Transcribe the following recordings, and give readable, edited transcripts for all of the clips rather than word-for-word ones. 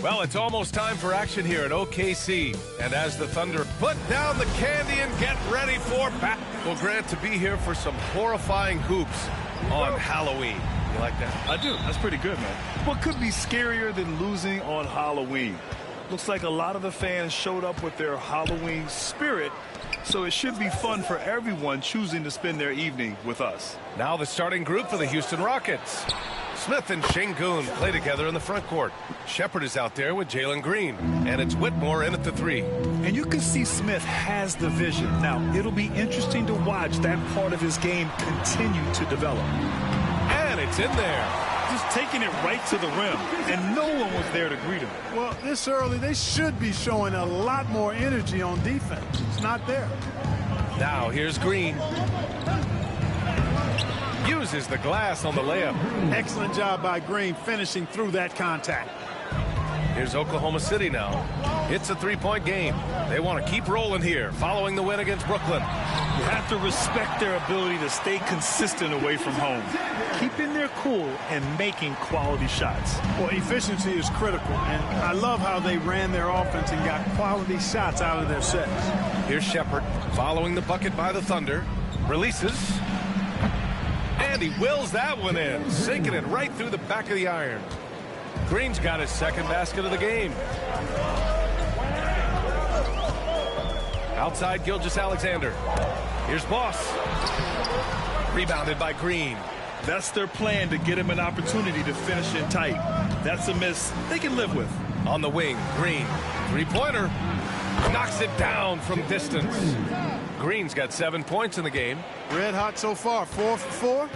Well, it's almost time for action here at OKC. And as the Thunder put down the candy and get ready for bat. Well, Grant, to be here for some horrifying hoops on Halloween. You like that? I do. That's pretty good, man. What could be scarier than losing on Halloween? Looks like a lot of the fans showed up with their Halloween spirit, so it should be fun for everyone choosing to spend their evening with us. Now the starting group for the Houston Rockets. Smith and Sengun play together in the front court. Shepherd is out there with Jalen Green, and it's Whitmore in at the 3. And you can see Smith has the vision. Now, it'll be interesting to watch that part of his game continue to develop. And it's in there. Just taking it right to the rim, and no one was there to greet him. Well, this early, they should be showing a lot more energy on defense. It's not there. Now here's Green. Uses the glass on the layup. Excellent job by Green finishing through that contact. Here's Oklahoma City now. It's a three-point game. They want to keep rolling here following the win against Brooklyn. You have to respect their ability to stay consistent away from home, keeping their cool and making quality shots. Well, efficiency is critical, and I love how they ran their offense and got quality shots out of their sets. Here's Shepherd following the bucket by the Thunder. Releases. And he wills that one in, sinking it right through the back of the iron. Green's got his second basket of the game. Outside Gilgeous-Alexander. Here's Boss. Rebounded by Green. That's their plan, to get him an opportunity to finish in tight. That's a miss they can live with. On the wing, Green. Three-pointer. Knocks it down from distance. Green's got 7 points in the game. Red hot so far, 4 for 4.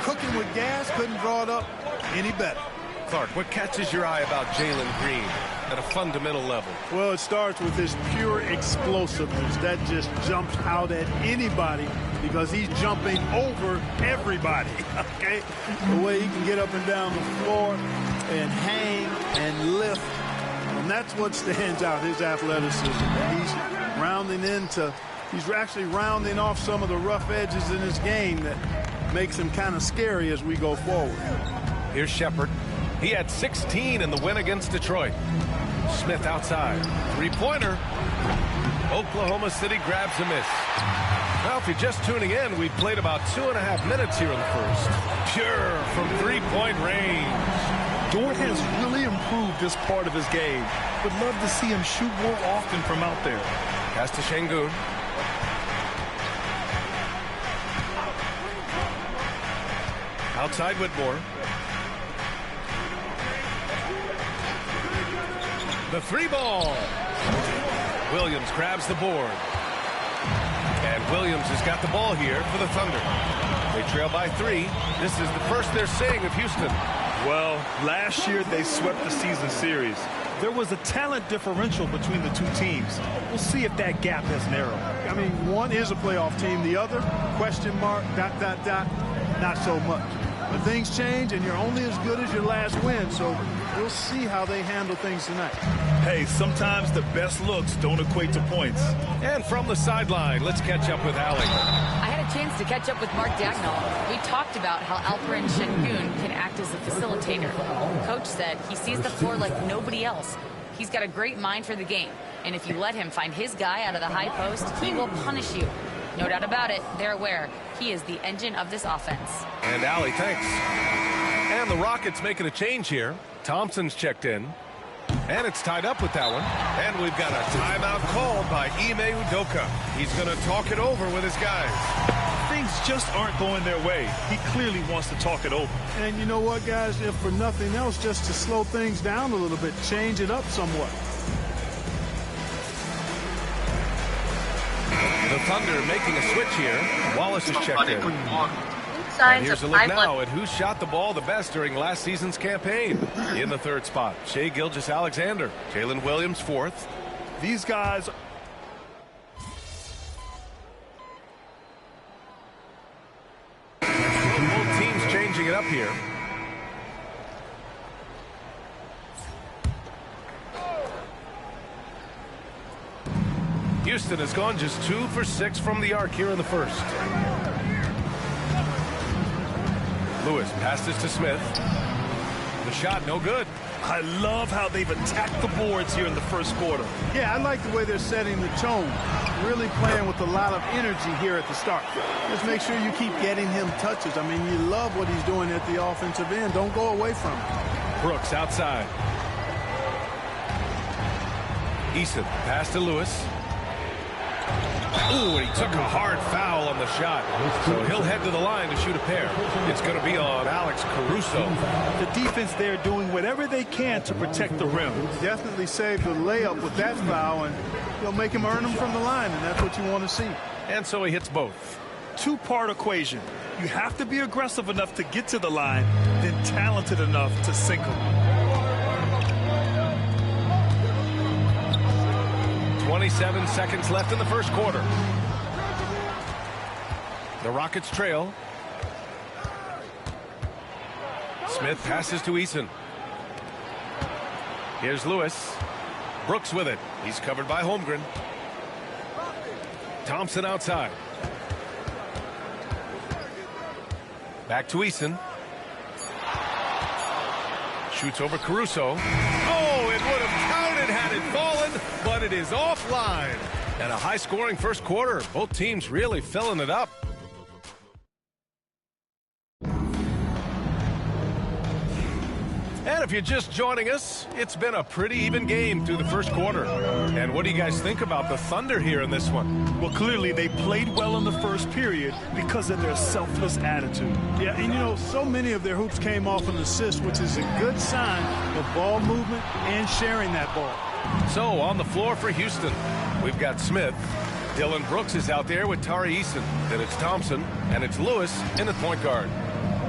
Cooking with gas, couldn't draw it up any better. Clark, what catches your eye about Jalen Green at a fundamental level? Well, it starts with his pure explosiveness. That just jumps out at anybody because he's jumping over everybody, okay? The way he can get up and down the floor and hang and lift, and that's what stands out, his athleticism. He's actually rounding off some of the rough edges in his game that makes him kind of scary as we go forward. Here's Shepherd. He had 16 in the win against Detroit. Smith outside. Three-pointer. Oklahoma City grabs a miss. Well, if you're just tuning in, we played about 2.5 minutes here in the first. Pure from three-point range. Dort has really improved this part of his game. Would love to see him shoot more often from out there. Pass to Sengun. Outside Whitmore. The three ball. Williams grabs the board. And Williams has got the ball here for the Thunder. They trail by 3. This is the first they're seeing of Houston. Well, last year they swept the season series. There was a talent differential between the two teams. We'll see if that gap has narrowed. I mean, one is a playoff team. The other, question mark, ... not so much. But things change, and you're only as good as your last win, so we'll see how they handle things tonight. Hey, sometimes the best looks don't equate to points. And from the sideline, let's catch up with Allie. I had a chance to catch up with Mark Dagnall. We talked about how Alperen Sengun can act as a facilitator. Coach said he sees the floor like nobody else. He's got a great mind for the game, and if you let him find his guy out of the high post, he will punish you. No doubt about it, they're aware he is the engine of this offense. And Allie, thanks. And the Rockets making a change here. Thompson's checked in. And it's tied up with that one. And we've got a timeout called by Ime Udoka. He's going to talk it over with his guys. Things just aren't going their way. He clearly wants to talk it over. And you know what, guys? If for nothing else, just to slow things down a little bit, change it up somewhat. The Thunder making a switch here. Wallace is checked in. And here's a look now at who shot the ball the best during last season's campaign. In the third spot, Shai Gilgeous-Alexander. Jalen Williams, 4th. These guys... Both teams changing it up here. Houston has gone just 2 for 6 from the arc here in the first. Lewis passes to Smith. The shot no good. I love how they've attacked the boards here in the first quarter. Yeah, I like the way they're setting the tone. Really playing with a lot of energy here at the start. Just make sure you keep getting him touches. I mean, you love what he's doing at the offensive end. Don't go away from it. Brooks outside. Eason, pass to Lewis. Ooh, and he took a hard foul on the shot. So he'll head to the line to shoot a pair. It's going to be on Alex Caruso. The defense there doing whatever they can to protect the rim. Definitely saved the layup with that foul, and he'll make him earn them from the line, and that's what you want to see. And so he hits both. Two-part equation. You have to be aggressive enough to get to the line, then talented enough to sink them. 27 seconds left in the first quarter. The Rockets trail. Smith passes to Eason. Here's Lewis. Brooks with it. He's covered by Holmgren. Thompson outside. Back to Eason. Shoots over Caruso. Oh, it would have counted had it fallen, but it is offline. And a high-scoring first quarter. Both teams really filling it up. And if you're just joining us, it's been a pretty even game through the first quarter. And what do you guys think about the Thunder here in this one? Well, clearly they played well in the first period because of their selfless attitude. Yeah, and you know, so many of their hoops came off an assist, which is a good sign of ball movement and sharing that ball. So on the floor for Houston, we've got Smith. Dillon Brooks is out there with Tari Eason. Then it's Thompson, and it's Lewis in the point guard.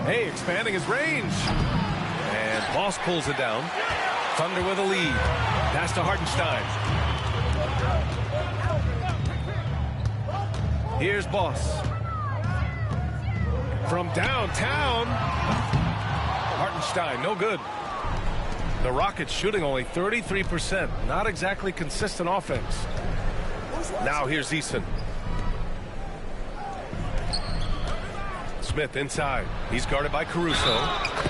Hey, expanding his range. And Boss pulls it down. Thunder with a lead. Pass to Hartenstein. Here's Boss. From downtown. Hartenstein, no good. The Rockets shooting only 33%. Not exactly consistent offense. Now here's Eason. Smith inside. He's guarded by Caruso.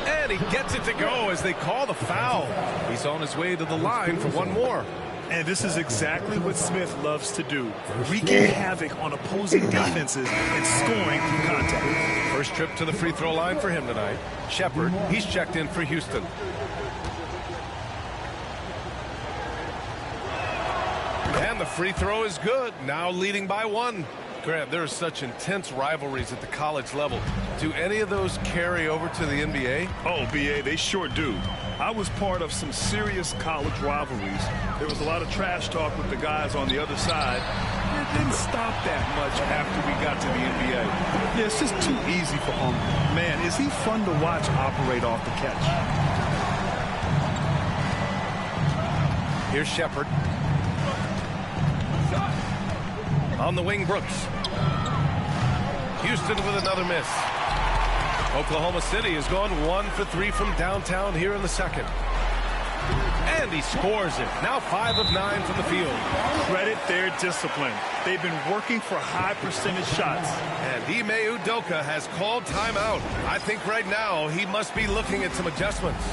And he gets it to go as they call the foul. He's on his way to the line for one more. And this is exactly what Smith loves to do. Wreaking havoc on opposing defenses and scoring through contact. First trip to the free throw line for him tonight. Shepard, he's checked in for Houston. And the free throw is good. Now leading by one. Grant, there are such intense rivalries at the college level. Do any of those carry over to the NBA? Oh, BA, they sure do. I was part of some serious college rivalries. There was a lot of trash talk with the guys on the other side. It didn't stop that much after we got to the NBA. Yeah, it's just too easy for Holmgren. Man, is he fun to watch operate off the catch. Here's Shepard. On the wing, Brooks. Houston with another miss. Oklahoma City has gone 1 for 3 from downtown here in the second. And he scores it. Now 5 of 9 from the field. Credit their discipline. They've been working for high percentage shots. And Ime Udoka has called timeout. I think right now he must be looking at some adjustments.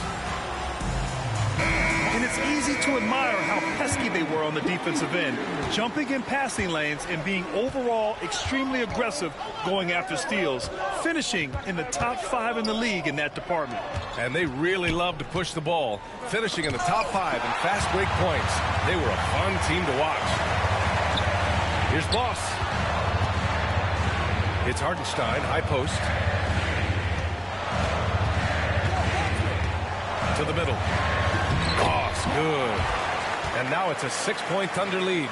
And it's easy to admire how pesky they were on the defensive end, jumping in passing lanes and being overall extremely aggressive going after steals, finishing in the top 5 in the league in that department. And they really love to push the ball, finishing in the top 5 in fast break points. They were a fun team to watch. Here's Boss. It's Hartenstein, high post. To the middle. Boss, good. And now it's a 6-point Thunder lead.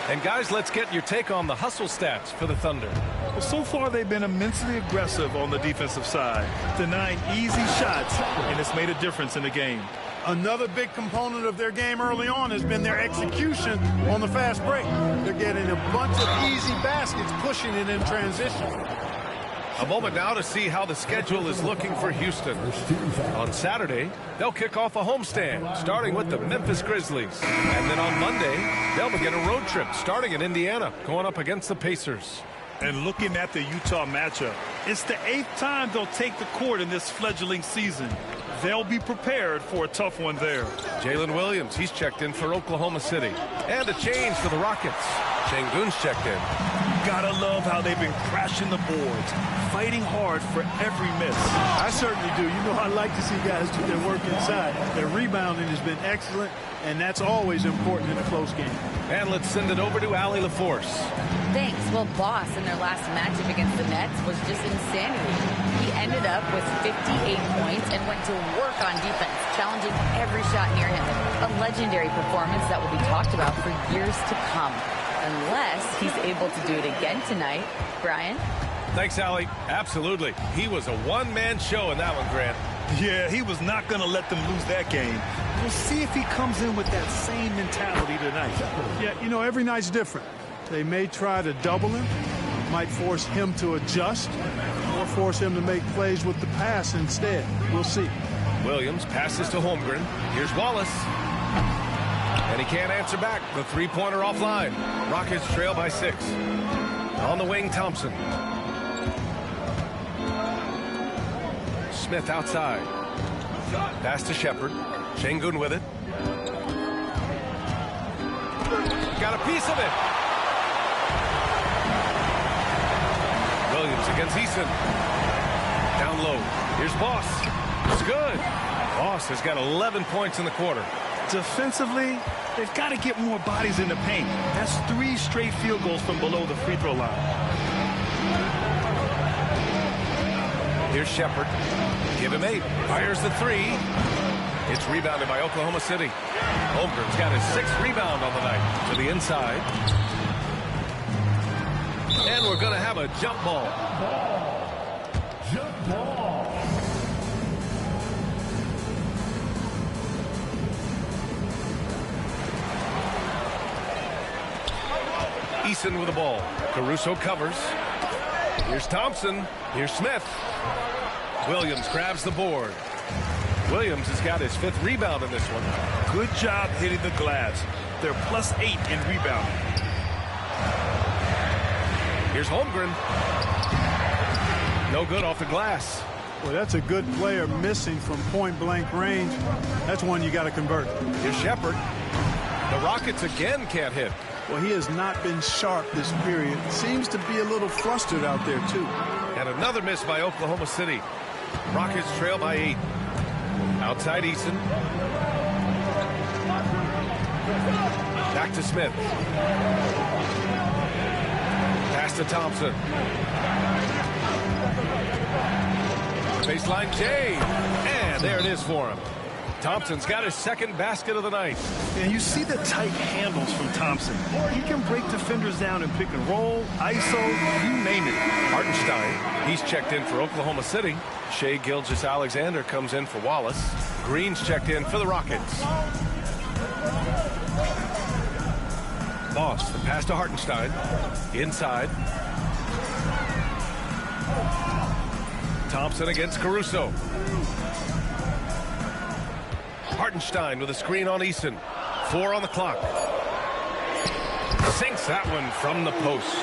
And guys, let's get your take on the hustle stats for the Thunder. Well, so far they've been immensely aggressive on the defensive side, denying easy shots, and it's made a difference in the game. Another big component of their game early on has been their execution on the fast break. They're getting a bunch of easy baskets, pushing it in transition. A moment now to see how the schedule is looking for Houston. On Saturday, they'll kick off a homestand, starting with the Memphis Grizzlies. And then on Monday, they'll begin a road trip, starting in Indiana, going up against the Pacers. And looking at the Utah matchup, it's the 8th time they'll take the court in this fledgling season. They'll be prepared for a tough one there. Jalen Williams, he's checked in for Oklahoma City. And a change for the Rockets. Şengün's checked in. Gotta love how they've been crashing the boards, fighting hard for every miss. I certainly do. You know, I like to see guys do their work inside. Their rebounding has been excellent, and that's always important in a close game. And let's send it over to Allie LaForce. Thanks. Well, Boss in their last matchup against the Nets was just insanity. He ended up with 58 points and went to work on defense, challenging every shot near him. A legendary performance that will be talked about for years to come. Unless he's able to do it again tonight. Brian? Thanks, Allie. Absolutely. He was a one-man show in that one, Grant. Yeah, he was not going to let them lose that game. We'll see if he comes in with that same mentality tonight. Yeah, you know, every night's different. They may try to double him, might force him to adjust, or force him to make plays with the pass instead. We'll see. Williams passes to Holmgren. Here's Wallace. And he can't answer back. The three-pointer offline. Rockets trail by 6. On the wing, Thompson. Smith outside. Pass to Shepherd. Şengün with it. Got a piece of it. Williams against Eason. Down low. Here's Boss. It's good. Boss has got 11 points in the quarter. Defensively, they've got to get more bodies in the paint. That's 3 straight field goals from below the free throw line. Here's Shepherd. Give him 8. Fires the 3. It's rebounded by Oklahoma City. Holmgren's got his 6th rebound on the night. To the inside. And we're going to have a jump ball. Jump ball. Eason with the ball. Caruso covers. Here's Thompson. Here's Smith. Williams grabs the board. Williams has got his 5th rebound in this one. Good job hitting the glass. They're +8 in rebounding. Here's Holmgren. No good off the glass. Well, that's a good player missing from point-blank range. That's one you got to convert. Here's Shepherd. The Rockets again can't hit. Well, he has not been sharp this period. Seems to be a little flustered out there, too. And another miss by Oklahoma City. Rockets trail by 8. Outside Eason. Back to Smith. Pass to Thompson. Baseline Jay. And there it is for him. Thompson's got his 2nd basket of the night. And you see the tight handles from Thompson. He can break defenders down in pick and roll, ISO, you name it. Hartenstein, he's checked in for Oklahoma City. Shai Gilgeous-Alexander comes in for Wallace. Green's checked in for the Rockets. Boss, the pass to Hartenstein. Inside. Thompson against Caruso. Hartenstein with a screen on Eason. 4 on the clock. Sinks that one from the post.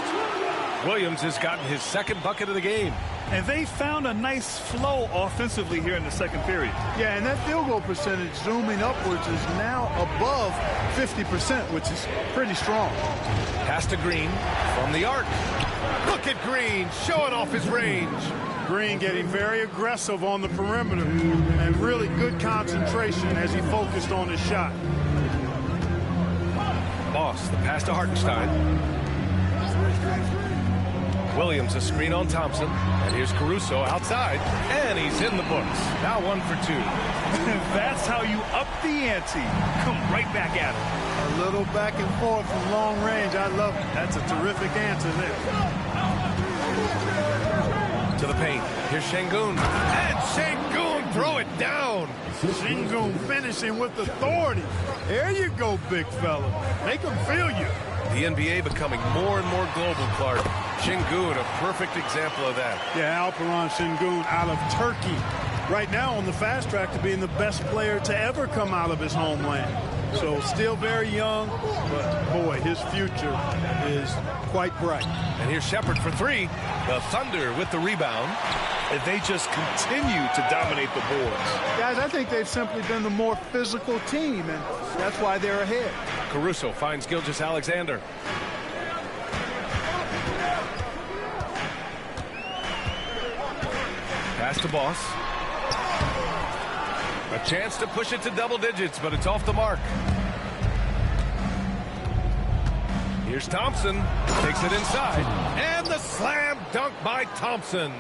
Williams has gotten his 2nd bucket of the game. And they found a nice flow offensively here in the 2nd period. Yeah, and that field goal percentage zooming upwards is now above 50%, which is pretty strong. Pass to Green from the arc. Look at Green showing off his range. Green getting very aggressive on the perimeter and really good concentration as he focused on his shot. Boss, the pass to Hartenstein. Williams a screen on Thompson. And here's Caruso outside. And he's in the books. Now 1 for 2. That's how you up the ante. Come right back at it. A little back and forth from long range. I love it. That's a terrific answer there. To the paint. Here's Şengün. And Şengün throw it down. Şengün finishing with authority. There you go, big fella. Make them feel you. The NBA becoming more and more global, Clark. Şengün, a perfect example of that. Yeah, Alperen Şengün out of Turkey. Right now on the fast track to being the best player to ever come out of his homeland. So still very young, but boy, his future is quite bright. And here's Shepard for three. The Thunder with the rebound. And they just continue to dominate the boards. Guys, I think they've simply been the more physical team, and that's why they're ahead. Caruso finds Gilgeous-Alexander. Pass to Boss. A chance to push it to double digits, but it's off the mark. Here's Thompson. Takes it inside. And the slam dunk by Thompson.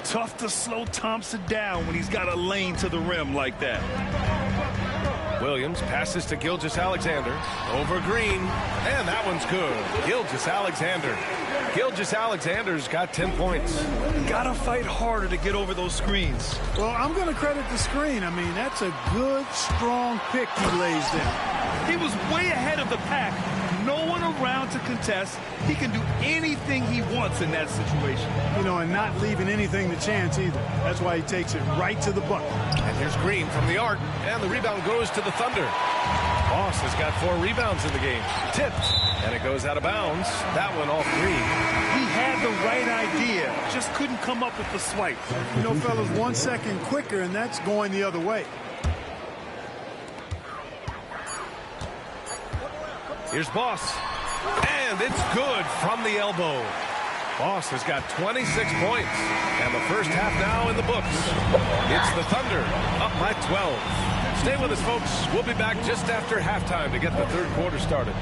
Tough to slow Thompson down when he's got a lane to the rim like that. Williams passes to Gilgeous-Alexander. Over Green. And that one's good. Gilgeous-Alexander. Gilgeous-Alexander's got 10 points. Gotta fight harder to get over those screens. Well, I'm going to credit the screen. I mean, that's a good, strong pick he lays down. He was way ahead of the pack. No one around to contest. He can do anything he wants in that situation. You know, and not leaving anything to chance either. That's why he takes it right to the bucket. And here's Green from the arc. And the rebound goes to the Thunder. Boss has got 4 rebounds in the game. Tipped. And it goes out of bounds. That one off Green. He had the right idea. Just couldn't come up with the swipe. You know, fellas, 1 second quicker, and that's going the other way. Here's Boss. And it's good from the elbow. Boss has got 26 points. And the first half now in the books. It's the Thunder up by 12. Stay with us, folks. We'll be back just after halftime to get the third quarter started.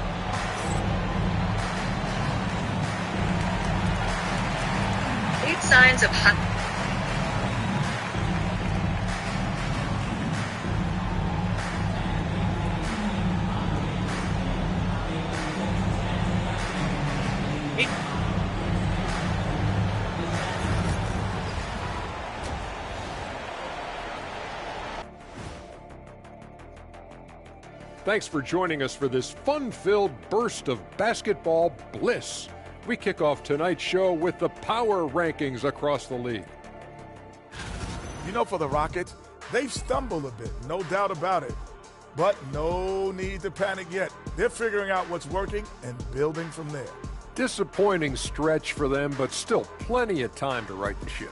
Eight signs of hot. Thanks for joining us for this fun-filled burst of basketball bliss. We kick off tonight's show with the power rankings across the league. You know, for the Rockets, they've stumbled a bit, no doubt about it. But no need to panic yet. They're figuring out what's working and building from there. Disappointing stretch for them, but still plenty of time to right the ship.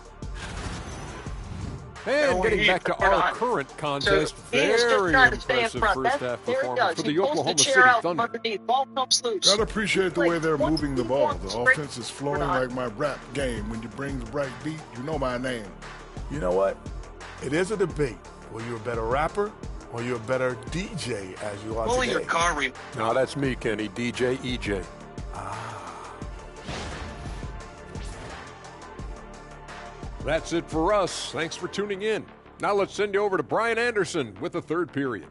And getting back to our current contest, very impressive first half performance for the Oklahoma City Thunder. Gotta appreciate the way they're moving the ball. The offense is flowing like my rap game. When you bring the right beat, you know my name. You know what? It is a debate. Were you a better rapper or you're a better DJ as you are today? Your car No, that's me, Kenny. DJ EJ. That's it for us. Thanks for tuning in. Now let's send you over to Brian Anderson with the third period.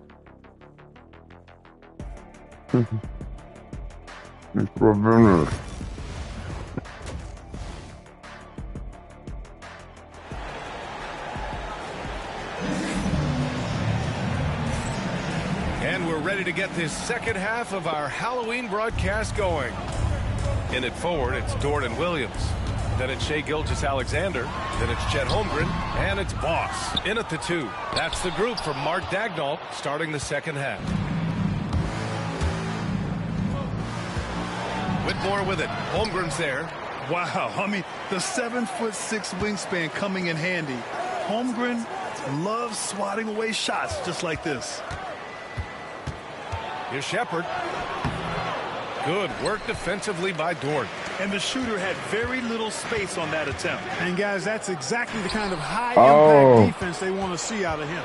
And we're ready to get this second half of our Halloween broadcast going. In it forward, it's Jordan Williams. Then it's Shai Gilgeous-Alexander. Then it's Chet Holmgren. And it's Boss. In at the 2. That's the group from Mark Daigneault starting the second half. Whitmore with it. Holmgren's there. Wow, I mean, the 7'6" wingspan coming in handy. Holmgren loves swatting away shots just like this. Here's Shepard. Good work defensively by Dort. And the shooter had very little space on that attempt. And, guys, that's exactly the kind of high-impact defense they want to see out of him.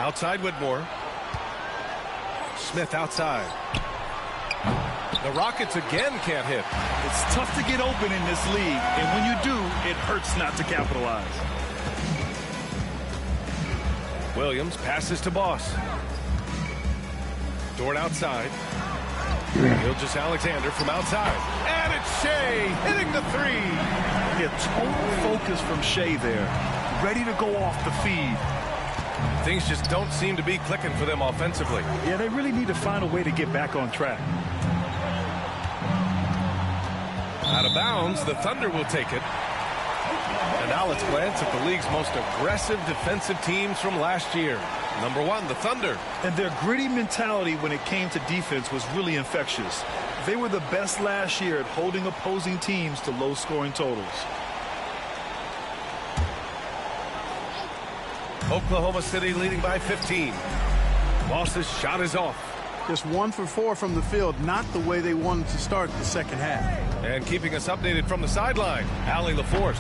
Outside Whitmore. Smith outside. The Rockets again can't hit. It's tough to get open in this league, and when you do, it hurts not to capitalize. Williams passes to Boss. Dort outside. Gilgeous-Alexander from outside. And it's Shai hitting the 3. Yeah, total focus from Shai there. Ready to go off the feed. Things just don't seem to be clicking for them offensively. Yeah, they really need to find a way to get back on track. Out of bounds, the Thunder will take it. And now Now let's glance at the league's most aggressive defensive teams from last year. Number 1, the Thunder. And their gritty mentality when it came to defense was really infectious. They were the best last year at holding opposing teams to low-scoring totals. Oklahoma City leading by 15. Boss's shot is off. Just 1 for 4 from the field, not the way they wanted to start the second half. And keeping us updated from the sideline, Allie LaForce.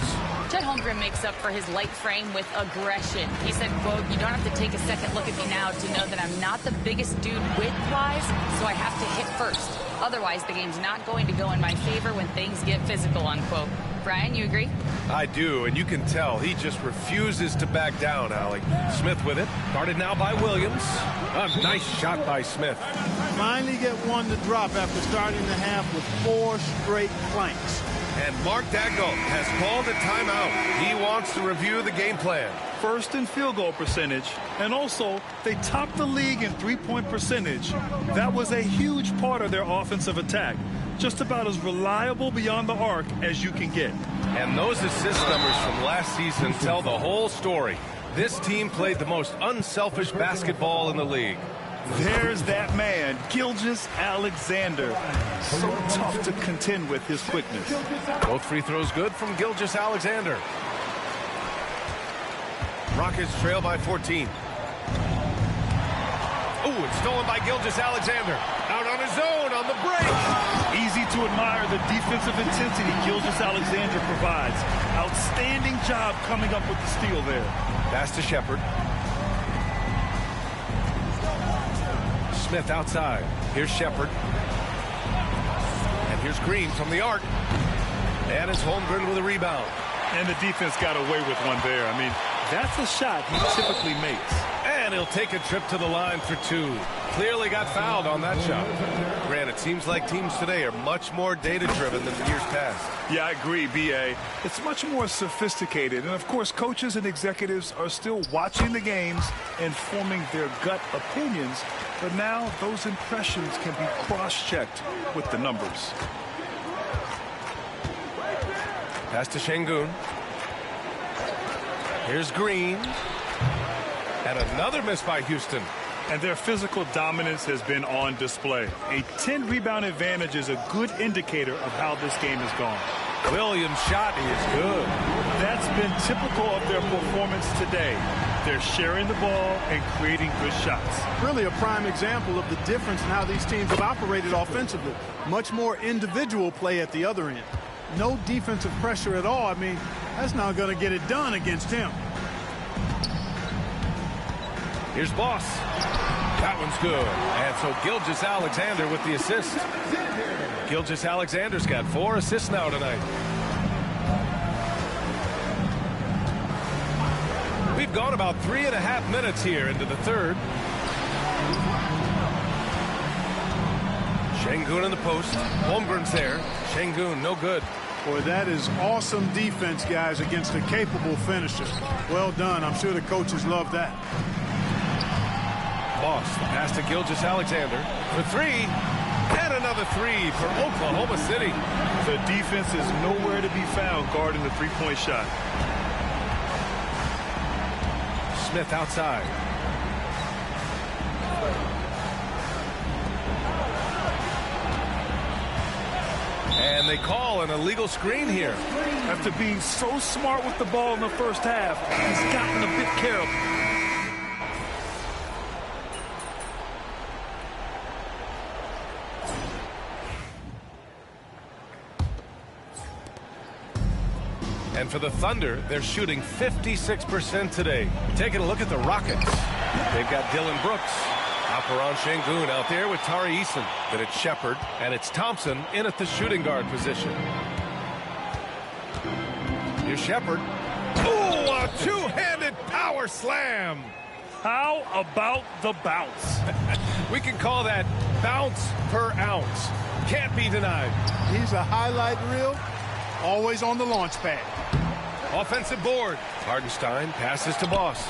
Chet Holmgren makes up for his light frame with aggression. He said, quote, "You don't have to take a second look at me now to know that I'm not the biggest dude width-wise, so I have to hit first. Otherwise, the game's not going to go in my favor when things get physical," unquote. Brian, you agree? I do, and you can tell he just refuses to back down, Allie. Smith with it. Guarded now by Williams. A nice shot by Smith. Finally get one to drop after starting the half with 4 straight planks. And Mark Daigneault has called a timeout. He wants to review the game plan. First in field goal percentage, and also they topped the league in three-point percentage. That was a huge part of their offensive attack. Just about as reliable beyond the arc as you can get. And those assist numbers from last season tell the whole story. This team played the most unselfish basketball in the league. There's that man, Gilgeous-Alexander. So tough to contend with his quickness. Both free throws good from Gilgeous-Alexander. Rockets trail by 14. Ooh, it's stolen by Gilgeous-Alexander. Out on his own on the break. Easy to admire the defensive intensity Gilgeous-Alexander provides. Outstanding job coming up with the steal there. Pass to Shepherd. Smith outside. Here's Shepherd. And here's Green from the arc. And it's Holmgren with a rebound. And the defense got away with one there. I mean, that's a shot he typically makes. And he'll take a trip to the line for 2. Clearly got fouled on that shot. Grant, it seems like teams today are much more data-driven than years past. Yeah, I agree, B.A. It's much more sophisticated. And, of course, coaches and executives are still watching the games and forming their gut opinions. But now those impressions can be cross-checked with the numbers. Pass to Şengün. Here's Green. And another miss by Houston. And their physical dominance has been on display. A 10-rebound advantage is a good indicator of how this game has gone. Williams' shot is good. That's been typical of their performance today. They're sharing the ball and creating good shots. Really a prime example of the difference in how these teams have operated offensively. Much more individual play at the other end. No defensive pressure at all. I mean, that's not going to get it done against him. Here's Boss. That one's good. And so Gilgeous-Alexander with the assist. Gilgeous-Alexander's got 4 assists now tonight. We've gone about 3.5 minutes here into the third. Şengün in the post. Holmgren's there. Şengün, no good. Boy, that is awesome defense, guys, against a capable finisher. Well done. I'm sure the coaches love that. Boss, the pass to Gilgeous-Alexander for 3. And another 3 for Oklahoma City. The defense is nowhere to be found guarding the three-point shot. Smith outside. And they call an illegal screen here. After being so smart with the ball in the first half, he's gotten a bit careful. And for the Thunder, they're shooting 56% today. Taking a look at the Rockets. They've got Dylan Brooks. Alperen Şengün out there with Tari Eason. Then it's Shepherd, and it's Thompson in at the shooting guard position. Here's Shepherd. Oh, a two-handed power slam. How about the bounce? We can call that bounce per ounce. Can't be denied. He's a highlight reel, always on the launch pad. Offensive board. Hartenstein passes to Boss.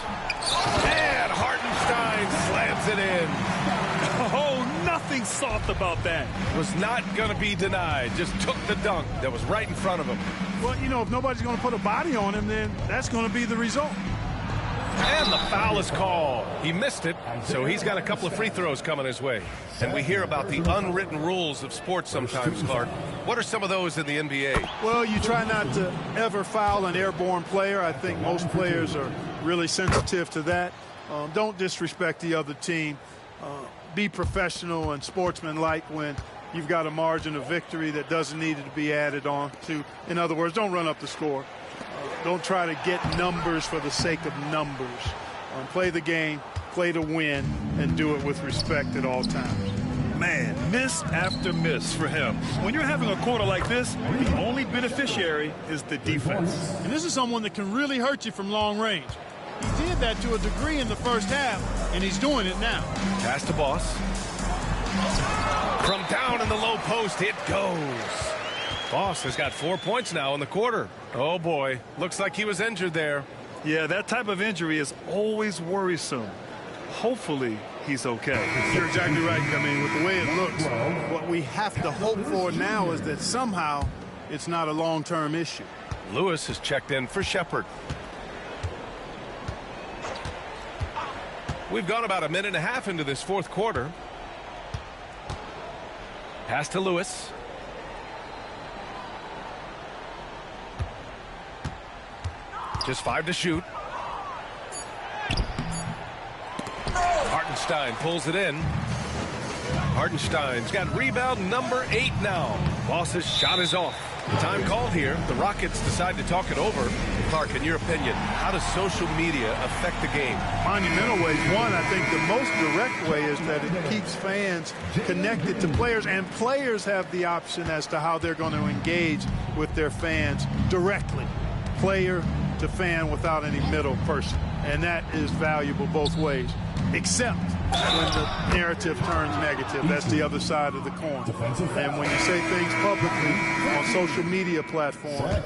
And Hartenstein slams it in. Oh, nothing soft about that. Was not going to be denied. Just took the dunk that was right in front of him. Well, you know, if nobody's going to put a body on him, then that's going to be the result. And the foul is called. He missed it, so he's got a couple of free throws coming his way. And we hear about the unwritten rules of sports sometimes, Clark. What are some of those in the NBA? Well, you try not to ever foul an airborne player. I think most players are really sensitive to that. Don't disrespect the other team. Be professional and sportsmanlike when you've got a margin of victory that doesn't need to be added on to. In other words, don't run up the score. Don't try to get numbers for the sake of numbers. Play the game, play to win, and do it with respect at all times. Man, miss after miss for him. When you're having a quarter like this, the only beneficiary is the defense. And this is someone that can really hurt you from long range. He did that to a degree in the first half, and he's doing it now. Pass to Boss. From down in the low post, it goes. Boss has got 4 points now in the quarter. Oh, boy. Looks like he was injured there. Yeah, that type of injury is always worrisome. Hopefully, he's okay. You're exactly right. I mean, with the way it looks, what we have to hope for now is that somehow it's not a long-term issue. Lewis has checked in for Shepard. We've gone about a minute and a half into this fourth quarter. Pass to Lewis. Just 5 to shoot. Hartenstein pulls it in. Hartenstein's got rebound number 8 now. Boss's shot is off. Time called here. The Rockets decide to talk it over. Clark, in your opinion, how does social media affect the game? Monumental ways. One, I think the most direct way is that it keeps fans connected to players, and players have the option as to how they're going to engage with their fans directly. Player to fan without any middle person. And that is valuable both ways, except when the narrative turns negative. That's the other side of the coin. And when you say things publicly on social media platforms,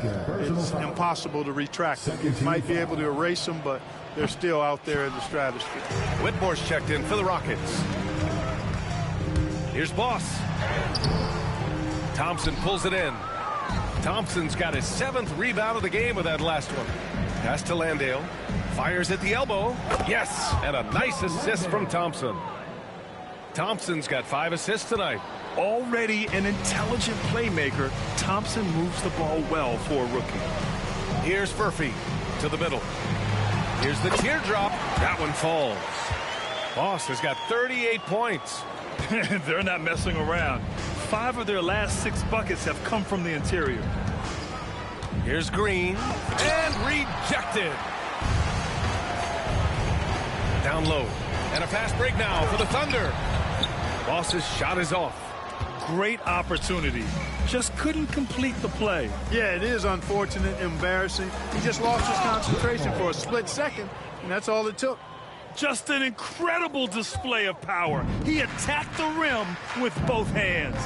it's impossible to retract them. You might be able to erase them, but they're still out there in the stratosphere. Whitmore's checked in for the Rockets. Here's Boss. Thompson pulls it in. Thompson's got his 7th rebound of the game with that last one. Pass to Landale. Fires at the elbow. Yes, and a nice assist from Thompson. Thompson's got 5 assists tonight. Already an intelligent playmaker, Thompson moves the ball well for a rookie. Here's Furphy to the middle. Here's the teardrop. That one falls. Boss has got 38 points. They're not messing around. 5 of their last 6 buckets have come from the interior. Here's Green, and rejected. Down low, and a fast break now for the Thunder. Boss's shot is off. Great opportunity. Just couldn't complete the play. Yeah, it is unfortunate, embarrassing. He just lost his concentration for a split second, and that's all it took. Just an incredible display of power. He attacked the rim with both hands.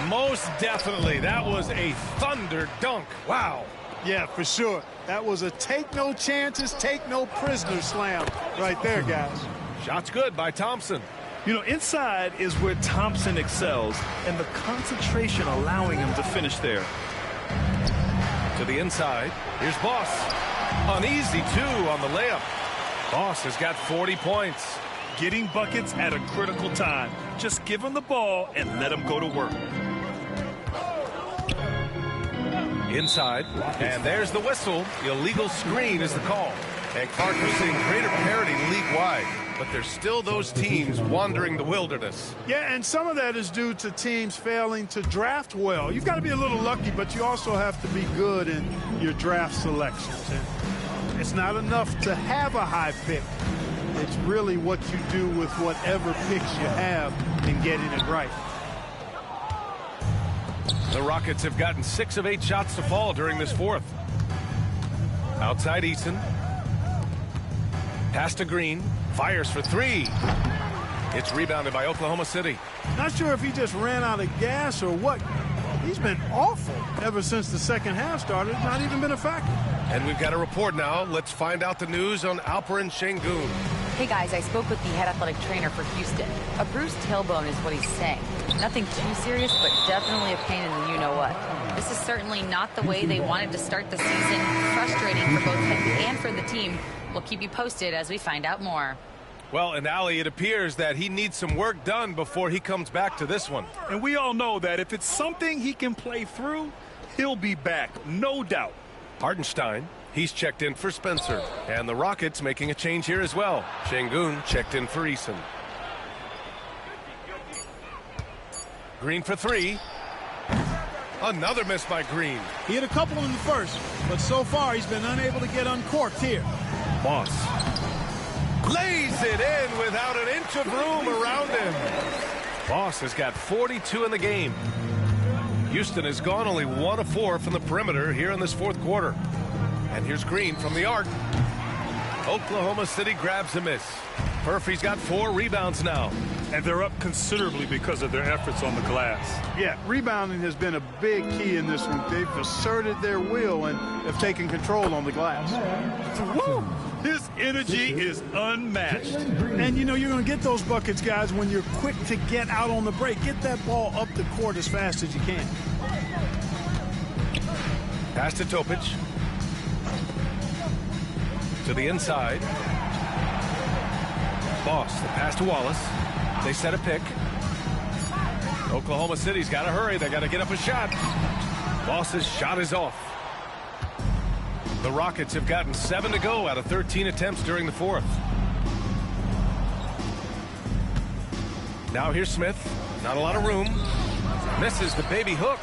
Most definitely. That was a Thunder dunk. Wow. Yeah, for sure. That was a take no chances, take no prisoner slam right there, guys. Shot's good by Thompson. You know, inside is where Thompson excels, and the concentration allowing him to finish there. To the inside. Here's Boss. An easy 2 on the layup. Boss has got 40 points. Getting buckets at a critical time. Just give him the ball and let him go to work. Inside, and there's the whistle. The illegal screen is the call. And Clark, we're seeing greater parity league-wide, but there's still those teams wandering the wilderness. Yeah, and some of that is due to teams failing to draft well. You've got to be a little lucky, but you also have to be good in your draft selections. And it's not enough to have a high pick. It's really what you do with whatever picks you have and getting it right. The Rockets have gotten 6 of 8 shots to fall during this fourth. Outside Eason. Pass to Green. Fires for 3. It's rebounded by Oklahoma City. Not sure if he just ran out of gas or what. He's been awful ever since the second half started. Not even been a factor. And we've got a report now. Let's find out the news on Alperen Sengun. Hey guys, I spoke with the head athletic trainer for Houston. A bruised tailbone is what he's saying. Nothing too serious, but definitely a pain in the you-know-what. This is certainly not the way they wanted to start the season. Frustrating for both him and for the team. We'll keep you posted as we find out more. Well, and Allie, it appears that he needs some work done before he comes back to this one. And we all know that if it's something he can play through, he'll be back, no doubt. Hartenstein, he's checked in for Spencer. And the Rockets making a change here as well. Şengün checked in for Eason. Green for three. Another miss by Green. He hit a couple in the first, but so far he's been unable to get uncorked here. Moss lays it in without an inch of room around him. Moss has got 42 in the game. Houston has gone only 1 of 4 from the perimeter here in this fourth quarter. And here's Green from the arc. Oklahoma City grabs a miss. Murphy's got 4 rebounds now. And they're up considerably because of their efforts on the glass. Yeah, rebounding has been a big key in this one. They've asserted their will and have taken control on the glass. Woo! His energy is unmatched. And, you know, you're going to get those buckets, guys, when you're quick to get out on the break. Get that ball up the court as fast as you can. Pass to Topic. To the inside. Boss, the pass to Wallace. They set a pick. Oklahoma City's got to hurry. They got to get up a shot. Boss's shot is off. The Rockets have gotten 7 to go out of 13 attempts during the fourth. Now here's Smith. Not a lot of room. Misses the baby hook.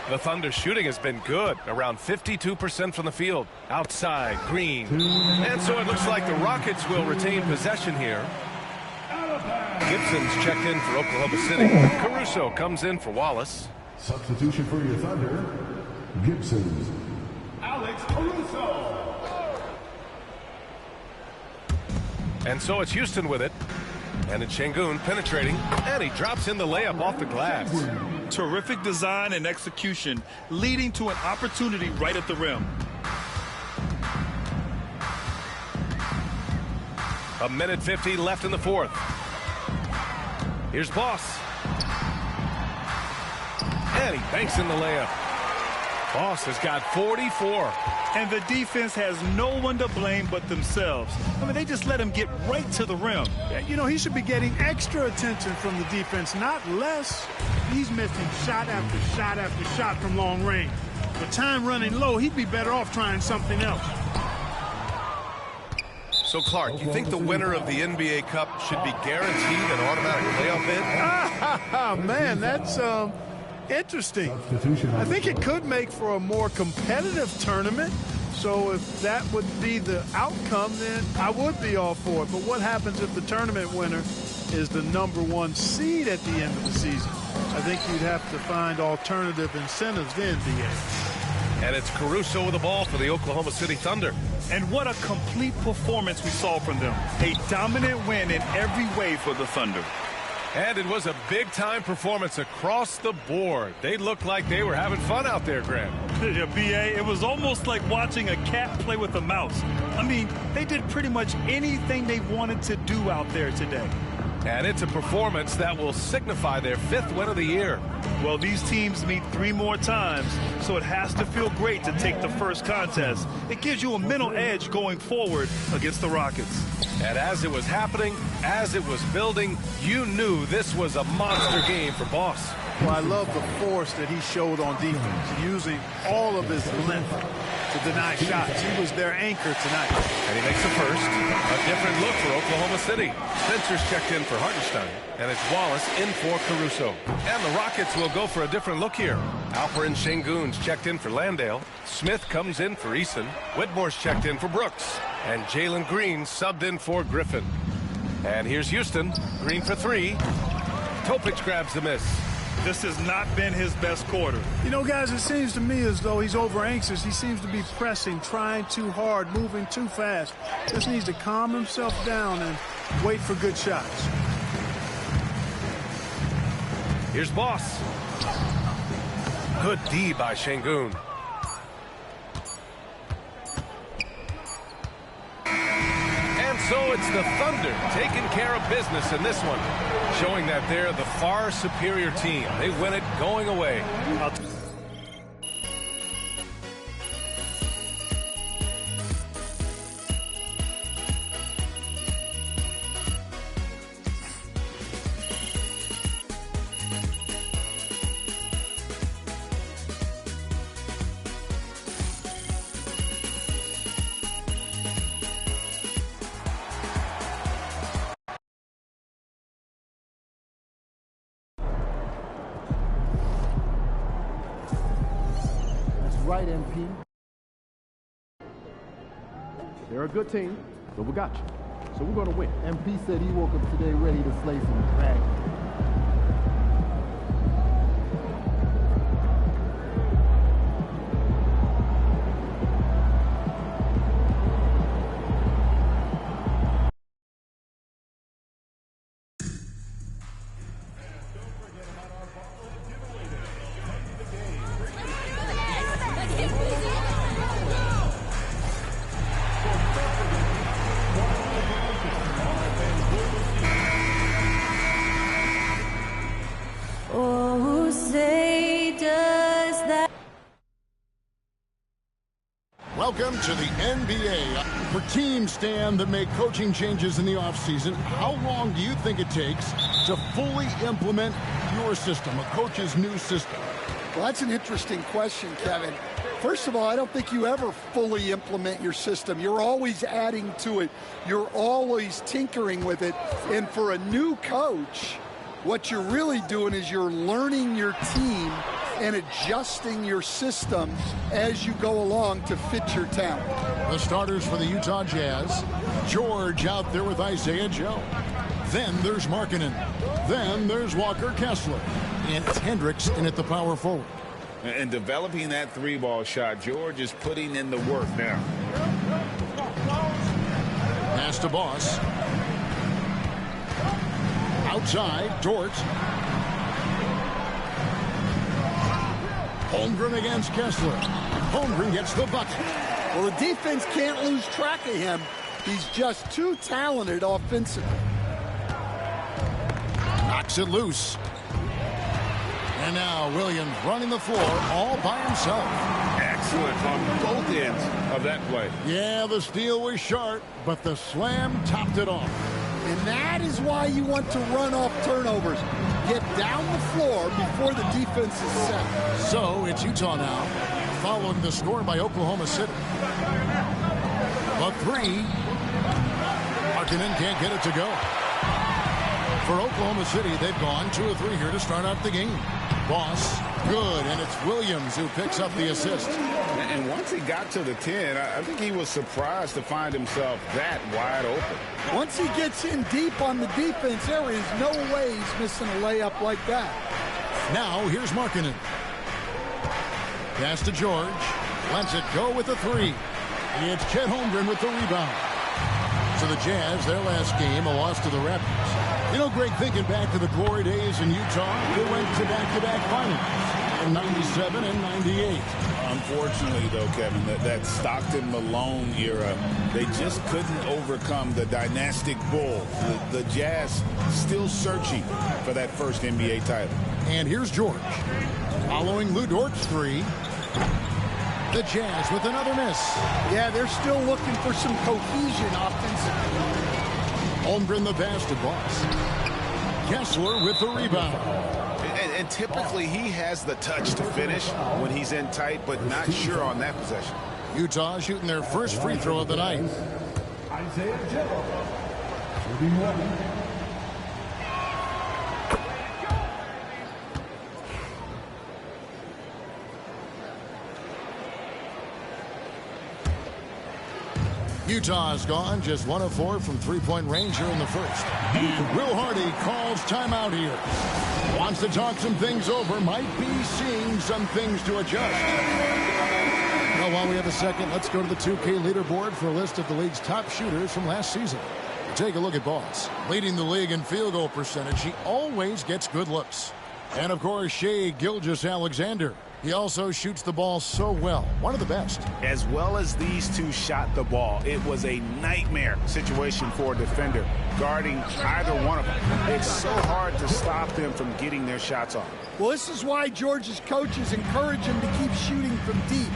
The Thunder shooting has been good, around 52% from the field. Outside, Green. And so it looks like the Rockets will retain possession here. Gibson's checked in for Oklahoma City. Caruso comes in for Wallace. Substitution for your Thunder, Gibson. Alex Caruso. And so it's Houston with it. And it's Şengün penetrating. And he drops in the layup off the glass. Terrific design and execution, leading to an opportunity right at the rim. A minute 50 left in the fourth. Here's Boss. And he banks in the layup. Boss has got 44. And the defense has no one to blame but themselves. I mean, they just let him get right to the rim. You know, he should be getting extra attention from the defense, not less. He's missing shot after shot after shot from long range. With time running low, he'd be better off trying something else. So, Clark, you think the winner of the NBA Cup should be guaranteed an automatic playoff bid? Man, that's interesting. I think it could make for a more competitive tournament. So if that would be the outcome, then I would be all for it. But what happens if the tournament winner is the #1 seed at the end of the season? I think you'd have to find alternative incentives then, B.A. And it's Caruso with the ball for the Oklahoma City Thunder. And what a complete performance we saw from them. A dominant win in every way for the Thunder. And it was a big-time performance across the board. They looked like they were having fun out there, Grant. Yeah, B.A., it was almost like watching a cat play with a mouse. I mean, they did pretty much anything they wanted to do out there today. And it's a performance that will signify their 5th win of the year. Well, these teams meet 3 more times, so it has to feel great to take the first contest. It gives you a mental edge going forward against the Rockets. And as it was happening, as it was building, you knew this was a monster game for Boss. Well, I love the force that he showed on defense, using all of his length to deny shots. He was their anchor tonight. And he makes a first. A different look for Oklahoma City. Spencer's checked in for Hartenstein. And it's Wallace in for Caruso. And the Rockets will go for a different look here. Alperen Şengün's checked in for Landale. Smith comes in for Eason. Whitmore's checked in for Brooks. And Jalen Green subbed in for Griffin. And here's Houston. Green for 3. Topic grabs the miss. This has not been his best quarter. You know, guys, it seems to me as though he's over anxious. He seems to be pressing, trying too hard, moving too fast. Just needs to calm himself down and wait for good shots. Here's Boss. Good D by Şengün. And So it's the Thunder taking care of business in this one, showing that they're the far superior team. They win it going away. Right, MP. They're a good team, but we got you. So we're going to win. MP said he woke up today ready to slay some dragons. Welcome to the NBA. For teams, Stan, that make coaching changes in the offseason, how long do you think it takes to fully implement your system, a coach's new system? Well, that's an interesting question, Kevin. First of all, I don't think you ever fully implement your system. You're always adding to it. You're always tinkering with it. And for a new coach, what you're really doing is you're learning your team and adjusting your system as you go along to fit your talent. The starters for the Utah Jazz. George out there with Isaiah Joe. Then there's Markkanen. Then there's Walker Kessler. And Hendricks in at the power forward. And developing that three-ball shot, George is putting in the work now. Pass to Boss. Outside, Dort. Holmgren against Kessler. Holmgren gets the bucket. Well, the defense can't lose track of him. He's just too talented offensively. Knocks it loose. And now Williams running the floor all by himself. Excellent on both ends of that play. Yeah, the steal was sharp, but the slam topped it off. And that is why you want to run off turnovers. Get down the floor before the defense is set. So it's Utah now, following the score by Oklahoma City. The three. Markkanen can't get it to go. For Oklahoma City, they've gone 2 of 3 here to start out the game. Boss, good, and it's Williams who picks up the assist. And once he got to the 10, I think he was surprised to find himself that wide open. Once he gets in deep on the defense, there is no way he's missing a layup like that. Now, here's Markkanen. Pass to George. Lets it go with the 3. It's Chet Holmgren with the rebound. So the Jazz, their last game, a loss to the Raptors. You know, Greg, thinking back to the glory days in Utah, they went to back-to-back finals in 97 and 98. Unfortunately, though, Kevin, that Stockton-Malone era, they just couldn't overcome the dynastic Bulls. The Jazz still searching for that first NBA title. And here's George. Following Lou Dort's 3. The Jazz with another miss. Yeah, they're still looking for some cohesion offensively. Holmgren the pass to Boss. Kessler with the rebound. And typically he has the touch to finish when he's in tight, but not sure on that possession. Utah shooting their first free throw of the night. Isaiah Joe. Utah is gone, just 1 of 4 from three-point range here in the first. Will Hardy calls timeout here. Wants to talk some things over, might be seeing some things to adjust. Well, while we have a second, let's go to the 2K leaderboard for a list of the league's top shooters from last season. Take a look at Boss. Leading the league in field goal percentage, he always gets good looks. And, of course, Shai Gilgeous-Alexander. He also shoots the ball so well. One of the best. As well as these two shot the ball, it was a nightmare situation for a defender guarding either one of them. It's so hard to stop them from getting their shots off. Well, this is why Georgia's coaches encourage him to keep shooting from deep,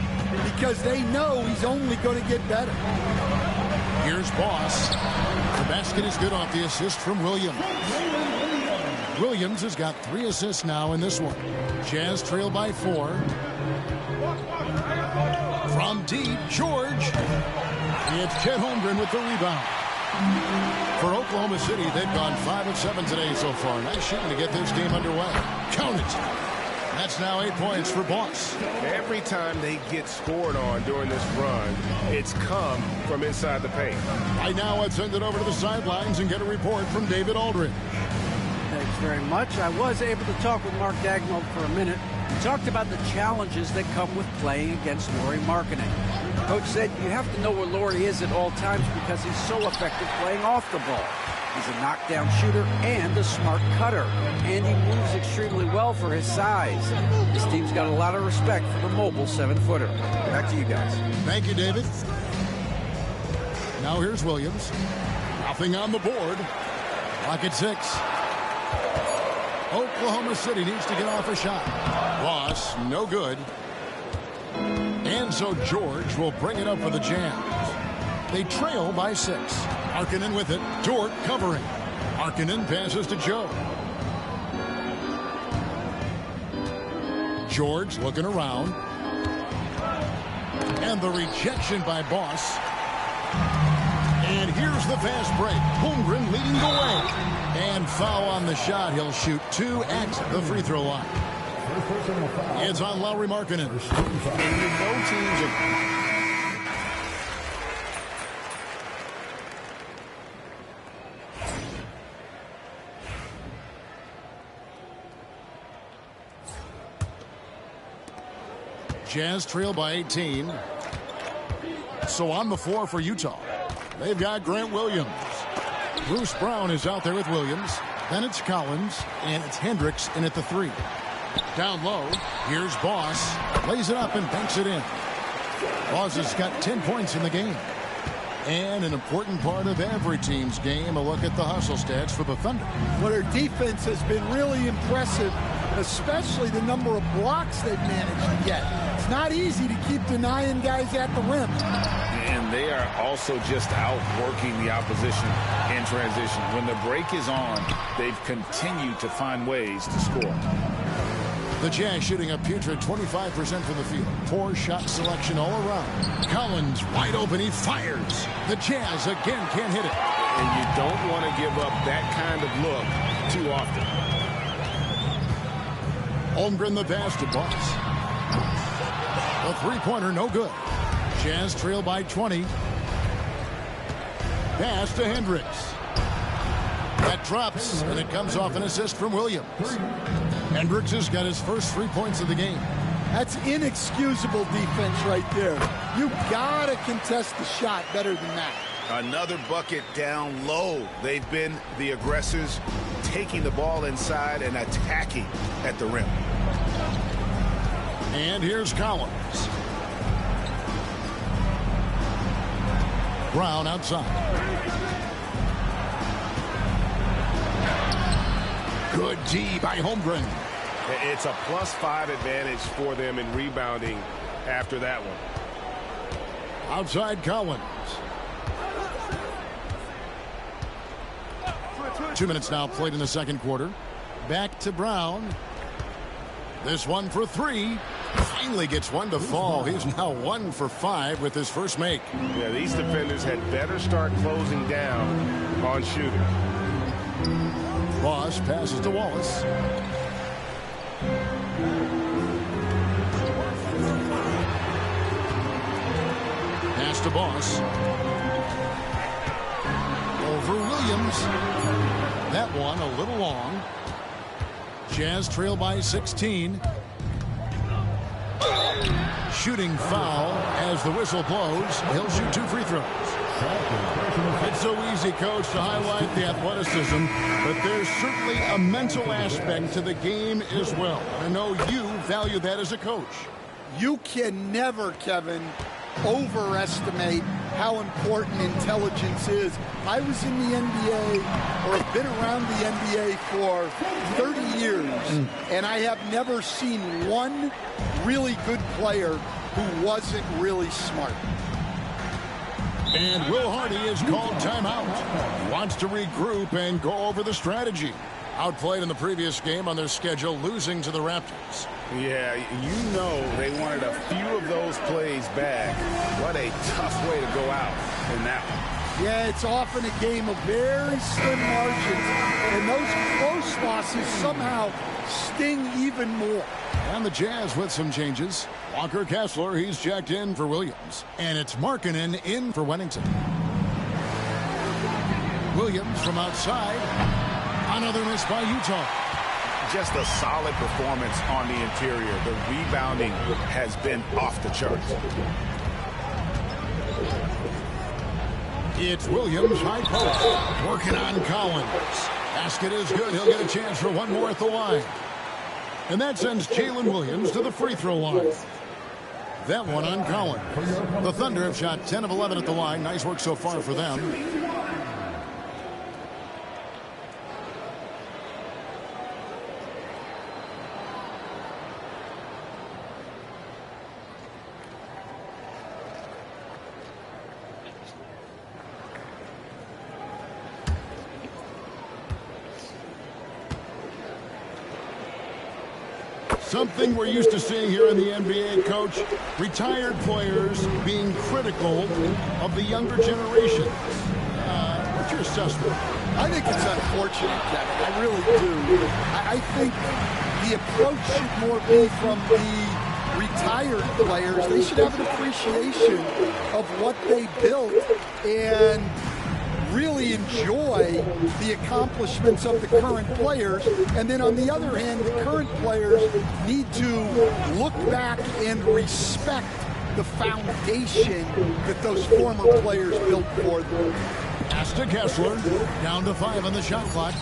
because they know he's only going to get better. Here's Boss. The basket is good off the assist from Williams. Williams has got 3 assists now in this one. Jazz trail by 4. From deep, George. It's Chet Holmgren with the rebound. For Oklahoma City, they've gone 5 of 7 today so far. Nice shooting to get this game underway. Count it. That's now 8 points for Boss. Every time they get scored on during this run, it's come from inside the paint. Right now, let's send it over to the sidelines and get a report from David Aldridge. Thanks very much. I was able to talk with Mark Daigneault for a minute. He talked about the challenges that come with playing against Lauri Markkanen. Coach said you have to know where Lauri is at all times because he's so effective playing off the ball. He's a knockdown shooter and a smart cutter, and he moves extremely well for his size. This team's got a lot of respect for the mobile 7-footer. Back to you guys. Thank you, David. Now here's Williams. Nothing on the board. Clock at 6. Oklahoma City needs to get off a shot. Ross, no good. And so George will bring it up for the Jazz. They trail by 6. Markkanen with it. Dort covering. Markkanen passes to Joe. George looking around. And the rejection by Boss. And here's the fast break. Holmgren leading the way. And foul on the shot. He'll shoot 2 at the free throw line. It's on Lauri Markkanen. Both teams are... Jazz trail by 18. So on the floor for Utah, they've got Grant Williams. Bruce Brown is out there with Williams. Then it's Collins, and it's Hendricks in at the 3. Down low, here's Boss. Lays it up and banks it in. Boss has got 10 points in the game. And an important part of every team's game, a look at the hustle stats for the Thunder. Well, their defense has been really impressive, especially the number of blocks they've managed to get. It's not easy to keep denying guys at the rim. And they are also just outworking the opposition in transition. When the break is on, they've continued to find ways to score. The Jazz shooting a putrid 25% from the field. Poor shot selection all around. Collins wide open. He fires. The Jazz again can't hit it. And you don't want to give up that kind of look too often. Holmgren the pass to Boss. The three-pointer no good. Jazz trail by 20. Pass to Hendricks. That drops, and it comes off an assist from Williams. Hendricks has got his first 3 points of the game. That's inexcusable defense right there. You gotta contest the shot better than that. Another bucket down low. They've been the aggressors, taking the ball inside and attacking at the rim. And here's Collins. Brown outside. Good D by Holmgren. It's a +5 advantage for them in rebounding after that one. Outside Collins. 2 minutes now played in the second quarter. Back to Brown. This one for 3. Finally gets one to fall. He's now 1 for 5 with his first make. Yeah, these defenders had better start closing down on shooting. Ross passes to Wallace. Pass to Boss. Over Williams. That one a little long. Jazz trail by 16. Shooting foul as the whistle blows. He'll shoot 2 free throws. It's so easy, Coach, to highlight the athleticism, but there's certainly a mental aspect to the game as well. I know you value that as a coach. You can never, Kevin, overestimate how important intelligence is. I was in the NBA, or have been around the NBA for 30 years, and I have never seen one really good player who wasn't really smart. And Will Hardy is called timeout. He wants to regroup and go over the strategy. Outplayed in the previous game on their schedule, losing to the Raptors. Yeah, you know they wanted a few of those plays back. What a tough way to go out in that one. Yeah, it's often a game of very slim margins, and those close losses somehow sting even more. And the Jazz with some changes. Walker Kessler, he's checked in for Williams. And it's Markkanen in for Wennington. Williams from outside. Another miss by Utah. Just a solid performance on the interior. The rebounding has been off the charts. It's Williams, high post, working on Collins. Basket is good. He'll get a chance for one more at the line. And that sends Jalen Williams to the free throw line. That one on Collins. The Thunder have shot 10 of 11 at the line. Nice work so far for them. Something we're used to seeing here in the NBA, Coach. Retired players being critical of the younger generation. What's your assessment? I think it's unfortunate, Kevin. I really do. I think the approach should more be from the retired players. They should have an appreciation of what they built and really enjoy the accomplishments of the current players. And then on the other hand, the current players need to look back and respect the foundation that those former players built for them. Pass to Kessler, down to 5 on the shot clock.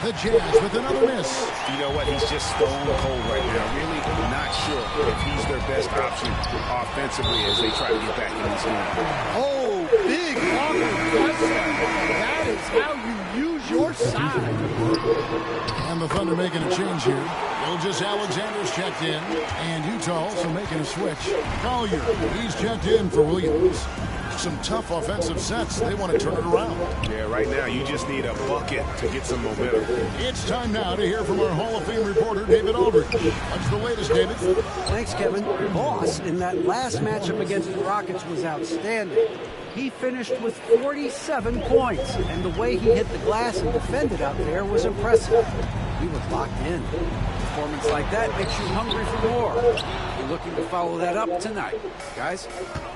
The Jazz with another miss. You know what? He's just stone cold right now. Really not sure if he's their best option offensively as they try to get back in this game. Oh, big Walker Kessler. That is how you use your side. And the Thunder making a change here. Gilgeous Alexander's checked in. And Utah also making a switch. Collier, he's checked in for Williams. Some tough offensive sets. They want to turn it around. Yeah, right now you just need a bucket to get some momentum. It's time now to hear from our Hall of Fame reporter, David Aldridge. What's the latest, David? Thanks, Kevin. Boss in that last matchup against the Rockets was outstanding. He finished with 47 points, and the way he hit the glass and defended out there was impressive. He was locked in. A performance like that makes you hungry for more. You're looking to follow that up tonight, guys.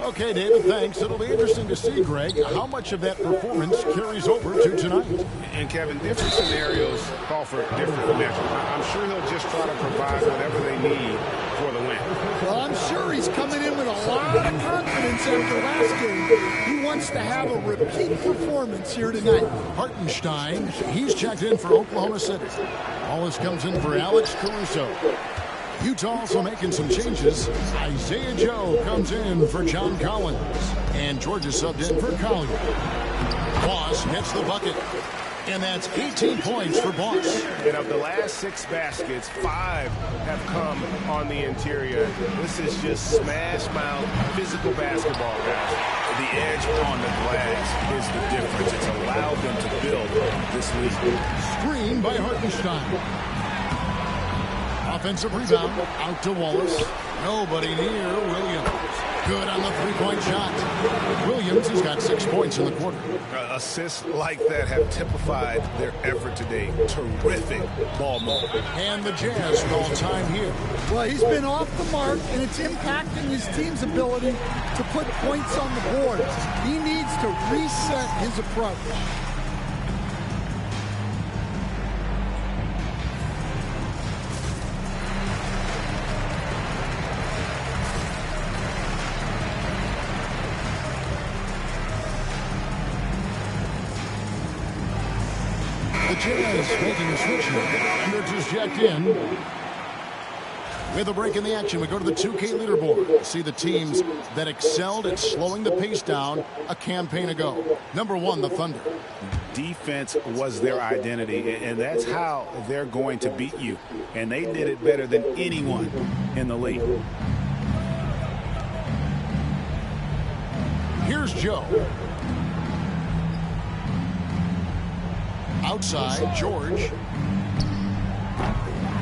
Okay, David, thanks. It'll be interesting to see, Greg, how much of that performance carries over to tonight. And, Kevin, different scenarios call for different measures. I'm sure he'll just try to provide whatever they need for the win. Well, I'm sure he's coming in with a lot of confidence after last game. He wants to have a repeat performance here tonight. Hartenstein, he's checked in for Oklahoma City. Wallace comes in for Alex Caruso. Utah also making some changes. Isaiah Joe comes in for John Collins. And Georgia subbed in for Collier. Boss gets the bucket. And that's 18 points for Boss. And of the last 6 baskets, 5 have come on the interior. This is just smash mouth physical basketball, guys. The edge on the glass is the difference. It's allowed them to build this lead. Screen by Hartenstein. Offensive rebound out to Wallace. Nobody near Williams. Good on the three-point shot. Williams has got 6 points in the quarter. Assists like that have typified their effort today. Terrific ball movement. And the Jazz call time here. Well, he's been off the mark, and it's impacting his team's ability to put points on the board. He needs to reset his approach. The Jazz making a switch here. They're just jacked in. With a break in the action, we go to the 2K leaderboard. See the teams that excelled at slowing the pace down a campaign ago. Number 1, the Thunder. Defense was their identity, and that's how they're going to beat you. And they did it better than anyone in the league. Here's Joe. Outside, George.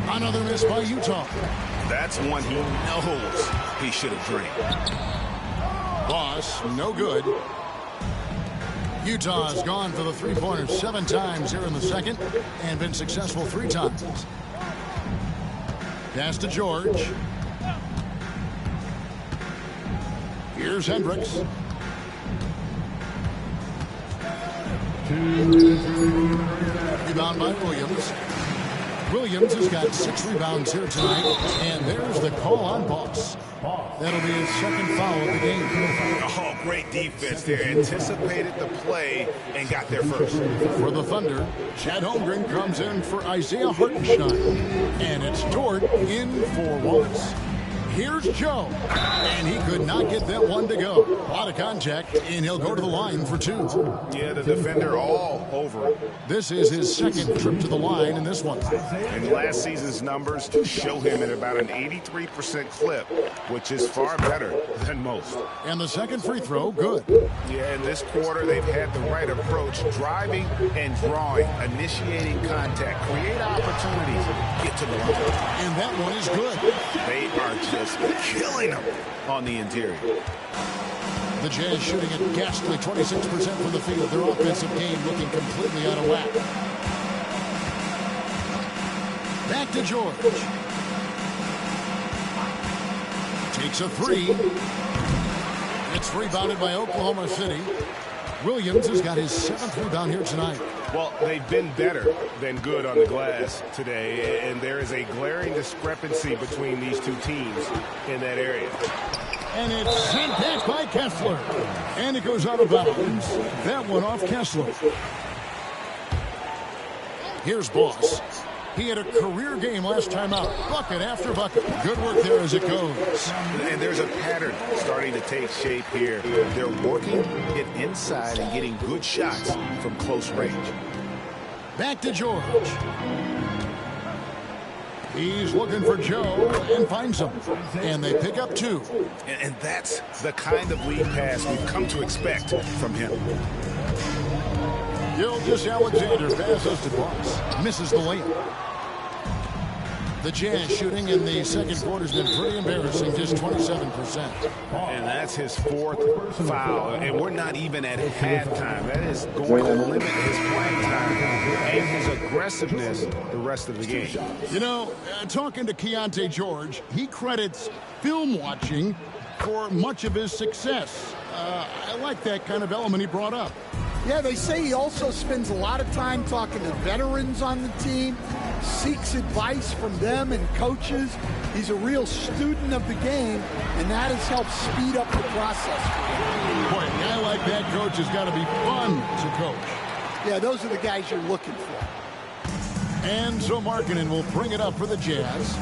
Another miss by Utah. That's one he knows he should have drained. Boss, no good. Utah's gone for the three-pointer 7 times here in the second and been successful 3 times. Pass to George. Here's Hendricks. Rebound by Williams. Williams has got 6 rebounds here tonight, and there's the call on Boss. That'll be his second foul of the game. Oh, great defense there. Anticipated the play and got there first. For the Thunder, Chad Holmgren comes in for Isaiah Hartenstein. And it's Dort in for Watts. Here's Joe. And he could not get that one to go. A lot of contact, and he'll go to the line for 2. Yeah, the defender all over it. This is his second trip to the line in this one. And last season's numbers show him at about an 83% clip, which is far better than most. And the second free throw, good. Yeah, in this quarter, they've had the right approach, driving and drawing, initiating contact, create opportunities, get to the line. And that one is good. They are just killing them on the interior. The Jazz shooting at ghastly 26% from the field. Their offensive game looking completely out of whack. Back to George. Takes a 3. It's rebounded by Oklahoma City. Williams has got his 7th rebound here tonight. Well, they've been better than good on the glass today, and there is a glaring discrepancy between these two teams in that area. And it's sent back by Kessler. And it goes out of bounds. That one off Kessler. Here's Boss. He had a career game last time out. Bucket after bucket. Good work there as it goes. And there's a pattern starting to take shape here. They're working it inside and getting good shots from close range. Back to George. He's looking for Joe and finds him. And they pick up 2. And that's the kind of lead pass we've come to expect from him. Gilgeous-Alexander passes to Boss. Misses the layup. The Jazz shooting in the second quarter has been pretty embarrassing, just 27%. And that's his 4th foul. And we're not even at halftime. That is going to limit his playing time and his aggressiveness the rest of the game. You know, talking to Keontae George, he credits film watching for much of his success. I like that kind of element he brought up. Yeah, they say he also spends a lot of time talking to veterans on the team, seeks advice from them and coaches. He's a real student of the game, and that has helped speed up the process for him. Boy, a guy like that, coach, has got to be fun to coach. Yeah, those are the guys you're looking for. And so Markkanen will bring it up for the Jazz.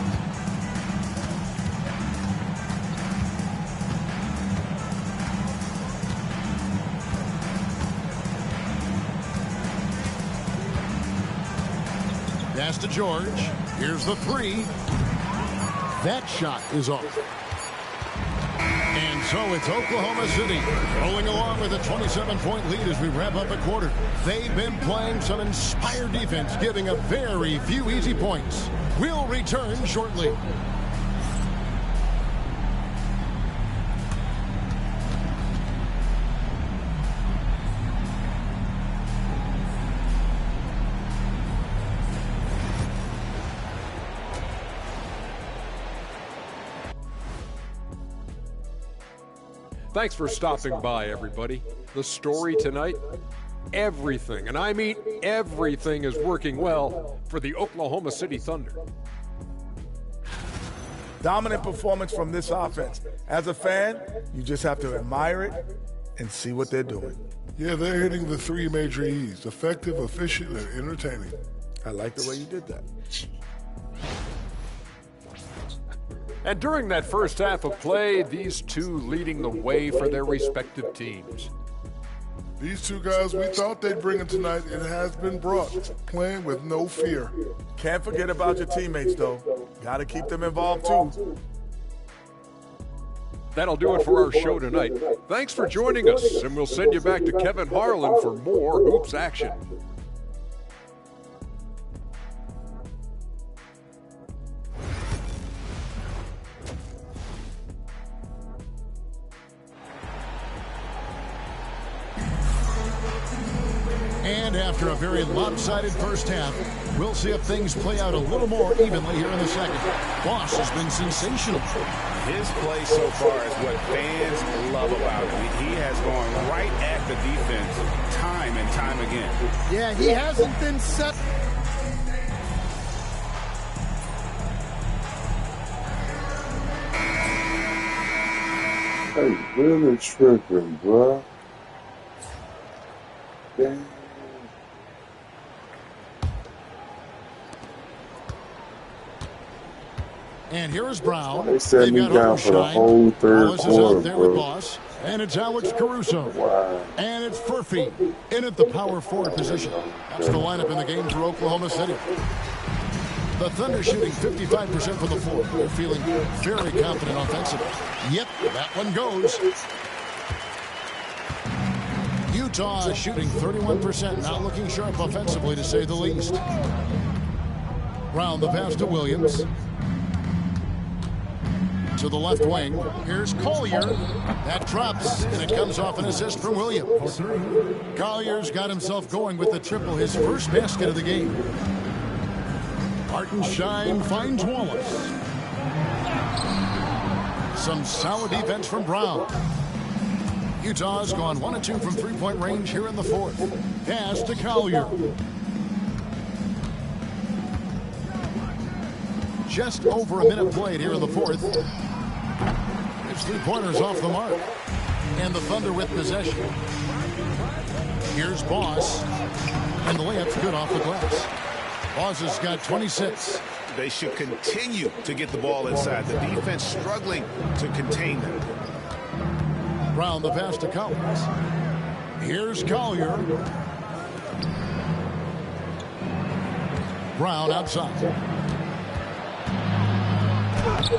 Pass to George. Here's the 3. That shot is off. And so it's Oklahoma City rolling along with a 27-point lead as we wrap up a quarter. They've been playing some inspired defense, giving up very few easy points. We'll return shortly. Thanks for stopping by, everybody. The story tonight, everything, and I mean everything, is working well for the Oklahoma City Thunder. Dominant performance from this offense. As a fan, you just have to admire it and see what they're doing. Yeah, they're hitting the 3 major E's: effective, efficient, and entertaining. I like the way you did that. And during that first half of play, these two leading the way for their respective teams. These two guys, we thought they'd bring it tonight. It has been brought, playing with no fear. Can't forget about your teammates, though. Got to keep them involved, too. That'll do it for our show tonight. Thanks for joining us, and we'll send you back to Kevin Harlan for more hoops action. And after a very lopsided first half, we'll see if things play out a little more evenly here in the second. Boss has been sensational. His play so far is what fans love about him. He has gone right at the defense time and time again. Yeah, he hasn't been set. Hey, really tripping, bro. Damn. And here is Brown. They set me down for the whole third Wallace quarter, is out there with bro. Boss. And it's Alex Caruso. Wow. And it's Furphy in at the power forward position. That's the lineup in the game for Oklahoma City. The Thunder shooting 55% from the floor. They're feeling very confident offensively. Yep, that one goes. Utah shooting 31%, not looking sharp offensively, to say the least. Brown the pass to Williams. To the left wing. Here's Collier. That drops, and it comes off an assist from Williams. Collier's got himself going with the triple, his first basket of the game. Hartenstein finds Wallace. Some solid defense from Brown. Utah's gone 1 of 2 from three-point range here in the fourth. Pass to Collier. Just over a minute played here in the fourth. His three-pointers off the mark. And the Thunder with possession. Here's Boss. And the layup's good off the glass. Boss has got 26. They should continue to get the ball inside. The defense struggling to contain them. Brown the pass to Collins. Here's Collier. Brown outside.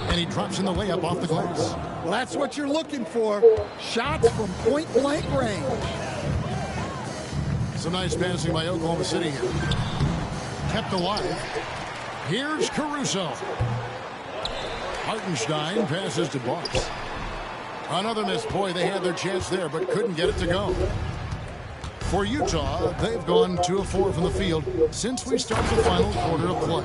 And he drops in the layup off the glass. Well, that's what you're looking for. Shots from point-blank range. Some nice passing by Oklahoma City here. Kept alive. Here's Caruso. Hartenstein passes to Boss. Another miss. Boy, they had their chance there, but couldn't get it to go. For Utah, they've gone 2 of 4 from the field since we started the final quarter of play.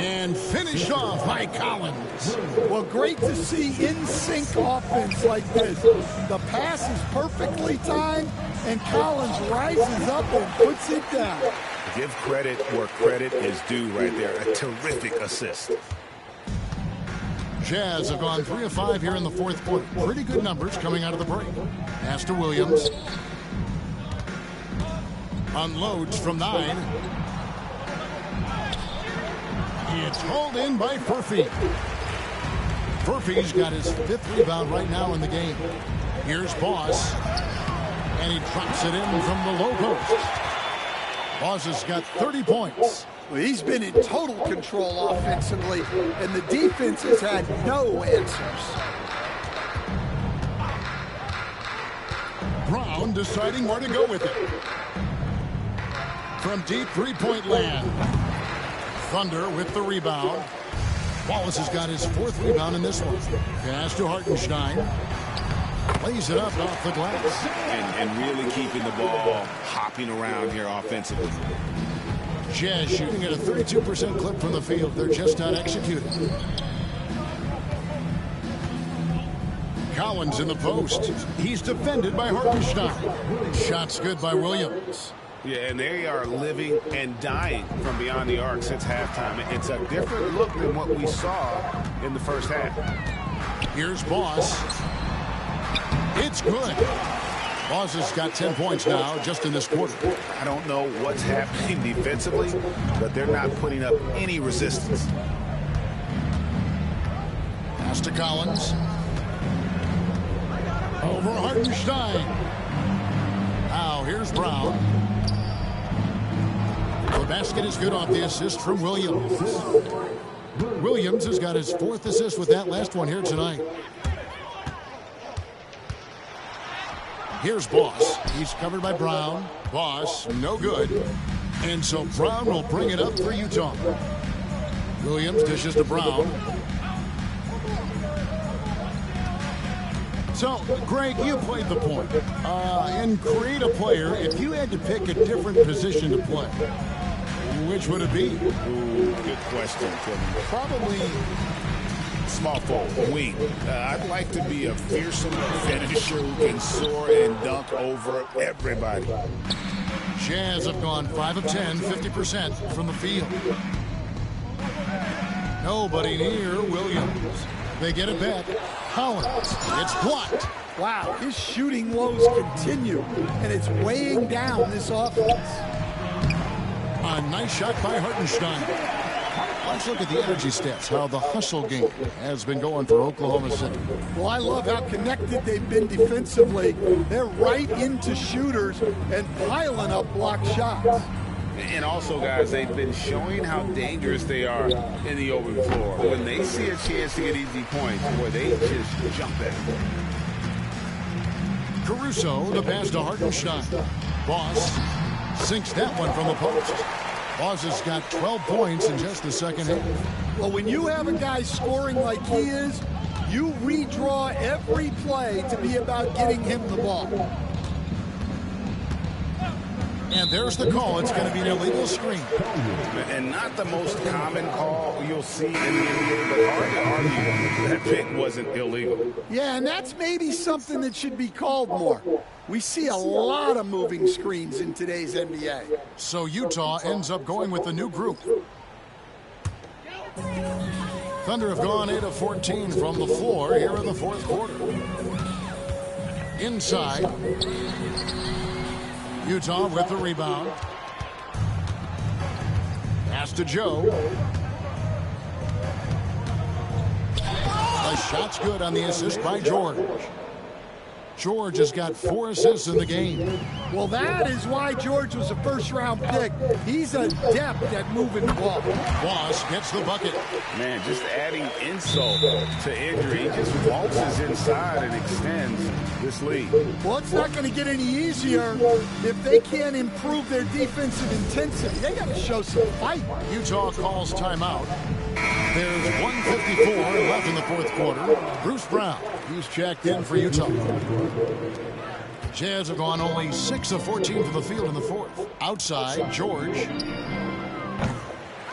And finished off by Collins. Well, great to see in-sync offense like this. The pass is perfectly timed, and Collins rises up and puts it down. Give credit where credit is due right there. A terrific assist. Jazz have gone 3 of 5 here in the fourth quarter. Pretty good numbers coming out of the break. Pass to Williams. Unloads from 9. It's hauled in by Furphy. Furphy's got his 5th rebound right now in the game. Here's Boss. And he drops it in from the low post. Boss has got 30 points. Well, he's been in total control offensively, and the defense has had no answers. Brown deciding where to go with it. From deep three-point land. Thunder with the rebound. Wallace has got his 4th rebound in this one. Pass to Hartenstein. Plays it up off the glass. And really keeping the ball hopping around here offensively. Jazz shooting at a 32% clip from the field. They're just not executing. Collins in the post. He's defended by Hartenstein. Shots good by Williams. Yeah, and they are living and dying from beyond the arc since halftime. It's a different look than what we saw in the first half. Here's Boss. It's good. Boss has got 10 points now just in this quarter. I don't know what's happening defensively, but they're not putting up any resistance. Pass to Collins. Over Hartenstein. Now here's Brown. The basket is good off the assist from Williams. Williams has got his 4th assist with that last one here tonight. Here's Boss. He's covered by Brown. Boss, no good. And so Brown will bring it up for Utah. Williams dishes to Brown. So, Greg, you played the point. And create a player, if you had to pick a different position to play, which would it be? Ooh, good question, Kevin. Probably small forward, wing. I'd like to be a fearsome finisher who can soar and dunk over everybody. Jazz have gone 5 of 10, 50% from the field. Nobody near Williams. They get it back. Collins. It's blocked. Wow, his shooting woes continue, and it's weighing down this offense. A nice shot by Hartenstein. Let's look at the energy stats, how the hustle game has been going for Oklahoma City. Well, I love how connected they've been defensively. They're right into shooters and piling up block shots. And also, guys, they've been showing how dangerous they are in the open floor. When they see a chance to get easy points, boy, they just jump at it. Caruso, the pass to Hartenstein. Boss sinks that one from the post. Boss has got 12 points in just the second half. Well, when you have a guy scoring like he is, you redraw every play to be about getting him the ball. And there's the call. It's going to be an illegal screen. And not the most common call you'll see in the NBA, but hard to argue that pick wasn't illegal. Yeah, and that's maybe something that should be called more. We see a lot of moving screens in today's NBA. So Utah ends up going with the new group. Thunder have gone 8 of 14 from the floor here in the fourth quarter. Inside. Utah with the rebound. Pass to Joe. The shot's good on the assist by George. George has got 4 assists in the game. Well, that is why George was a first-round pick. He's adept at moving the ball. Boss gets the bucket. Man, just adding insult to injury. He just waltzes inside and extends this lead. Well, it's not going to get any easier if they can't improve their defensive intensity. They got to show some fight. Utah calls timeout. There's 1:54 left in the fourth quarter. Bruce Brown, he's checked in for Utah. Jazz have gone only 6 of 14 from the field in the fourth. Outside, George.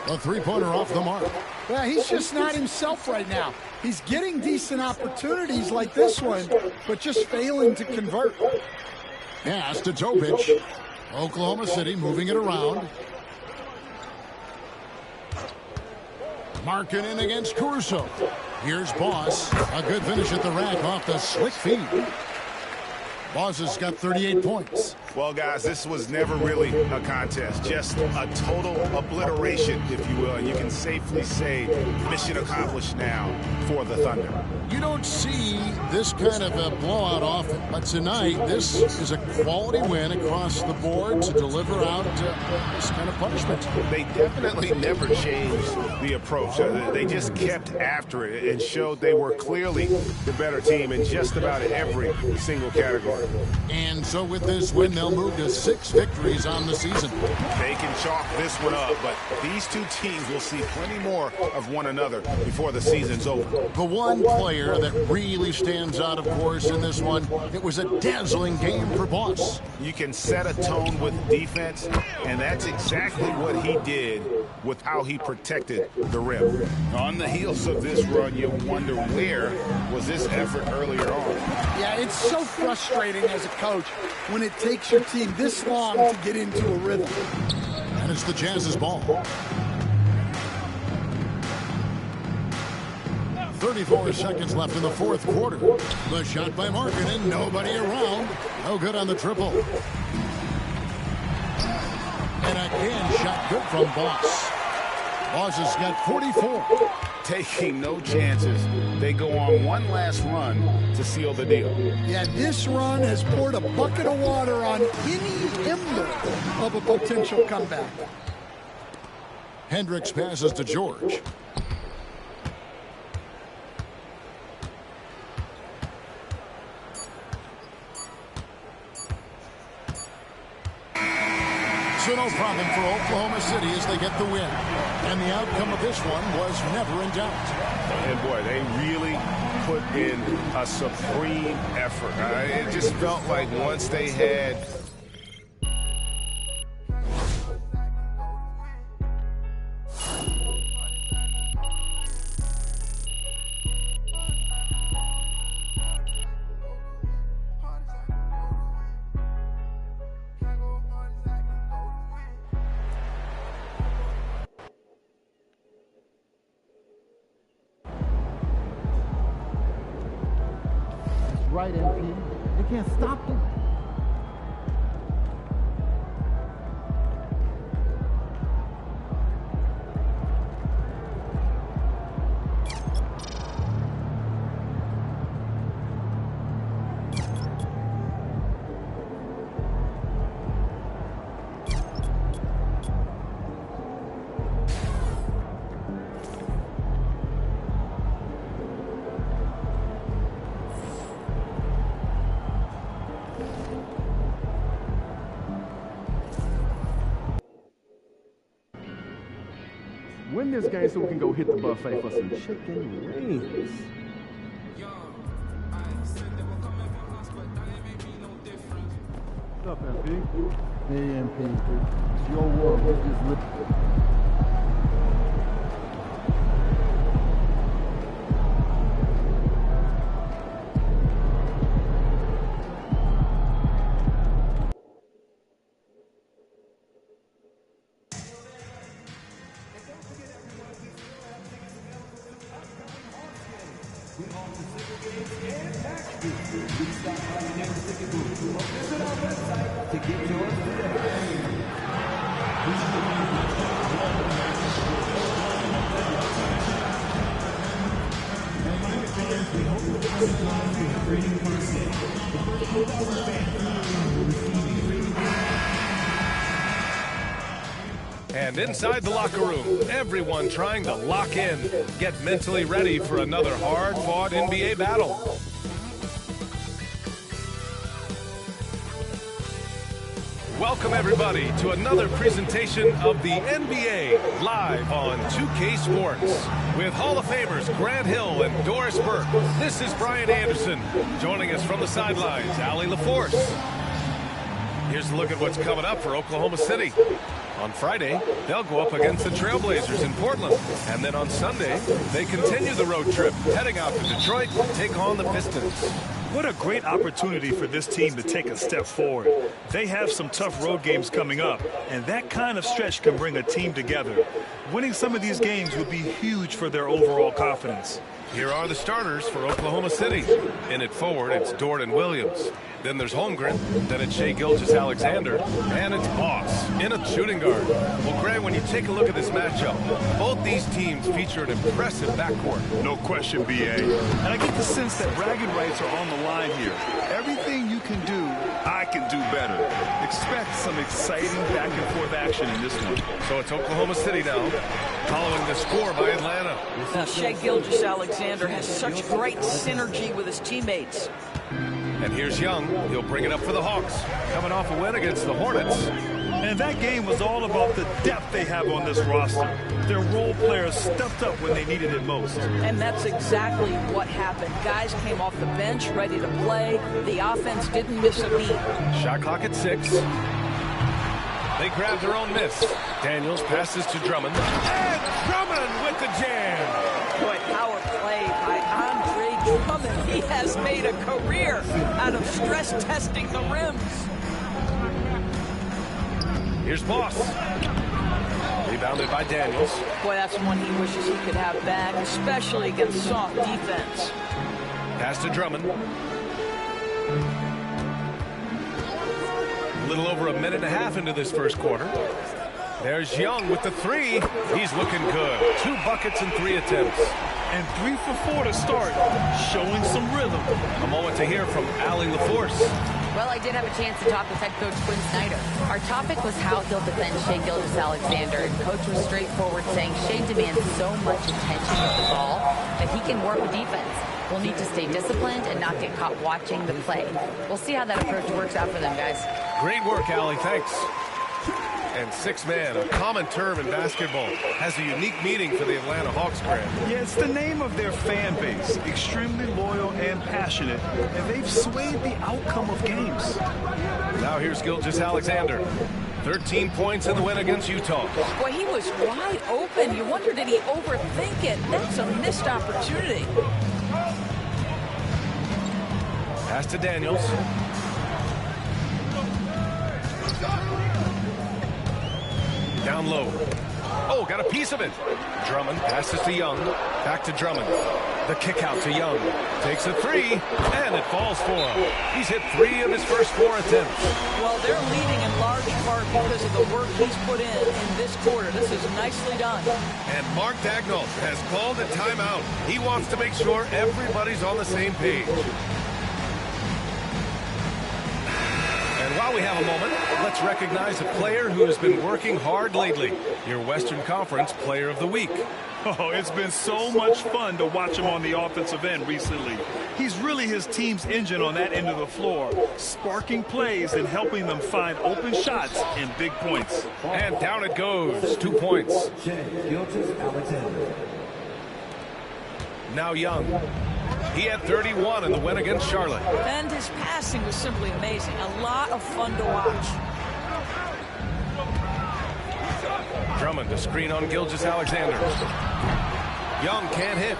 A three-pointer off the mark. Well, he's just not himself right now. He's getting decent opportunities like this one, but just failing to convert. Pass to Topic. Oklahoma City moving it around. Marking in against Caruso. Here's Boss. A good finish at the rack off the slick feed. Boss has got 38 points. Well, guys, this was never really a contest. Just a total obliteration, if you will. And you can safely say mission accomplished now for the Thunder. You don't see this kind of a blowout often, but tonight this is a quality win across the board to deliver out this kind of punishment. They definitely never changed the approach. They just kept after it and showed they were clearly the better team in just about every single category. And so with this win, they'll move to 6 victories on the season. They can chalk this one up, but these two teams will see plenty more of one another before the season's over. The one player that really stands out, of course, in this one, it was a dazzling game for Boss. You can set a tone with defense, and that's exactly what he did with how he protected the rim. On the heels of this run, you wonder where was this effort earlier on. Yeah, it's so frustrating as a coach when it takes your team this long to get into a rhythm. And it's the Jazz's ball. 34 seconds left in the fourth quarter. The shot by Markkanen, nobody around. No good on the triple. And again, shot good from Boss. Boss has got 44. Taking no chances. They go on one last run to seal the deal. Yeah, this run has poured a bucket of water on any ember of a potential comeback. Hendricks passes to George. So no problem for Oklahoma City as they get the win. And the outcome of this one was never in doubt. And boy, they really put in a supreme effort. It just felt like once they had right, MP. They can't stop you. Win this game so we can go hit the buffet for some chicken wings. What's up, MP? Hey, MP. It's your world. We just live. And inside the locker room, everyone trying to lock in, get mentally ready for another hard-fought NBA battle. Welcome, everybody, to another presentation of the NBA live on 2K Sports. With Hall of Famers Grant Hill and Doris Burke, this is Brian Anderson. Joining us from the sidelines, Allie LaForce. Here's a look at what's coming up for Oklahoma City. On Friday, they'll go up against the Trailblazers in Portland. And then on Sunday, they continue the road trip, heading out to Detroit to take on the Pistons. What a great opportunity for this team to take a step forward. They have some tough road games coming up, and that kind of stretch can bring a team together. Winning some of these games would be huge for their overall confidence. Here are the starters for Oklahoma City. In at forward, it's Dorian Williams. Then there's Holmgren. Then it's Shai Gilgeous-Alexander. And it's Boss in a shooting guard. Well, Grant, when you take a look at this matchup, both these teams feature an impressive backcourt. No question, B.A. And I get the sense that bragging rights are on the line here. Everything you can do, I can do better. Expect some exciting back-and-forth action in this one. So it's Oklahoma City now, following the score by Atlanta. Shai Gilgeous-Alexander has such great synergy with his teammates. And here's Young. He'll bring it up for the Hawks, coming off a win against the Hornets. And that game was all about the depth they have on this roster. Their role players stepped up when they needed it most. And that's exactly what happened. Guys came off the bench ready to play. The offense didn't miss a beat. Shot clock at 6. They grab their own miss. Daniels passes to Drummond. And Drummond with the jam. Boy, power play by Andre Drummond. He has made a career out of stress testing the rims. Here's Boss. They Rebounded by Daniels. Boy, that's one he wishes he could have back, especially against soft defense. Pass to Drummond. A little over a minute and a half into this first quarter. There's Young with the three. He's looking good. 2 buckets and 3 attempts. And 3 for 4 to start, showing some rhythm. A moment to hear from Allie LaForce. Well, I did have a chance to talk with head coach Quinn Snyder. Our topic was how he'll defend Shai Gilgeous-Alexander, and coach was straightforward, saying Shai demands so much attention with the ball that he can work with defense. We'll need to stay disciplined and not get caught watching the play. We'll see how that approach works out for them, guys. Great work, Allie. Thanks. And 6-man, a common term in basketball, has a unique meaning for the Atlanta Hawks brand. Yeah, it's the name of their fan base. Extremely loyal and passionate, and they've swayed the outcome of games. Now here's Gilgeous-Alexander. 13 points in the win against Utah. Boy, he was wide open. You wonder, did he overthink it? That's a missed opportunity. Pass to Daniels. Down low. Oh, got a piece of it. Drummond passes to Young. Back to Drummond. The kick out to Young. Takes a 3, and it falls for him. He's hit 3 of his first 4 attempts. Well, they're leading in large part because of the work he's put in this quarter. This is nicely done. And Mark Daigneault has called a timeout. He wants to make sure everybody's on the same page. And while we have a moment, let's recognize a player who has been working hard lately. Your Western Conference Player of the Week. Oh, it's been so much fun to watch him on the offensive end recently. He's really his team's engine on that end of the floor, sparking plays and helping them find open shots and big points. And down it goes. 2 points. Now Young. He had 31 in the win against Charlotte. And his passing was simply amazing. A lot of fun to watch. Drummond, a screen on Gilgeous-Alexander. Young can't hit.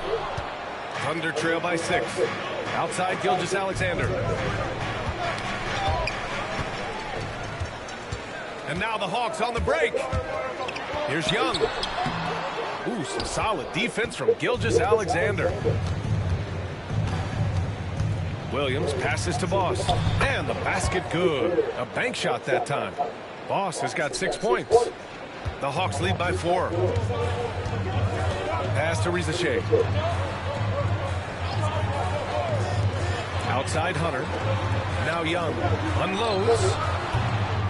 Thunder trail by 6. Outside Gilgeous-Alexander. And now the Hawks on the break. Here's Young. Ooh, some solid defense from Gilgeous-Alexander. Williams passes to Boss. And the basket good. A bank shot that time. Boss has got 6 points. The Hawks lead by 4. Pass to Reza Shai. Outside Hunter. Now Young unloads.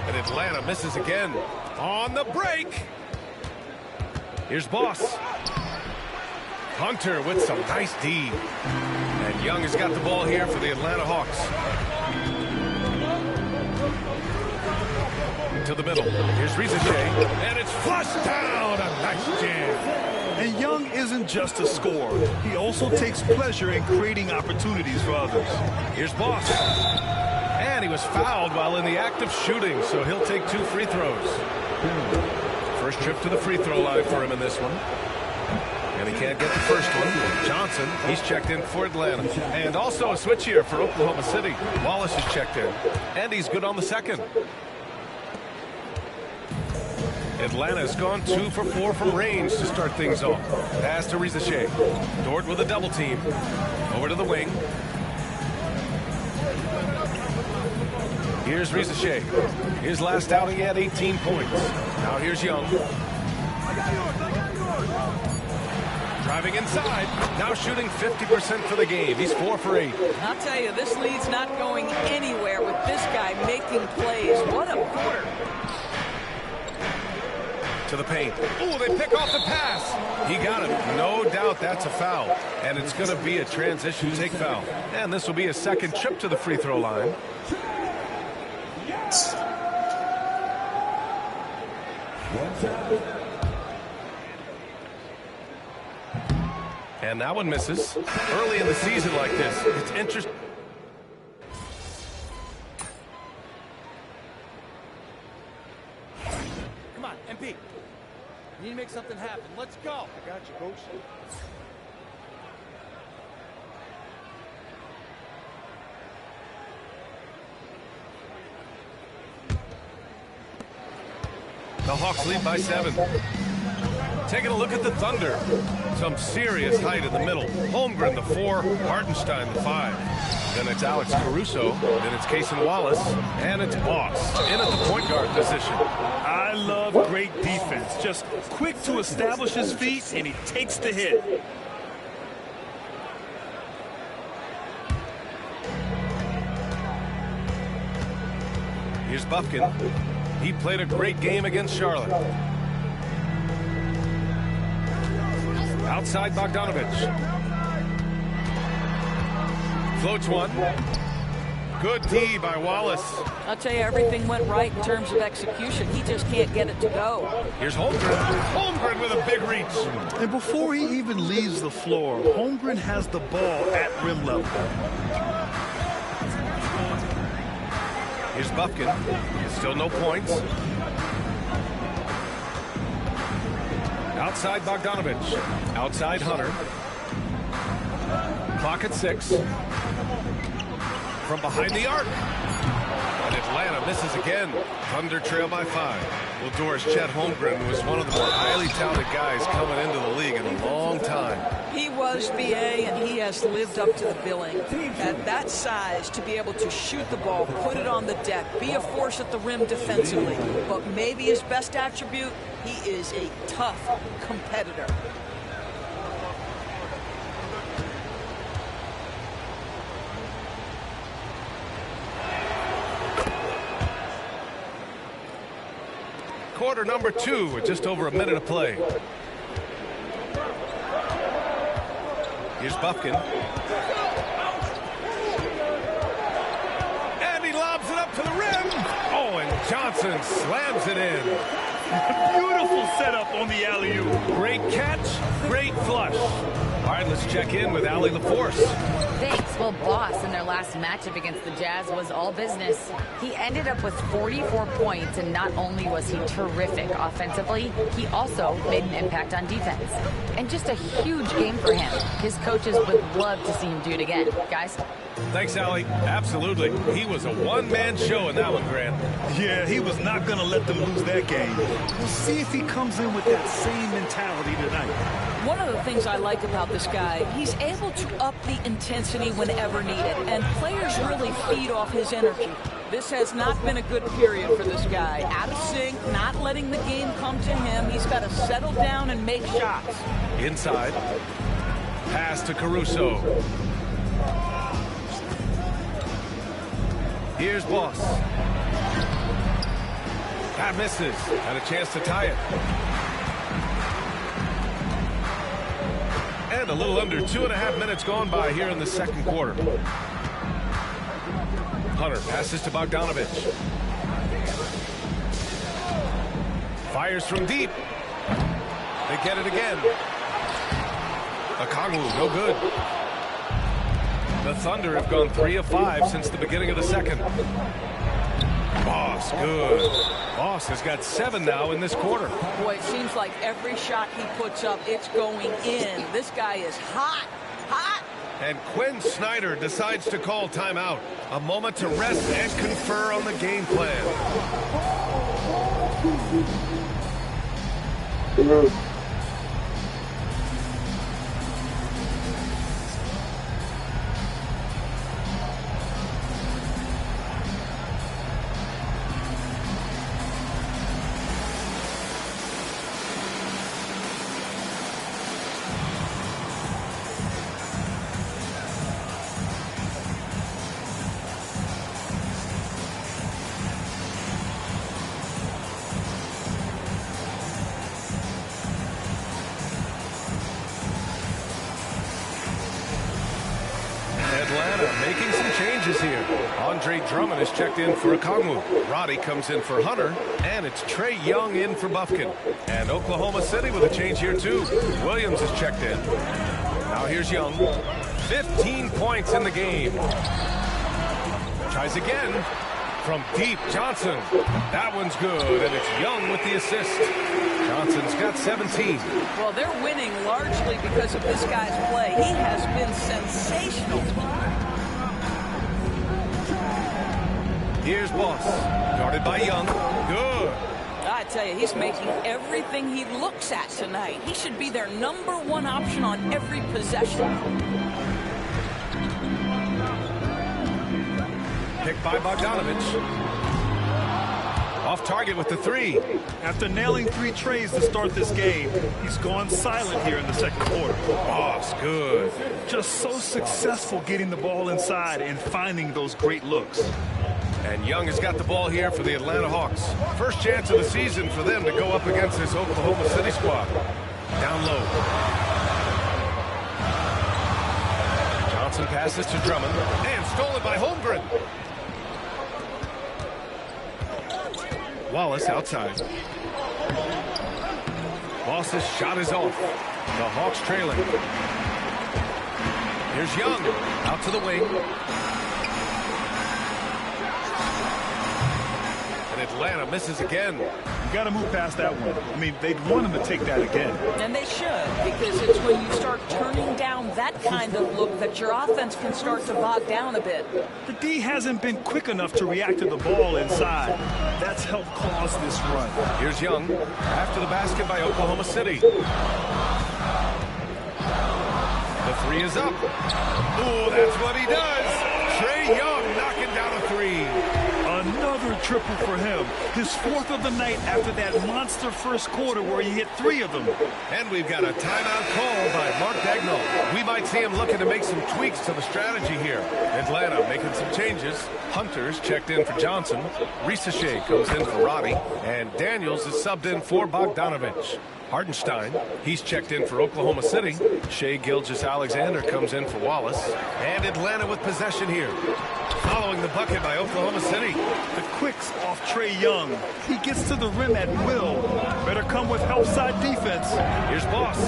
And Atlanta misses again. On the break. Here's Boss. Hunter with some nice D. And Young has got the ball here for the Atlanta Hawks. To the middle. Here's Reza Shai. And it's flushed down. A nice jam. And Young isn't just a scorer. He also takes pleasure in creating opportunities for others. Here's Boss. And he was fouled while in the act of shooting, so he'll take 2 free throws. First trip to the free throw line for him in this one. And he can't get the first one. Johnson, he's checked in for Atlanta. And also a switch here for Oklahoma City. Wallace is checked in. And he's good on the second. Atlanta's gone 2 for 4 from range to start things off. Pass to Reza Shai. Dort with a double team. Over to the wing. Here's Reza Shai. His last outing, he had 18 points. Now here's Young. Driving inside. Now shooting 50% for the game. He's 4 for 8. I'll tell you, this lead's not going anywhere with this guy making plays. What a quarter. To the paint. Oh, they pick off the pass. He got it. No doubt that's a foul. And it's going to be a transition take foul. And this will be a second trip to the free throw line. And that one misses. Early in the season like this, it's interesting. Come on, MP. You need to make something happen. Let's go. I got you, coach. The Hawks lead by 7. Taking a look at the Thunder. Some serious height in the middle. Holmgren, the 4. Hartenstein, the 5. Then it's Alex Caruso. Then it's Cason Wallace. And it's Boss in at the point guard position. I love great defense. Just quick to establish his feet, and he takes the hit. Here's Bufkin. He played a great game against Charlotte. Outside Bogdanovich. Floats one. Good D by Wallace. I'll tell you, everything went right in terms of execution. He just can't get it to go. Here's Holmgren. Holmgren with a big reach. And before he even leaves the floor, Holmgren has the ball at rim level. Here's Bufkin. Still no points. Outside Bogdanovich. Outside Hunter. Clock at 6. From behind the arc. And Atlanta misses again. Thunder trail by 5. Well, Doris, Chet Holmgren was one of the more highly touted guys coming into the league in a long time. He was, BA, and he has lived up to the billing. At that size, to be able to shoot the ball, put it on the deck, be a force at the rim defensively. But maybe his best attribute, he is a tough competitor. Quarter number 2 with just over a minute of play. Here's Bufkin. And he lobs it up to the rim. Oh, and Johnson slams it in. Beautiful setup on the alley-oop. Great catch, great flush. All right, let's check in with Allie LaForce. Thanks. Well, Boss in their last matchup against the Jazz was all business. He ended up with 44 points, and not only was he terrific offensively, he also made an impact on defense. And just a huge game for him. His coaches would love to see him do it again. Guys? Thanks, Allie. Absolutely. He was a one-man show in that one, Grant. Yeah, he was not going to let them lose that game. We'll see if he comes in with that same mentality tonight. One of the things I like about this guy, he's able to up the intensity whenever needed, and players really feed off his energy. This has not been a good period for this guy. Out of sync, not letting the game come to him. He's got to settle down and make shots. Inside. Pass to Caruso. Here's Boss. That misses. Had a chance to tie it. And a little under 2.5 minutes gone by here in the second quarter. Hunter passes to Bogdanovich. Fires from deep. They get it again. Okongwu, no good. The Thunder have gone 3 of 5 since the beginning of the second. Boss, good. Boss has got 7 now in this quarter. Boy, it seems like every shot he puts up, it's going in. This guy is hot, hot. And Quinn Snyder decides to call timeout. A moment to rest and confer on the game plan. Making some changes here. Andre Drummond is checked in for Okongwu. Roddy comes in for Hunter. And it's Trae Young in for Bufkin. And Oklahoma City with a change here too. Williams is checked in. Now here's Young. 15 points in the game. Tries again. From deep, Johnson. That one's good. And it's Young with the assist. Johnson's got 17. Well, they're winning largely because of this guy's play. He has been sensational. Here's Boss. Guarded by Young. Good. I tell you, he's making everything he looks at tonight. He should be their #1 option on every possession. Picked by Bogdanovich. Off target with the 3. After nailing 3 trays to start this game, he's gone silent here in the second quarter. Boss, good. Just so successful getting the ball inside and finding those great looks. And Young has got the ball here for the Atlanta Hawks. First chance of the season for them to go up against this Oklahoma City squad. Down low. Johnson passes to Drummond. And stolen by Holmgren. Wallace outside. Boss's shot is off. The Hawks trailing. Here's Young. Out to the wing. And Atlanta misses again. You got to move past that one. I mean, they'd want him to take that again. And they should, because it's when you start turning down that kind of look that your offense can start to bog down a bit. The D hasn't been quick enough to react to the ball inside. That's helped cause this run. Here's Young after the basket by Oklahoma City. The 3 is up. Oh, that's what he does. Trae Young knocking down a 3. Another triple for him. His 4th of the night after that monster first quarter where he hit 3 of them. And we've got a timeout call by Mark Daigneault. We might see him looking to make some tweaks to the strategy here. Atlanta making some changes. Hunter's checked in for Johnson. Risa Shea comes in for Roddy. And Daniels is subbed in for Bogdanovich. Hartenstein, he's checked in for Oklahoma City. Shea Gilgeous-Alexander comes in for Wallace. And Atlanta with possession here. Following the bucket by Oklahoma City. The quicks off Trae Young. He gets to the rim at will. Better come with help side defense. Here's Boss.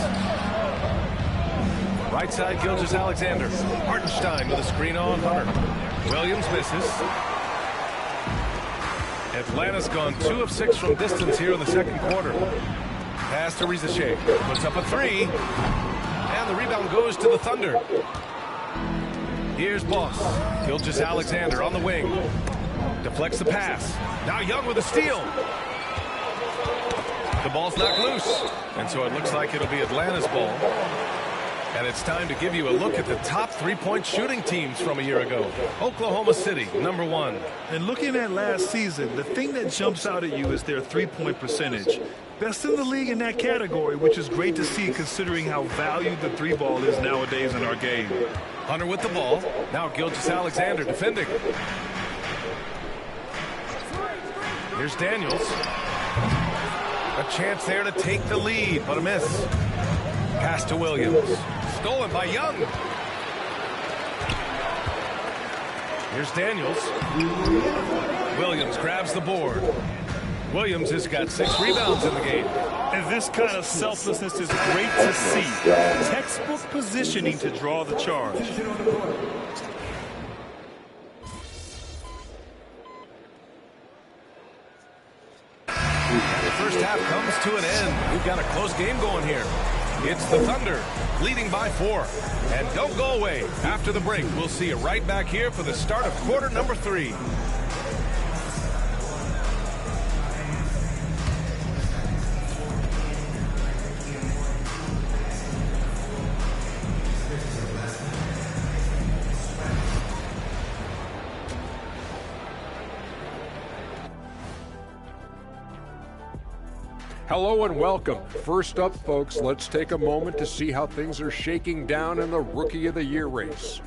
Right side Gilgeous-Alexander. Hartenstein with a screen on Hunter. Williams misses. Atlanta's gone 2 of 6 from distance here in the second quarter. Pass to Risa Shea. Puts up a 3. And the rebound goes to the Thunder. Here's Boss. Gilgeous-Alexander on the wing. Deflects the pass. Now Young with a steal. The ball's knocked loose. And so it looks like it'll be Atlanta's ball. And it's time to give you a look at the top 3-point shooting teams from a year ago. Oklahoma City, #1. And looking at last season, the thing that jumps out at you is their 3-point percentage. Best in the league in that category, which is great to see considering how valued the 3-ball is nowadays in our game. Hunter with the ball. Now Gilgeous-Alexander defending. Here's Daniels. A chance there to take the lead, but a miss. Pass to Williams. Stolen by Young. Here's Daniels. Williams grabs the board. Williams has got 6 rebounds in the game. And this kind of selflessness is great to see. Textbook positioning to draw the charge. And the first half comes to an end. We've got a close game going here. It's the Thunder leading by 4. And don't go away. After the break, we'll see you right back here for the start of quarter number 3. Hello and welcome. First up, folks, let's take a moment to see how things are shaking down in the Rookie of the Year race.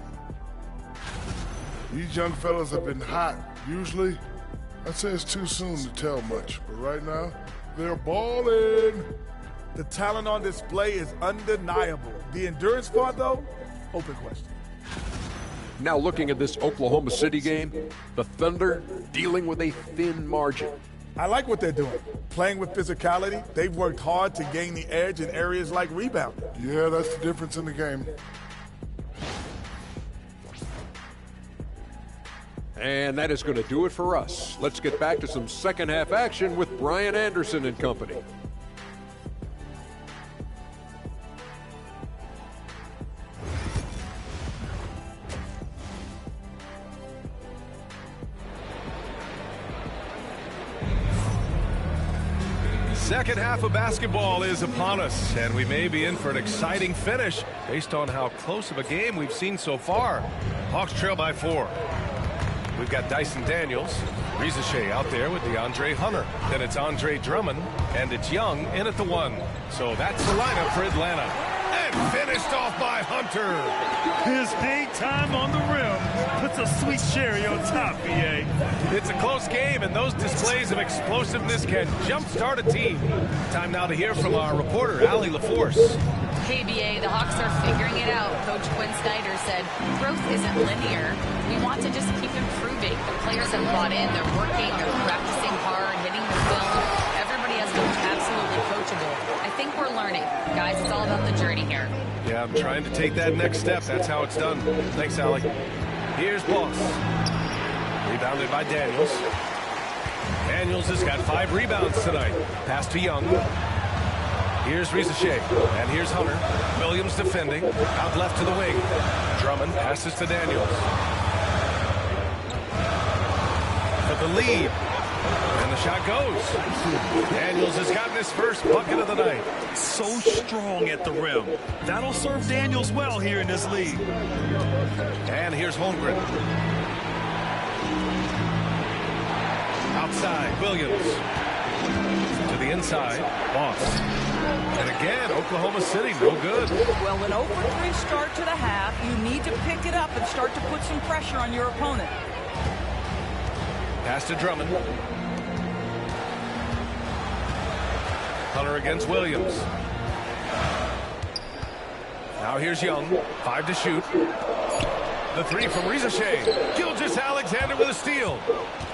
These young fellas have been hot. Usually, I'd say it's too soon to tell much, but right now, they're balling. The talent on display is undeniable. The endurance part, though, open question. Now looking at this Oklahoma City game, the Thunder dealing with a thin margin. I like what they're doing. Playing with physicality, they've worked hard to gain the edge in areas like rebounding. Yeah, that's the difference in the game. And that is going to do it for us. Let's get back to some second half action with Brian Anderson and company. second half of basketball is upon us, and we may be in for an exciting finish based on how close of a game we've seen so far. Hawks trail by 4. We've got Dyson Daniels, Rizachet out there with DeAndre Hunter. Then it's Andre Drummond, and it's Young in at the 1. So that's the lineup for Atlanta. And finished off by Hunter. His big time on the rim puts a sweet cherry on top, B.A. It's a close game, and those displays of explosiveness can jumpstart a team. Time now to hear from our reporter, Allie LaForce. KBA, the Hawks are figuring it out. Coach Quinn Snyder said growth isn't linear. We want to just keep improving. The players have bought in. They're working. They're practicing hard, hitting the film. Everybody has been absolutely coachable. I think we're learning. Guys, it's all about the journey here. Yeah, I'm trying to take that next step. That's how it's done. Thanks, Allie. Here's Boss. Rebounded by Daniels. Daniels has got 5 rebounds tonight. Pass to Young. Here's Rizachet, and here's Hunter. Williams defending, out left to the wing. Drummond passes to Daniels. For the lead, and the shot goes. Daniels has gotten his first bucket of the night. So strong at the rim. That'll serve Daniels well here in this league. And here's Holmgren. Outside, Williams. To the inside, Boss. And again, Oklahoma City, no good. Well, an 0-for-3 start to the half. You need to pick it up and start to put some pressure on your opponent. Pass to Drummond. Hunter against Williams. Now here's Young. 5 to shoot. The 3 from Rizachet. Gilgeous-Alexander with a steal.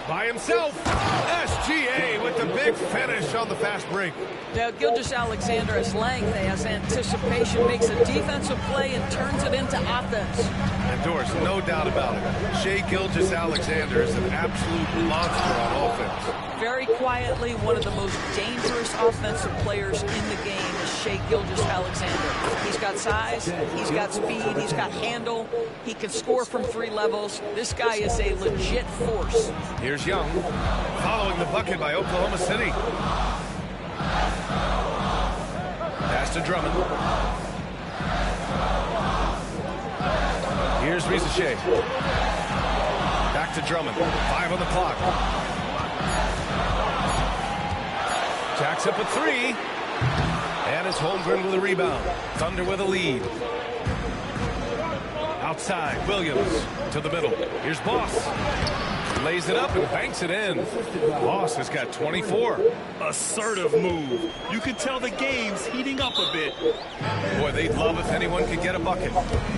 By himself. SGA with the big finish on the fast break. Now, Gilgeous-Alexander has length, has anticipation, makes a defensive play and turns it into offense. And Doris, no doubt about it. Shai Gilgeous-Alexander is an absolute monster on offense. Very quietly, one of the most dangerous offensive players in the game is Shai Gilgeous-Alexander. He's got size, he's got speed, he's got handle, he can score from 3 levels. This guy is a legit force. Here's Young, following the bucket by Oklahoma City. Pass to Drummond. Here's Rizachet. Back to Drummond. 5 on the clock. Jacks up a 3. And it's Holmgren with a rebound. Thunder with a lead. Outside, Williams to the middle. Here's Boss. Lays it up and banks it in. Boss has got 24. Assertive move. You can tell the game's heating up a bit. Boy, they'd love if anyone could get a bucket.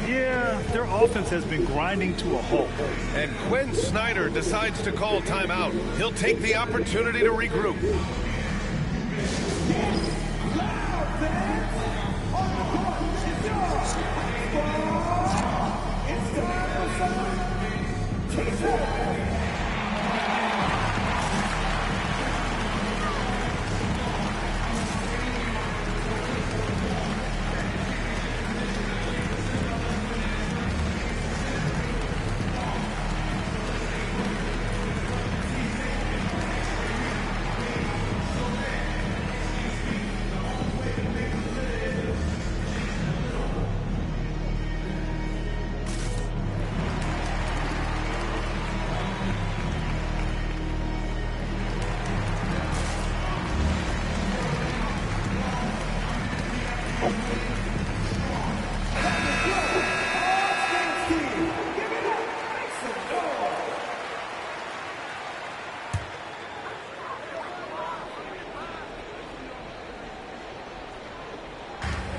Yeah, their offense has been grinding to a halt. And Quinn Snyder decides to call timeout. He'll take the opportunity to regroup.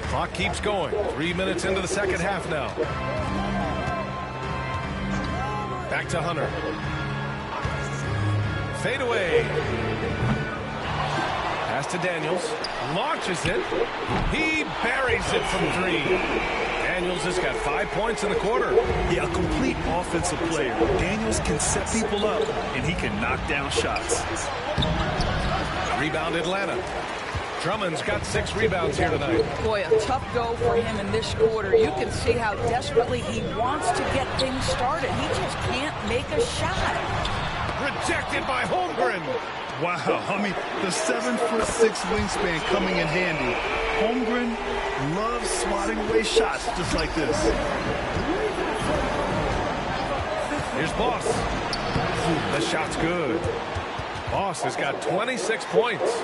Clock keeps going. 3 minutes into the second half now. Back to Hunter. Fade away. Pass to Daniels. Launches it. He buries it from 3. Daniels has got 5 points in the quarter. Yeah, a complete offensive player. Daniels can set people up, and he can knock down shots. Rebound Atlanta. Drummond's got 6 rebounds here tonight. Boy, a tough go for him in this quarter. You can see how desperately he wants to get things started. He just can't make a shot. Rejected by Holmgren. Wow, I mean, the 7'6" wingspan coming in handy. Holmgren loves swatting away shots just like this. Here's Boss. The shot's good. Boss has got 26 points.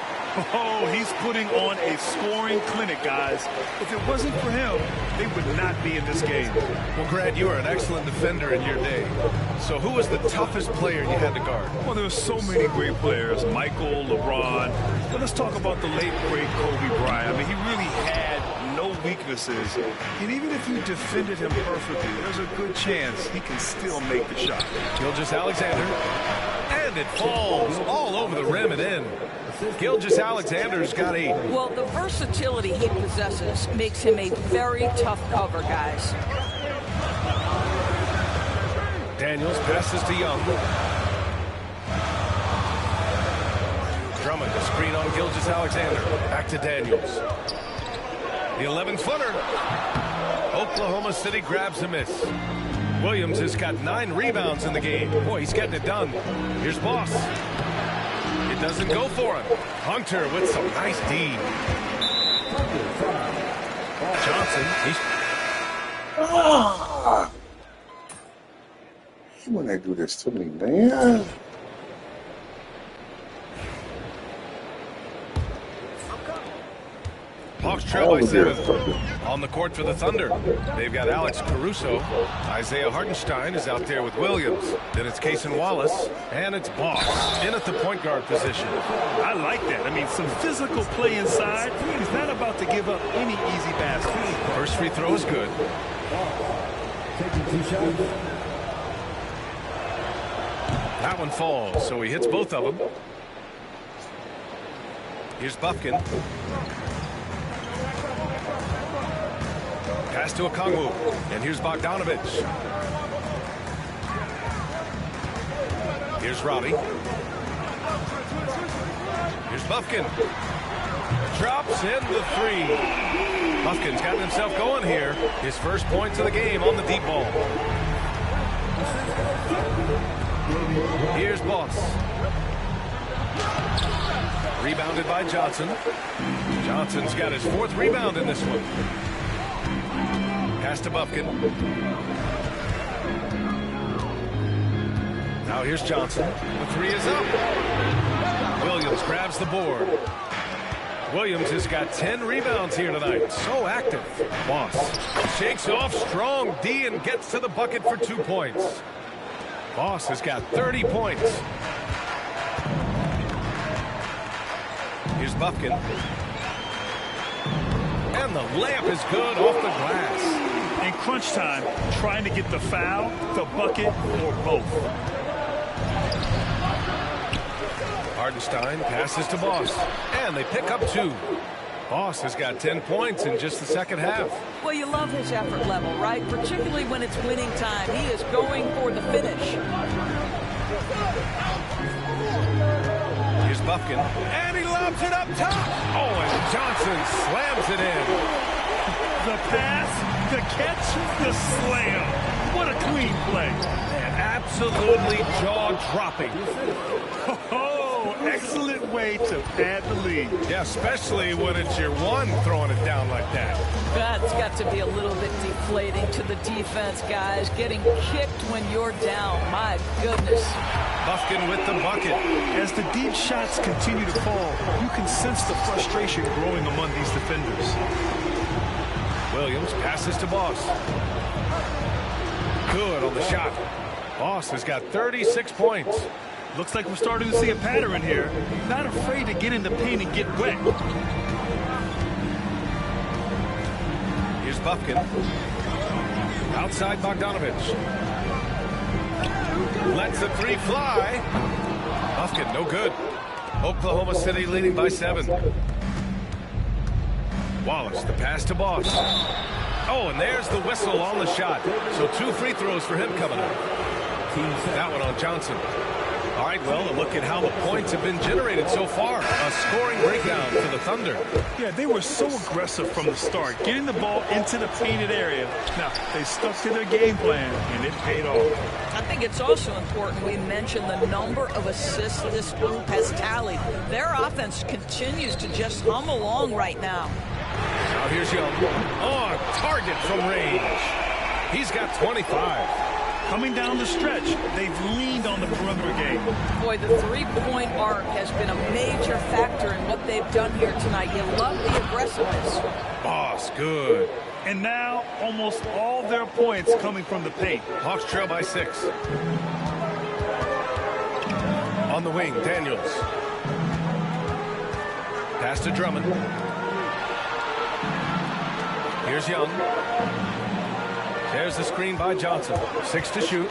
Oh, he's putting on a scoring clinic, guys. If it wasn't for him, they would not be in this game. Well, Grant, you are an excellent defender in your day. So who was the toughest player you had to guard? Well, there were so many great players. Michael, LeBron. But let's talk about the late, great Kobe Bryant. I mean, he really had no weaknesses. And even if you defended him perfectly, there's a good chance he can still make the shot. Gilgeous-Alexander. And it falls all over the rim and in. Gilgeous-Alexander's got a... Well, the versatility he possesses makes him a very tough cover, guys. Daniels passes to Young. Drummond, a screen on Gilgeous-Alexander. Back to Daniels. The 11-footer. Oklahoma City grabs a miss. Williams has got 9 rebounds in the game. Boy, he's getting it done. Here's Boss. It doesn't go for him. Hunter with some nice D. Johnson. When they do this to me, man. Hawks trail by 7 on the court for the Thunder. They've got Alex Caruso. Isaiah Hartenstein is out there with Williams. Then it's Cason Wallace. And it's Boss in at the point guard position. I like that. I mean, some physical play inside. He's not about to give up any easy baskets. First free throw is good. That one falls, so he hits both of them. Here's Bufkin. Pass to Okongwu. And here's Bogdanovic. Here's Robbie. Here's Bufkin. Drops in the 3. Bufkin's gotten himself going here. His first points of the game on the deep ball. Here's Boss. Rebounded by Johnson. Johnson's got his 4th rebound in this one. Pass to Bufkin. Now here's Johnson. The 3 is up. Williams grabs the board. Williams has got 10 rebounds here tonight. So active. Boss shakes off strong D and gets to the bucket for 2 points. Boss has got 30 points. Here's Bufkin. And the layup is good off the glass. In crunch time, trying to get the foul, the bucket, or both. Hartenstein passes to Boss. And they pick up 2. Boss has got 10 points in just the second half. Well, you love his effort level, right? Particularly when it's winning time. He is going for the finish. Here's Bufkin. And he lobs it up top. Oh, and Johnson slams it in. The pass, the catch, the slam. What a clean play. And absolutely jaw-dropping. Oh, excellent way to pad the lead. Yeah, especially when it's your one throwing it down like that. That's got to be a little bit deflating to the defense, guys. Getting kicked when you're down. My goodness. Bufkin with the bucket. As the deep shots continue to fall, you can sense the frustration growing among these defenders. Williams passes to Boss. Good on the shot. Boss has got 36 points. Looks like we're starting to see a pattern here. Not afraid to get in the paint and get wet. Here's Bufkin. Outside Bogdanovic. Lets the 3 fly. Bufkin, no good. Oklahoma City leading by 7. Wallace, the pass to Boss. Oh, and there's the whistle on the shot. So 2 free throws for him coming up. That one on Johnson. All right, well, a look at how the points have been generated so far. A scoring breakdown for the Thunder. Yeah, they were so aggressive from the start, getting the ball into the painted area. Now, they stuck to their game plan, and it paid off. I think it's also important we mention the number of assists this group has tallied. Their offense continues to just hum along right now. Now here's Young. On target from range. He's got 25. Coming down the stretch, they've leaned on the perimeter game. Boy, the three-point arc has been a major factor in what they've done here tonight. You love the aggressiveness. Boss, good. And now, almost all their points coming from the paint. Hawks trail by 6. On the wing, Daniels. Pass to Drummond. Here's Young. There's the screen by Johnson. 6 to shoot.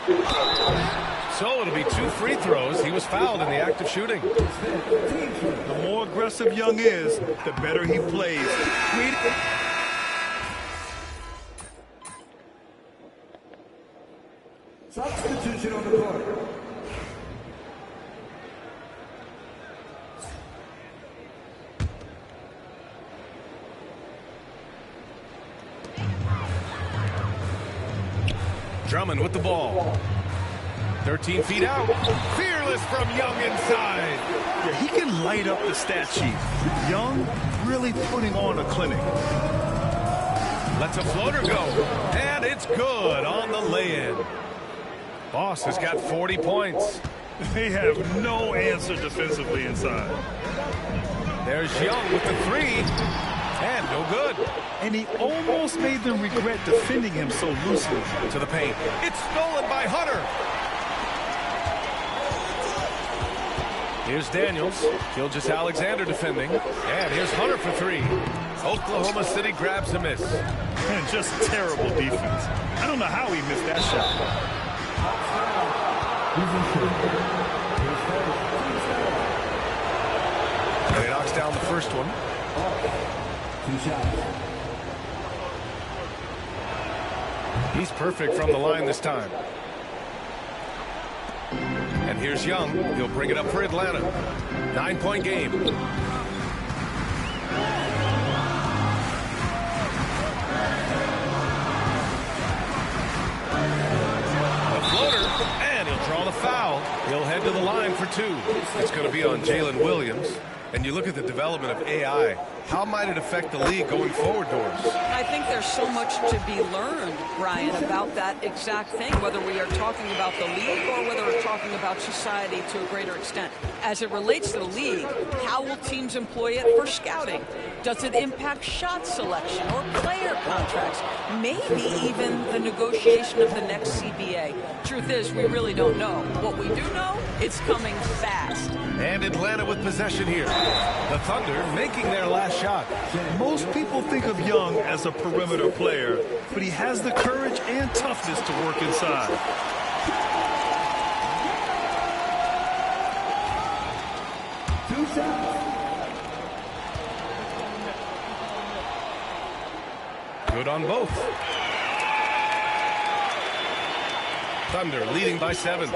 So it'll be 2 free throws. He was fouled in the act of shooting. The more aggressive Young is, the better he plays. Substitution on the court. Drummond with the ball. 13 feet out. Fearless from Young inside. Yeah, he can light up the stat sheet. Young really putting on a clinic. Lets a floater go. And it's good on the lay-in. Boss has got 40 points. They have no answer defensively inside. There's Young with the 3. And no good. And he almost made them regret defending him so loosely. To the paint. It's stolen by Hunter. Here's Daniels. Gilgeous-Alexander defending. And here's Hunter for 3. Oklahoma City grabs a miss. And just terrible defense. I don't know how he missed that shot. And he knocks down the first one. 2 shots. He's perfect from the line this time. And here's Young. He'll bring it up for Atlanta. 9-point game. The floater. And he'll draw the foul. He'll head to the line for 2. It's going to be on Jalen Williams. And you look at the development of AI. How might it affect the league going forward, Doris? I think there's so much to be learned, Brian, about that exact thing, whether we are talking about the league or whether we're talking about society to a greater extent. As it relates to the league, how will teams employ it for scouting? Does it impact shot selection or player contracts? Maybe even the negotiation of the next CBA. Truth is, we really don't know. What we do know, it's coming fast. And Atlanta with possession here. The Thunder making their last shot. Most people think of Young as a perimeter player, but he has the courage and toughness to work inside. Two shots. Good on both. Thunder leading by 7.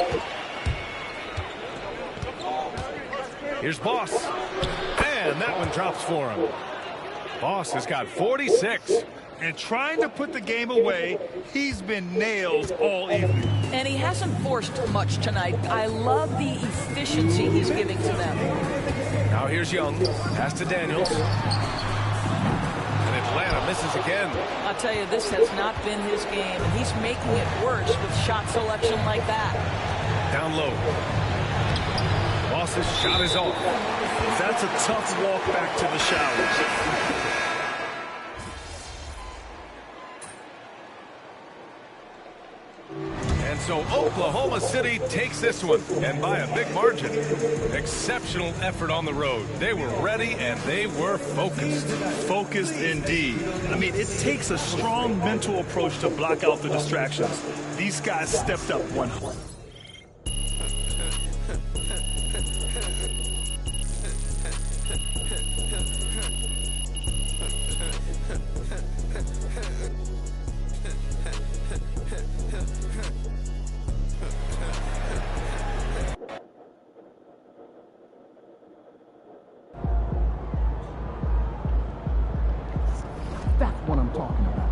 Here's Boss. And that one drops for him. Boss has got 46. And trying to put the game away, he's been nailed all evening. And he hasn't forced much tonight. I love the efficiency he's giving to them. Now here's Young. Pass to Daniels. And Atlanta misses again. I'll tell you, this has not been his game. And he's making it worse with shot selection like that. Down low. Boss's shot is off. That's a tough walk back to the showers. And so Oklahoma City takes this one, and by a big margin. Exceptional effort on the road. They were ready, and they were focused. Focused indeed. I mean, it takes a strong mental approach to block out the distractions. These guys stepped up 100. I'm talking about.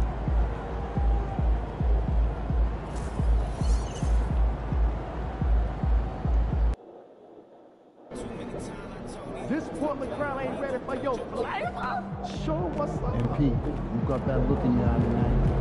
This Portland crowd ain't ready for your flavor. Show what's up. MP, you got that look in your eye tonight.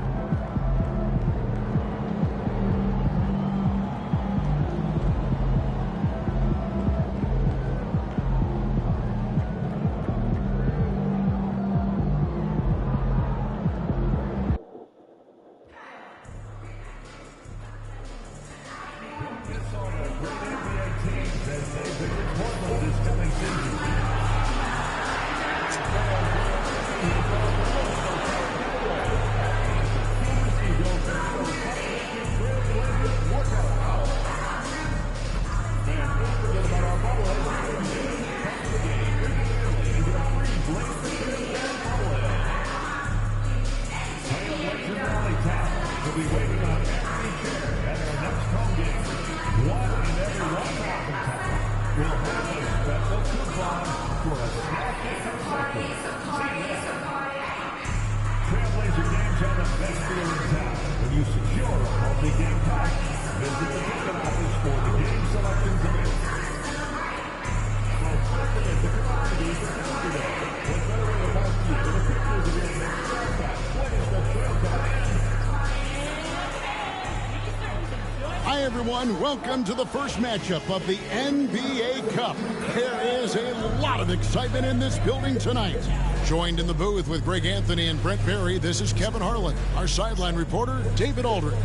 Hi, everyone. Welcome to the first matchup of the NBA Cup. There is a lot of excitement in this building tonight. Joined in the booth with Greg Anthony and Brent Barry, this is Kevin Harlan. Our sideline reporter, David Aldridge.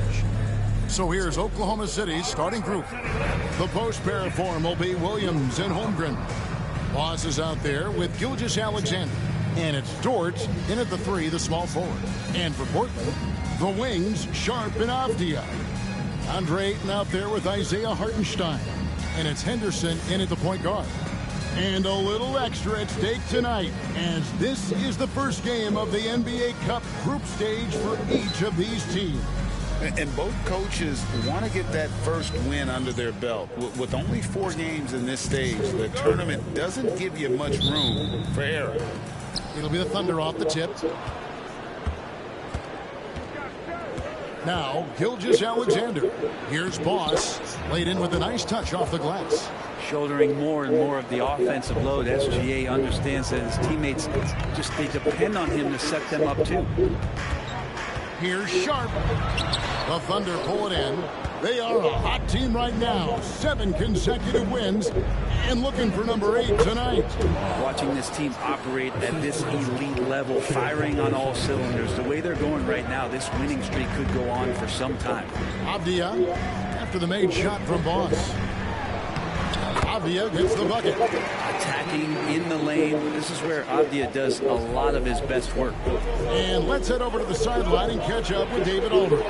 So here's Oklahoma City's starting group. The post pair form will be Williams and Holmgren. Boss is out there with Gilgeous-Alexander. And it's Dort in at the 3, the small forward. And for Portland, the wings, Sharp and Avdia. Andre Ayton out there with Isaiah Hartenstein. And it's Henderson in at the point guard. And a little extra at stake tonight, as this is the first game of the NBA Cup group stage for each of these teams. And both coaches want to get that first win under their belt. With only 4 games in this stage, the tournament doesn't give you much room for error. It'll be the Thunder off the tip. Now, Gilgeous-Alexander. Here's Boss. Laid in with a nice touch off the glass. Shouldering more and more of the offensive load. SGA understands that his teammates they depend on him to set them up too. Here's Sharp. The Thunder pull it in. They are a hot team right now. 7 consecutive wins and looking for number 8 tonight. Watching this team operate at this elite level, firing on all cylinders. The way they're going right now, this winning streak could go on for some time. Avdia after the made shot from Boss. Avdia gets the bucket. Attacking in the lane. This is where Avdia does a lot of his best work. And let's head over to the sideline and catch up with David Aldridge.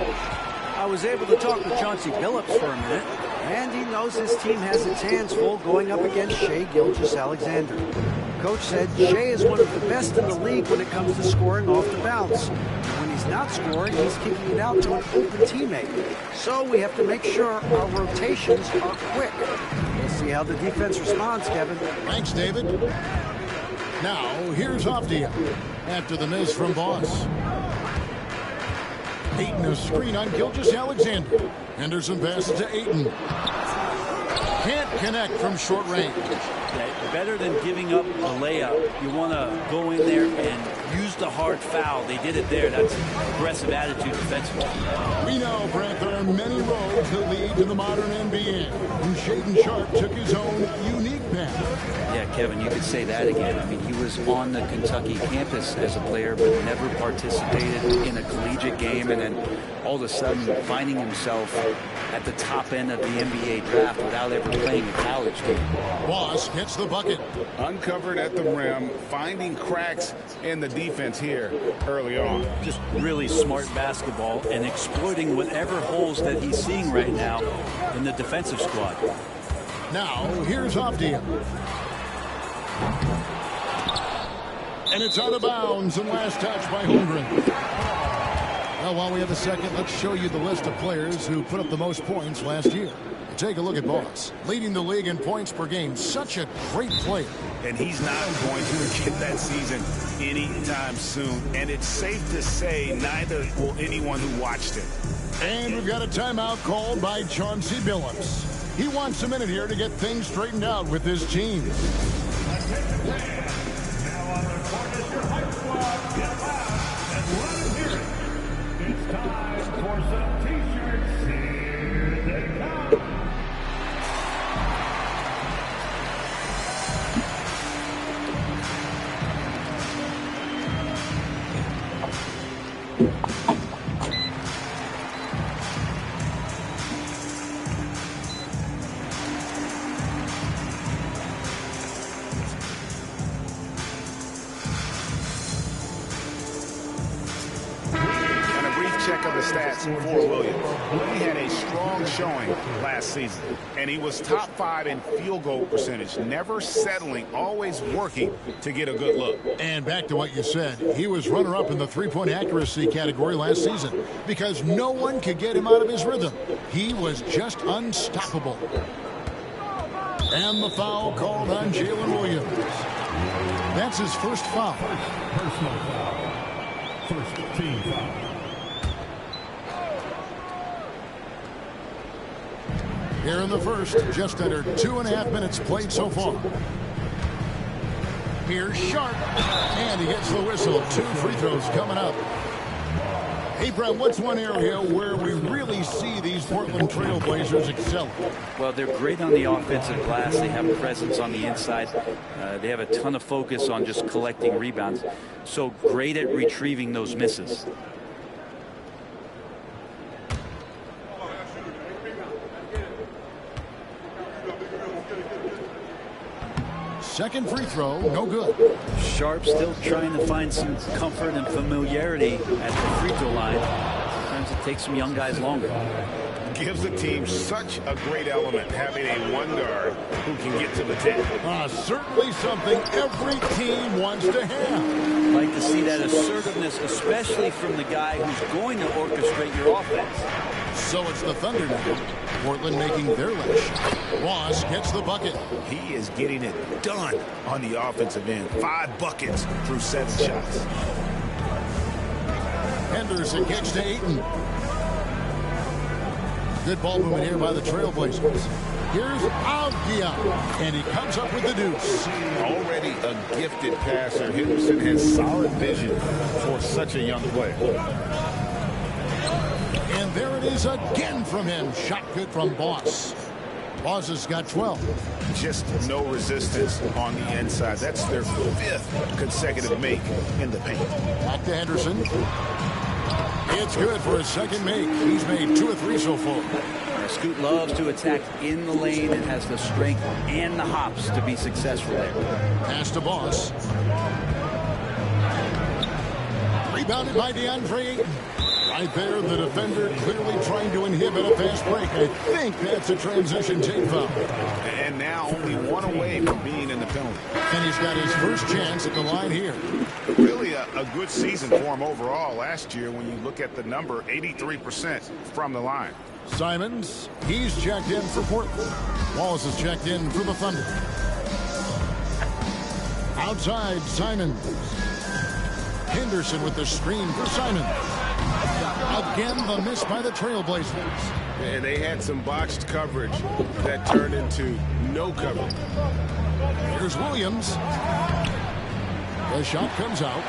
I was able to talk with Chauncey Billups for a minute, and he knows his team has its hands full going up against Shai Gilgeous-Alexander. Coach said Shai is one of the best in the league when it comes to scoring off the bounce. When he's not scoring, he's kicking it out to an open teammate. So we have to make sure our rotations are quick. We'll see how the defense responds, Kevin. Thanks, David. Now, here's Avdia after the miss from Boss. Ayton a screen on Gilgeous-Alexander. Henderson passes to Ayton. Can't connect from short range. Yeah, better than giving up a layup, you want to go in there and use the hard foul. They did it there. That's aggressive attitude defensively. We know, Brent, there are many roads that lead to the modern NBA. And Shaedon Sharpe took his own unique path. Yeah, Kevin, you could say that again. I mean, he was on the Kentucky campus as a player, but never participated in a collegiate game, and then all of a sudden finding himself at the top end of the NBA draft without ever playing a college game. Boss gets the bucket. Uncovered at the rim, finding cracks in the defense here early on. Just really smart basketball and exploiting whatever holes that he's seeing right now in the defensive squad. Now, here's Avdia. And it's out of bounds, and last touch by Holmgren. Well, while we have a second, let's show you the list of players who put up the most points last year. Take a look at Boss, leading the league in points per game. Such a great player. And he's not going to repeat that season anytime soon. And it's safe to say neither will anyone who watched him. And we've got a timeout called by Chauncey Billups. He wants a minute here to get things straightened out with his team. It's time for some t-shirts. Here they come. Check of the stats for Williams. He had a strong showing last season, and he was top 5 in field goal percentage, never settling, always working to get a good look. And back to what you said, he was runner-up in the three-point accuracy category last season because no one could get him out of his rhythm. He was just unstoppable. And the foul called on Jalen Williams. That's his first foul. Personal foul. First team foul. Here in the first, just under 2.5 minutes played so far. Here's Sharp, and he gets the whistle. 2 free throws coming up. Hey, Brett, what's one area where we really see these Portland Trail Blazers excel? Well, they're great on the offensive glass. They have presence on the inside. They have a ton of focus on just collecting rebounds. So great at retrieving those misses. Second free throw, no good. Sharp still trying to find some comfort and familiarity at the free throw line. Sometimes it takes some young guys longer. Gives the team such a great element having a one guard who can get to the 10. Certainly something every team wants to have. Like to see that assertiveness, especially from the guy who's going to orchestrate your offense. So it's the Thunder now. Portland making their last shot. Ross gets the bucket. He is getting it done on the offensive end. 5 buckets through 7 shots. Henderson gets to Ayton. Good ball movement here by the Trailblazers. Here's Avdia, and he comes up with the deuce. Already a gifted passer, Henderson has solid vision for such a young player. And there it is again from him. Shot good from Boss. Boss has got 12. Just no resistance on the inside. That's their 5th consecutive make in the paint. Back to Henderson. It's good for his second make. He's made 2 of 3 so far. Scoot loves to attack in the lane and has the strength and the hops to be successful there. Pass to Boss. Rebounded by DeAndre Ayton. Right there, the defender clearly trying to inhibit a fast break. I think that's a transition tape foul. And now only 1 away from being in the penalty. And he's got his first chance at the line here. Really a good season for him overall last year when you look at the number, 83% from the line. Simons, he's checked in for Portland. Wallace is checked in for the Thunder. Outside, Simons. Henderson with the screen for Simons. Again, the miss by the Trailblazers. And they had some botched coverage that turned into no coverage. Here's Williams. The shot comes out.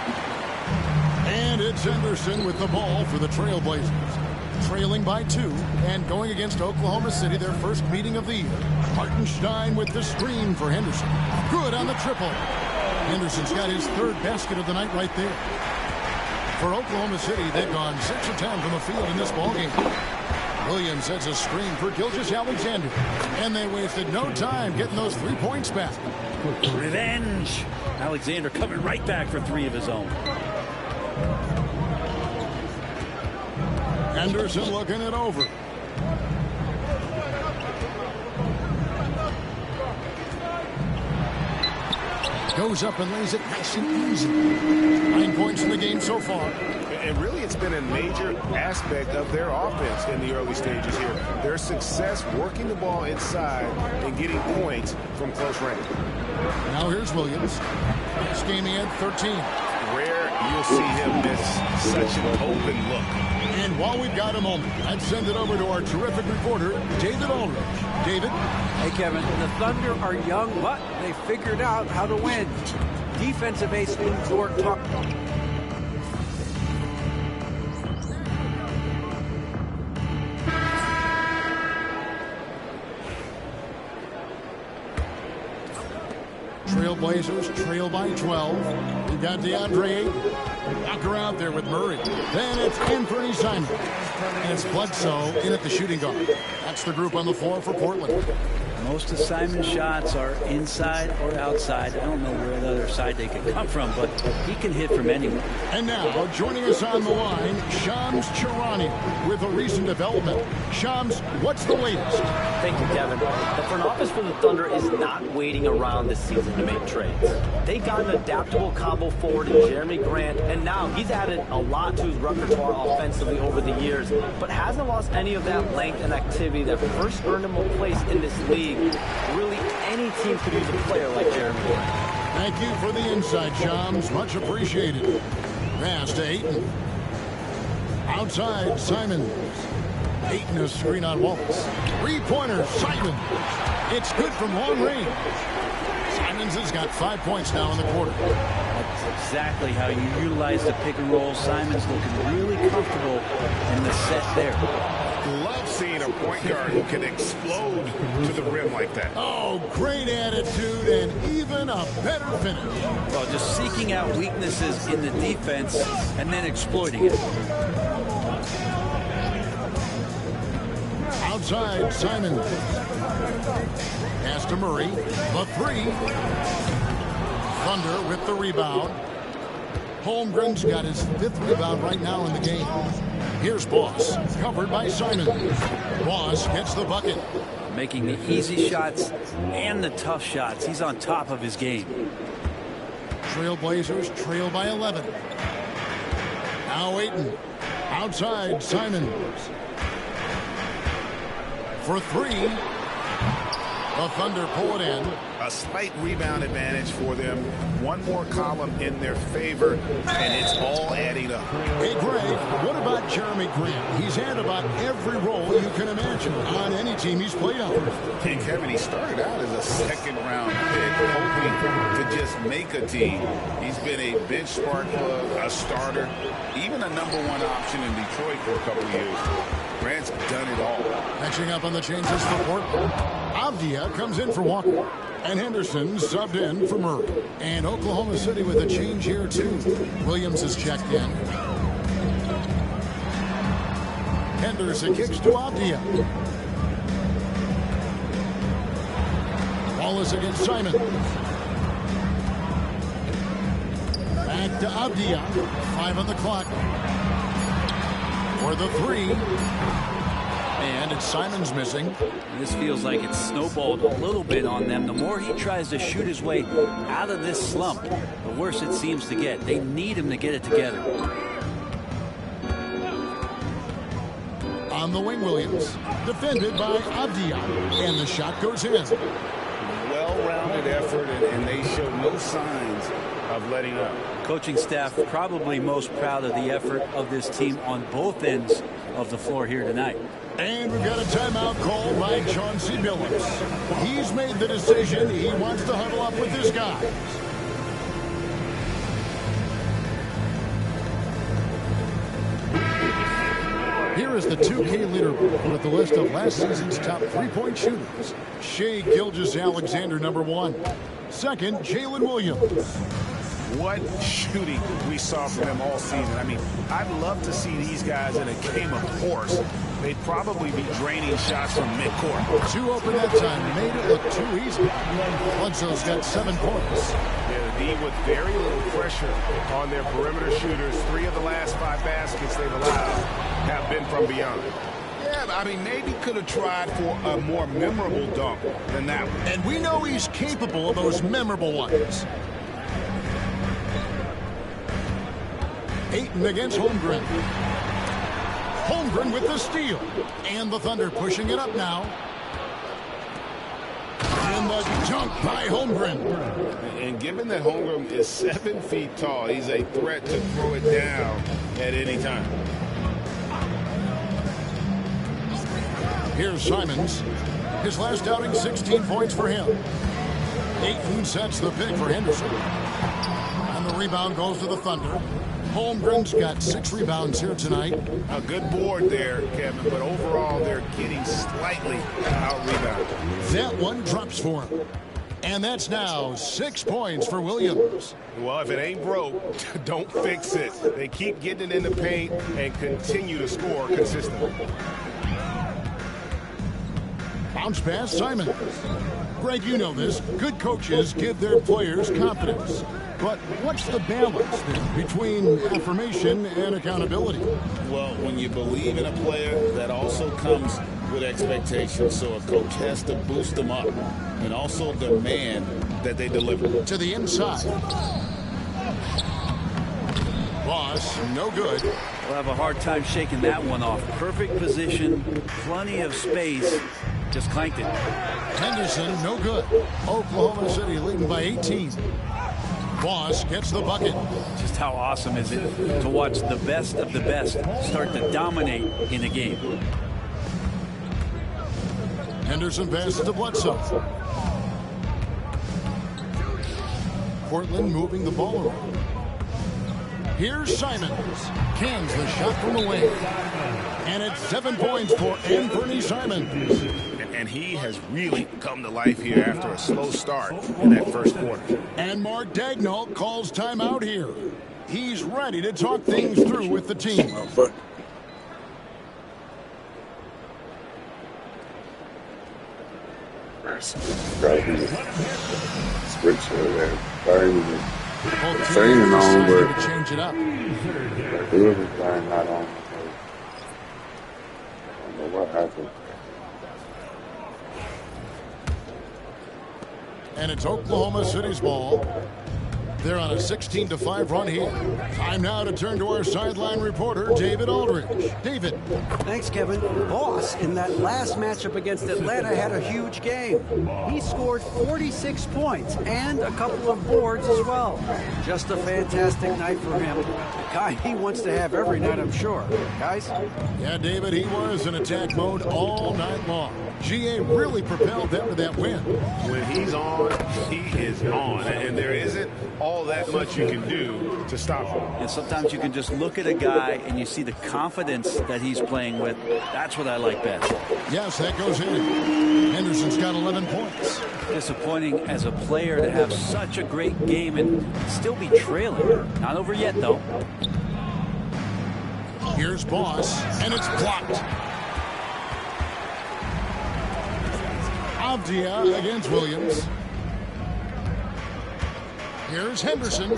And it's Henderson with the ball for the Trailblazers. Trailing by 2 and going against Oklahoma City, their first meeting of the year. Hartenstein with the screen for Henderson. Good on the triple. Henderson's got his 3rd basket of the night right there. For Oklahoma City, they've gone 6 of 10 from the field in this ballgame. Williams sets a screen for Gilgeous-Alexander. And they wasted no time getting those 3 points back. Revenge. Alexander coming right back for 3 of his own. Henderson looking it over. Goes up and lays it nice and easy. 9 points in the game so far. And really, it's been a major aspect of their offense in the early stages here. Their success working the ball inside and getting points from close range. Now here's Williams. He's gaming at 13. Rare you'll see him miss such an open look. And while we've got a moment, I'd send it over to our terrific reporter, David Aldridge. David? Hey, Kevin. The Thunder are young, but they figured out how to win. Defensive ace Lou Dort talked. Trailblazers trail by 12. We've got DeAndre Ayton. Walker out there with Murray. Then it's Anthony Simons. And it's Bledsoe in at the shooting guard. That's the group on the floor for Portland. Most of Simon's shots are inside or outside. I don't know where the other side they could come from, but he can hit from anywhere. And now, joining us on the line, Shams Charania with a recent development. Shams, what's the latest? Thank you, Kevin. The front office for the Thunder is not waiting around this season to make trades. They got an adaptable combo forward in Jeremy Grant, and now he's added a lot to his repertoire offensively over the years, but hasn't lost any of that length and activity that first earned him a place in this league. Really, any team could use a player like Jeremy Grant. Thank you for the insight, Shams. Much appreciated. Pass to Ayton. Outside, Simons. Ayton a screen on Wallace. Three-pointer, Simons. It's good from long range. Simons has got 5 points now in the quarter. That's exactly how you utilize the pick and roll. Simons looking really comfortable in the set there. Love seeing a point guard who can explode to the rim like that. Oh, great attitude and even a better finish. Well, just seeking out weaknesses in the defense and then exploiting it. Outside, Simons. Pass to Murray. The three. Thunder with the rebound. Holmgren's got his 5th rebound right now in the game. Here's Boss, covered by Simons. Boss gets the bucket. Making the easy shots and the tough shots. He's on top of his game. Trailblazers trail by 11. Now Ayton. Outside, Simons. For three. The Thunder pull it in. A slight rebound advantage for them. One more column in their favor, and it's all adding up. Hey, Greg, what about Jeremy Grant? He's had about every role you can imagine on any team he's played on. Hey, Kevin, he started out as a second-round pick, hoping to just make a team. He's been a bench spark plug, a starter, even a #1 option in Detroit for a couple of years. Grant's done it all. Catching up on the changes for Portland. Avdia comes in for Walker. And Henderson subbed in for Murray. And Oklahoma City with a change here, too. Williams has checked in. Henderson kicks to Avdia. Wallace against Simons. Back to Avdia. 5 on the clock. For the three. And it's Simons missing. This feels like it's snowballed a little bit on them. The more he tries to shoot his way out of this slump, the worse it seems to get. They need him to get it together. On the wing, Williams. Defended by Avdia. And the shot goes in. Well-rounded effort, and they show no signs of letting up. Coaching staff probably most proud of the effort of this team on both ends of the floor here tonight. And we've got a timeout called by Chauncey Billups. He's made the decision. He wants to huddle up with his guys. Here is the 2K leaderboard with the list of last season's top three-point shooters. Shai Gilgeous-Alexander, #1. Second, Jalen Williams. What shooting we saw from them all season. I mean, I'd love to see these guys in a game of horse. They'd probably be draining shots from midcourt. 2 open that time. Made it look too easy. Bledsoe's got 7 points. Yeah, the D with very little pressure on their perimeter shooters. 3 of the last 5 baskets they've allowed have been from beyond. Yeah, I mean, maybe could have tried for a more memorable dunk than that one. And we know he's capable of those memorable ones. Ayton against Holmgren. Holmgren with the steal. And the Thunder pushing it up now. And the dunk by Holmgren. And given that Holmgren is 7 feet tall, he's a threat to throw it down at any time. Here's Simons. His last outing, 16 points for him. Ayton sets the pick for Henderson. And the rebound goes to the Thunder. Holmgren's got 6 rebounds here tonight. A good board there, Kevin, but overall they're getting slightly out-rebounded. That one drops for him. And that's now 6 points for Williams. Well, if it ain't broke, don't fix it. They keep getting it in the paint and continue to score consistently. Bounce pass, Simon. Greg, you know this. Good coaches give their players confidence. But what's the balance there between affirmation and accountability? Well, when you believe in a player, that also comes with expectations. So a coach has to boost them up and also demand that they deliver. To the inside. Boss, no good. We'll have a hard time shaking that one off. Perfect position, plenty of space. Just clanked it. Henderson, no good. Oklahoma City leading by 18. Boss gets the bucket. Just how awesome is it to watch the best of the best start to dominate in a game. Henderson passes to Bledsoe. Portland moving the ball around. Here's Simons. Cans the shot from the wing. And it's 7 points for Anthony Simons. And he has really come to life here after a slow start in that first quarter. And Mark Daigneault calls timeout here. He's ready to talk things through with the team. Training on, but change it up. Whoever's playing not on. I don't know what happened. And it's Oklahoma City's ball. They're on a 16-5 run here. Time now to turn to our sideline reporter, David Aldridge. David. Thanks, Kevin. Boss, in that last matchup against Atlanta, had a huge game. He scored 46 points and a couple of boards as well. Just a fantastic night for him. The guy he wants to have every night, I'm sure. Guys? Yeah, David, he was in attack mode all night long. GA really propelled them to that win. When he's on, he is on. And there isn't all that much you can do to stop him. And sometimes you can just look at a guy and you see the confidence that he's playing with. That's what I like best. Yes, that goes in. Henderson's got 11 points. Disappointing as a player to have such a great game and still be trailing. Not over yet, though. Here's Boss, and it's blocked. Avdia against Williams. Here's Henderson.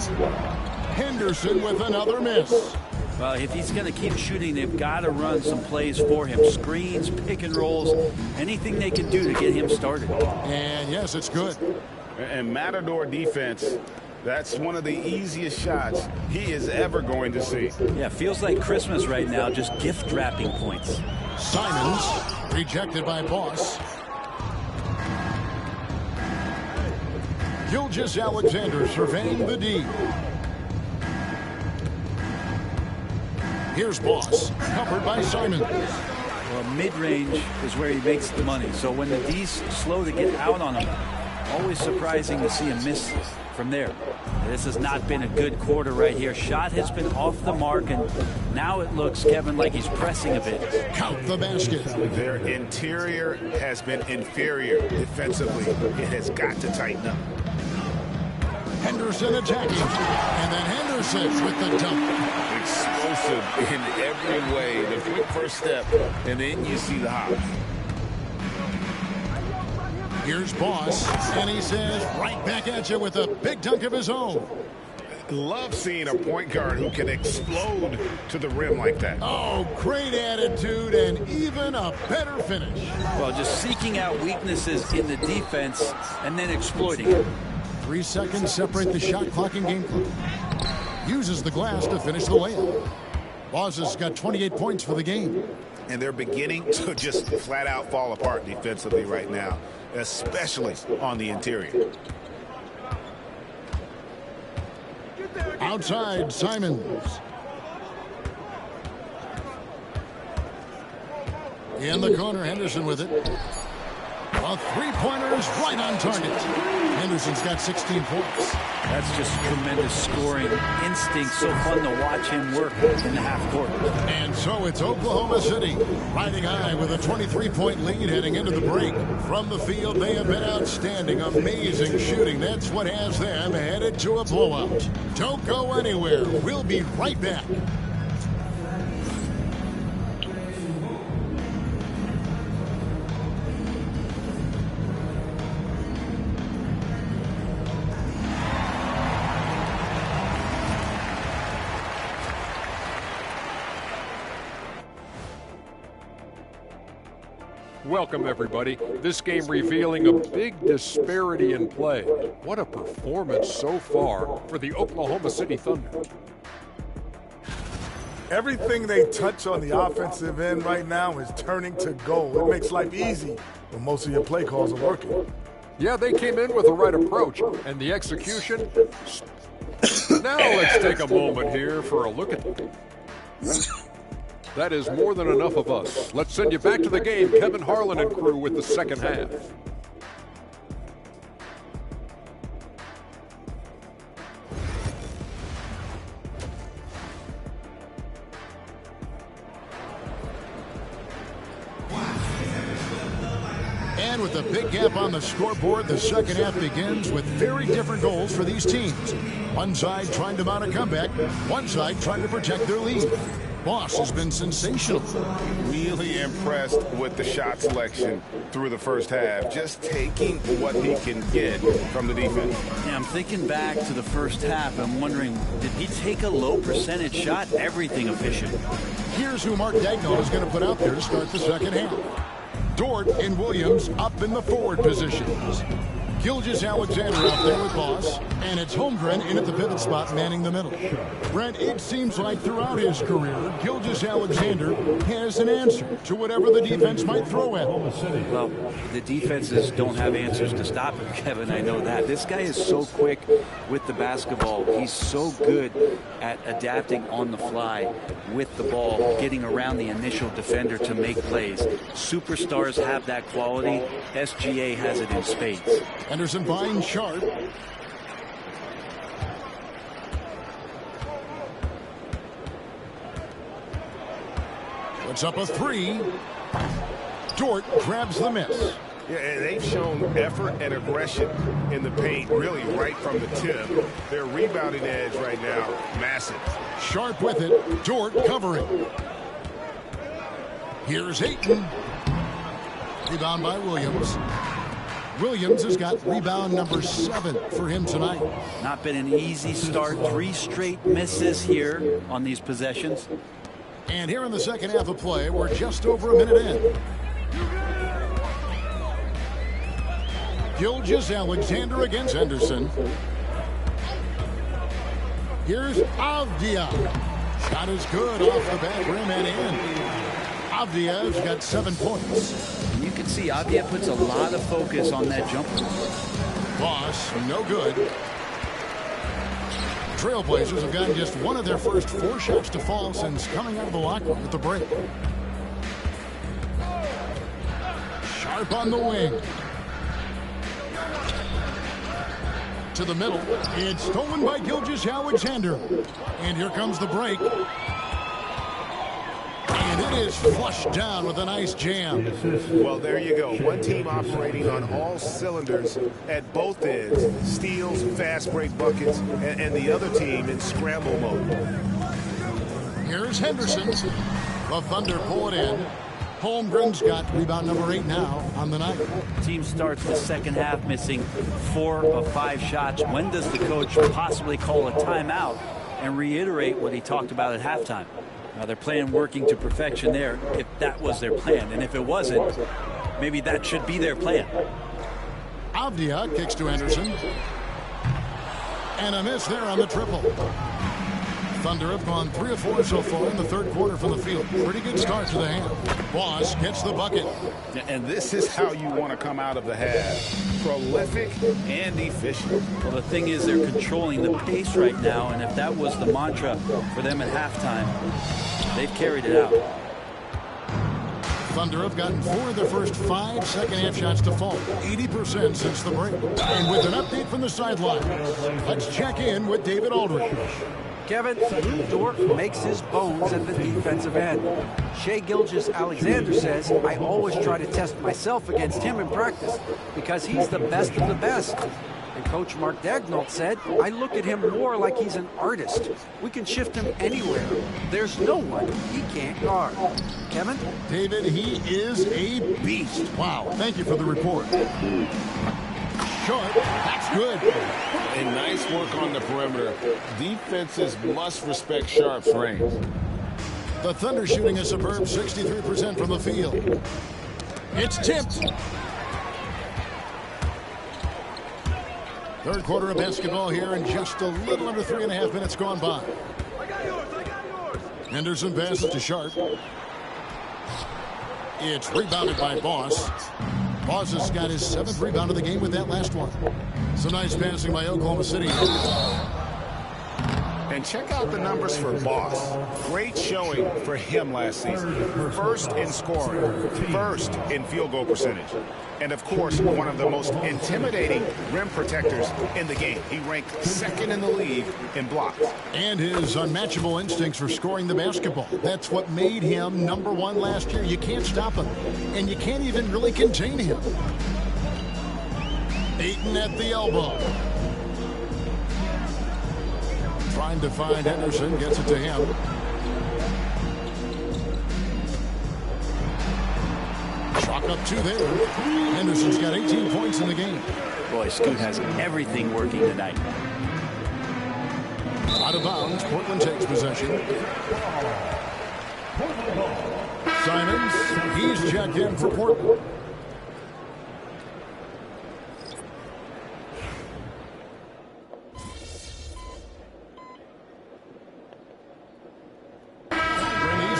Henderson with another miss. Well, if he's going to keep shooting, they've got to run some plays for him. Screens, pick and rolls, anything they can do to get him started. And yes, it's good. And Matador defense, that's one of the easiest shots he is ever going to see. Yeah, feels like Christmas right now, just gift wrapping points. Simons rejected by Boss. Gilgeous Alexander surveying the D. Here's Boss, covered by Simons. Well, mid-range is where he makes the money. So when the D's slow to get out on him, always surprising to see him miss from there. This has not been a good quarter right here. Shot has been off the mark, and now it looks, Kevin, like he's pressing a bit. Count the basket. Their interior has been inferior defensively. It has got to tighten up. Henderson attacking, and then Henderson with the dunk. Explosive in every way. The quick first step, and then you see the hop. Here's Boss, and he says right back at you with a big dunk of his own. Love seeing a point guard who can explode to the rim like that. Oh, great attitude and even a better finish. Well, just seeking out weaknesses in the defense and then exploiting it. 3 seconds separate the shot clock and game clock. uses the glass to finish the layup. Boss has got 28 points for the game. And they're beginning to just flat out fall apart defensively right now, especially on the interior. Outside, Simons. In the corner, Henderson with it. A three-pointer is right on target. Henderson's got 16 points. That's just tremendous scoring instinct. So fun to watch him work in the half court. And so it's Oklahoma City riding high with a 23-point lead heading into the break. From the field, they have been outstanding. Amazing shooting. That's what has them headed to a blowout. Don't go anywhere. We'll be right back. Welcome, everybody. This game revealing a big disparity in play. What a performance so far for the Oklahoma City Thunder. Everything they touch on the offensive end right now is turning to gold. It makes life easy when most of your play calls are working. Yeah, they came in with the right approach, and the execution. Now let's take a moment here for a look at that is more than enough of us. Let's send you back to the game. Kevin Harlan and crew with the second half. And with a big gap on the scoreboard, the second half begins with very different goals for these teams. One side trying to mount a comeback, one side trying to protect their lead. Boss has been sensational. Really impressed with the shot selection through the first half. Just taking what he can get from the defense. Yeah, I'm thinking back to the first half. I'm wondering, did he take a low percentage shot? Everything efficient. Here's who Mark Daigneault is going to put out there to start the second half. Dort and Williams up in the forward positions. Gilgeous-Alexander out there with Boss, and it's Holmgren in at the pivot spot manning the middle. Brent, it seems like throughout his career, Gilgeous-Alexander has an answer to whatever the defense might throw at him. Well, the defenses don't have answers to stop him, Kevin. I know that. This guy is so quick with the basketball. He's so good at adapting on the fly with the ball, getting around the initial defender to make plays. Superstars have that quality. SGA has it in spades. Henderson finds Sharp. Puts up a three. Dort grabs the miss. Yeah, they've shown effort and aggression in the paint, really right from the tip. Their rebounding edge right now, massive. Sharp with it. Dort covering. Here's Ayton. Rebound by Williams. Williams has got rebound number 7 for him tonight. Not been an easy start. 3 straight misses here on these possessions. And here in the second half of play, we're just over a minute in. Gilgeous-Alexander against Henderson. Here's Avdia. Shot is good off the back rim and in. Avdia's got 7 points. You can see Avdia puts a lot of focus on that jumper. Boss, no good. Trailblazers have gotten just one of their first 4 shots to fall since coming out of the locker room at the break. Sharp on the wing. To the middle. It's stolen by Gilgeous-Alexander. And here comes the break. And it is flushed down with a nice jam. Well, there you go. One team operating on all cylinders at both ends. Steals, fast break buckets, and the other team in scramble mode. Here's Henderson. The Thunder pull it in. Holmgren's got rebound number 8 now on the night. Team starts the second half missing 4 of 5 shots. When does the coach possibly call a timeout and reiterate what he talked about at halftime? Now they're playing working to perfection there if that was their plan. And if it wasn't, maybe that should be their plan. Avdia kicks to Henderson. And a miss there on the triple. Thunder have gone 3 of 4 so far in the third quarter from the field. Pretty good start to the half. Boss gets the bucket. And this is how you want to come out of the half. Prolific and efficient. Well, the thing is they're controlling the pace right now, and if that was the mantra for them at halftime, they've carried it out. Thunder have gotten 4 of their first 5 second-half shots to fall. 80% since the break. And with an update from the sideline, let's check in with David Aldridge. Kevin, Dort makes his bones at the defensive end. Shai Gilgeous-Alexander says, I always try to test myself against him in practice because he's the best of the best. And Coach Mark Daigneault said, I look at him more like he's an artist. We can shift him anywhere. There's no one he can't guard. Kevin? David, he is a beast. Wow, thank you for the report. Short, that's good. And nice work on the perimeter. Defenses must respect Sharp's range. The Thunder shooting a superb 63% from the field. It's tipped. Third quarter of basketball here, and just a little under 3.5 minutes gone by. Henderson passes to Sharp. It's rebounded by Boss. Boss has got his 7th rebound of the game with that last one. So nice passing by Oklahoma City. And check out the numbers for Boss. Great showing for him last season. First in scoring, first in field goal percentage. And of course, one of the most intimidating rim protectors in the game. He ranked 2nd in the league in blocks. And his unmatchable instincts for scoring the basketball. That's what made him #1 last year. You can't stop him. And you can't even really contain him. Ayton at the elbow. Trying to find Henderson, gets it to him. Chalk up 2 there. Henderson's got 18 points in the game. Boy, Scoot has everything working tonight. Out of bounds, Portland takes possession. Simons, he's checked in for Portland.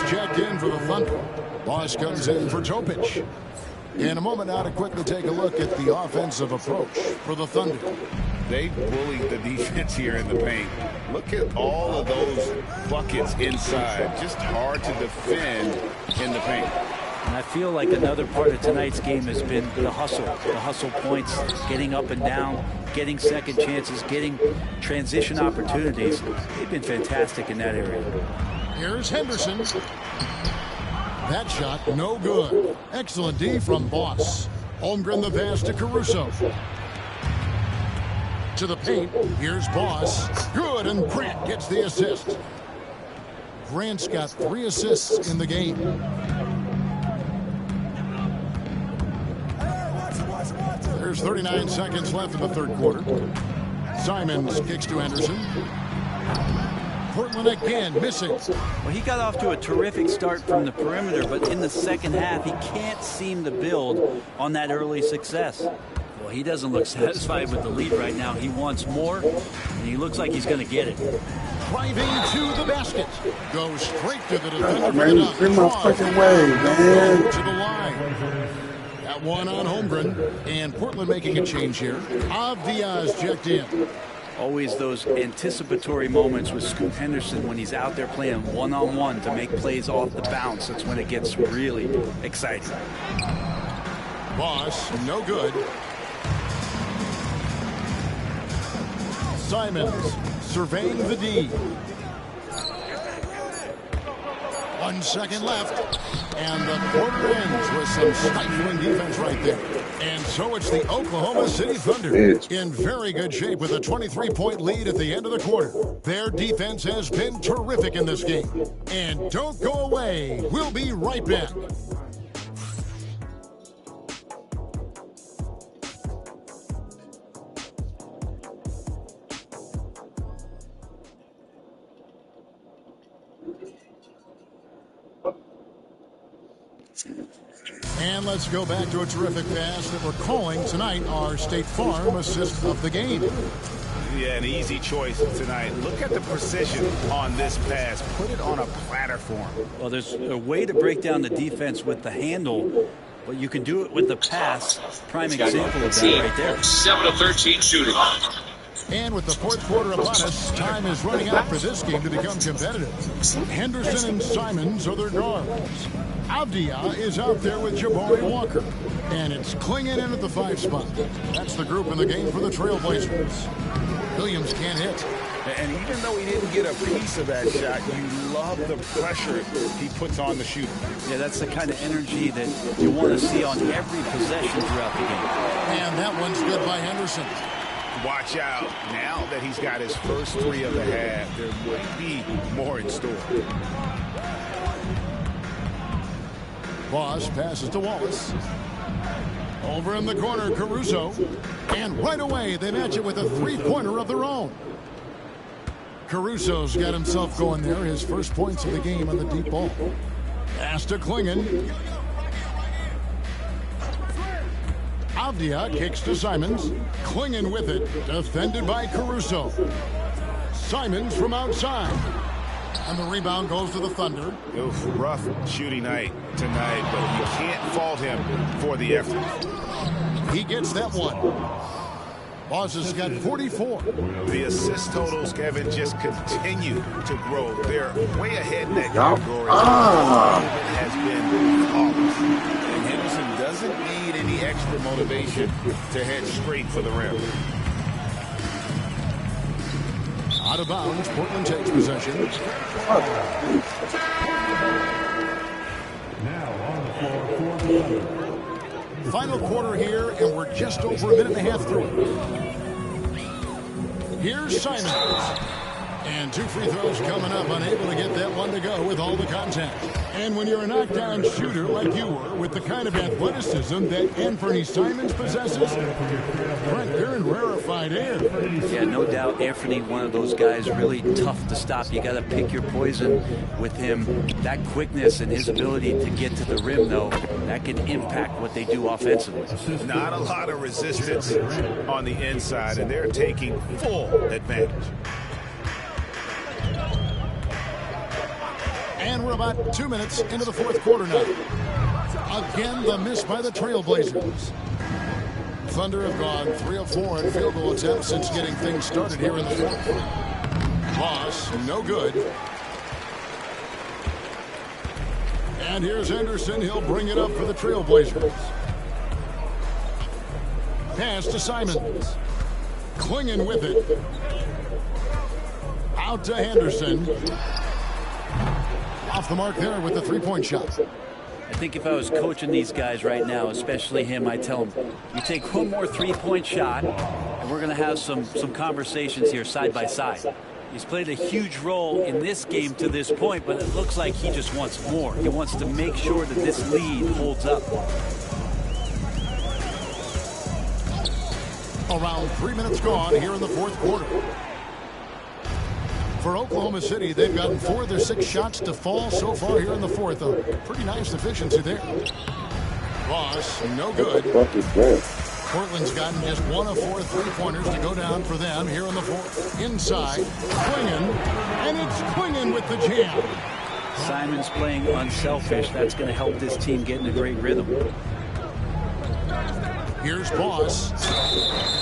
Checked in for the Thunder. Boss comes in for Topic. In a moment now to quickly take a look at the offensive approach for the Thunder. They bullied the defense here in the paint. Look at all of those buckets inside. Just hard to defend in the paint. And I feel like another part of tonight's game has been the hustle. The hustle points, getting up and down, getting second chances, getting transition opportunities. They've been fantastic in that area. Here's Henderson. That shot, no good. Excellent D from Boss. Holmgren the pass to Caruso. To the paint, here's Boss. Good, and Grant gets the assist. Grant's got 3 assists in the game. There's 39 seconds left in the third quarter. Simons kicks to Henderson. Portland again missing. Well, he got off to a terrific start from the perimeter, but in the second half, he can't seem to build on that early success. Well, he doesn't look satisfied with the lead right now. He wants more, and he looks like he's going to get it. Driving to the basket. Goes straight to the defender. Man, in my fucking way, man. To the line. That one on Holmgren. And Portland making a change here. Avdiaz checked in. Always those anticipatory moments with Scoot Henderson when he's out there playing one-on-one to make plays off the bounce. That's when it gets really exciting. Boss, no good. Simons surveying the D. 1 second left. And the quarter ends with some stifling defense right there. And so it's the Oklahoma City Thunder in very good shape with a 23-point lead at the end of the quarter. Their defense has been terrific in this game. And don't go away. We'll be right back. And let's go back to a terrific pass that we're calling tonight our State Farm assist of the game. Yeah, an easy choice tonight. Look at the precision on this pass. Put it on a platter for him. Well, there's a way to break down the defense with the handle, but you can do it with the pass. Prime example of that right there. 7-13 shooting. And with the fourth quarter upon us, time is running out for this game to become competitive. Henderson and Simons are their guards. Avdia is out there with Jabari Walker. And it's Clingan in at the 5 spot. That's the group in the game for the Trailblazers. Williams can't hit. And even though he didn't get a piece of that shot, you love the pressure he puts on the shooter. Yeah, that's the kind of energy that you want to see on every possession throughout the game. And that one's good by Henderson. Watch out. Now that he's got his first 3 of the half, there might be more in store. Boss passes to Wallace. Over in the corner, Caruso. And right away, they match it with a 3-pointer of their own. Caruso's got himself going there. His first points of the game on the deep ball. Pass to Clingan. Avdia kicks to Simons. Clingan with it. Defended by Caruso. Simons from outside. And the rebound goes to the Thunder. Oof, rough shooting night tonight, but you can't fault him for the effort. He gets that one. Boss has got 44. The assist totals, Kevin, just continue to grow. They're way ahead in that category. Has been flawless. And Henderson doesn't need any extra motivation to head straight for the rim. Out of bounds, Portland takes possession. Now on the floor for the Thunder. Final quarter here, and we're just over a minute and a half through it. Here's Simons. And 2 free throws coming up, unable to get that one to go with all the contact. And when you're a knockdown shooter like you were, with the kind of athleticism that Anthony Simons possesses, Brent, you're in rarefied air. Yeah, no doubt Anthony, one of those guys, really tough to stop. You got to pick your poison with him. That quickness and his ability to get to the rim, though, that can impact what they do offensively. Not a lot of resistance on the inside, and they're taking full advantage. And we're about 2 minutes into the fourth quarter now. Again, the miss by the Trailblazers. Thunder have gone 3 of 4 in field goal attempts since getting things started here in the fourth. Loss, no good. And here's Henderson. He'll bring it up for the Trailblazers. Pass to Simons. Clingan with it. Out to Henderson. Off the mark there with the 3-point shot. I think if I was coaching these guys right now, especially him, I'd tell him, you take one more 3-point shot, and we're going to have some conversations here side by side. He's played a huge role in this game to this point, but it looks like he just wants more. He wants to make sure that this lead holds up. Around 3 minutes gone here in the fourth quarter. For Oklahoma City, they've gotten 4 of their 6 shots to fall so far here in the fourth. A pretty nice efficiency there. Ross, no good. Portland's gotten just 1 of 4 3-pointers to go down for them here in the fourth. Inside, Clingan, and it's Clingan with the jam. Simons playing unselfish. That's going to help this team get in a great rhythm. Here's Boss.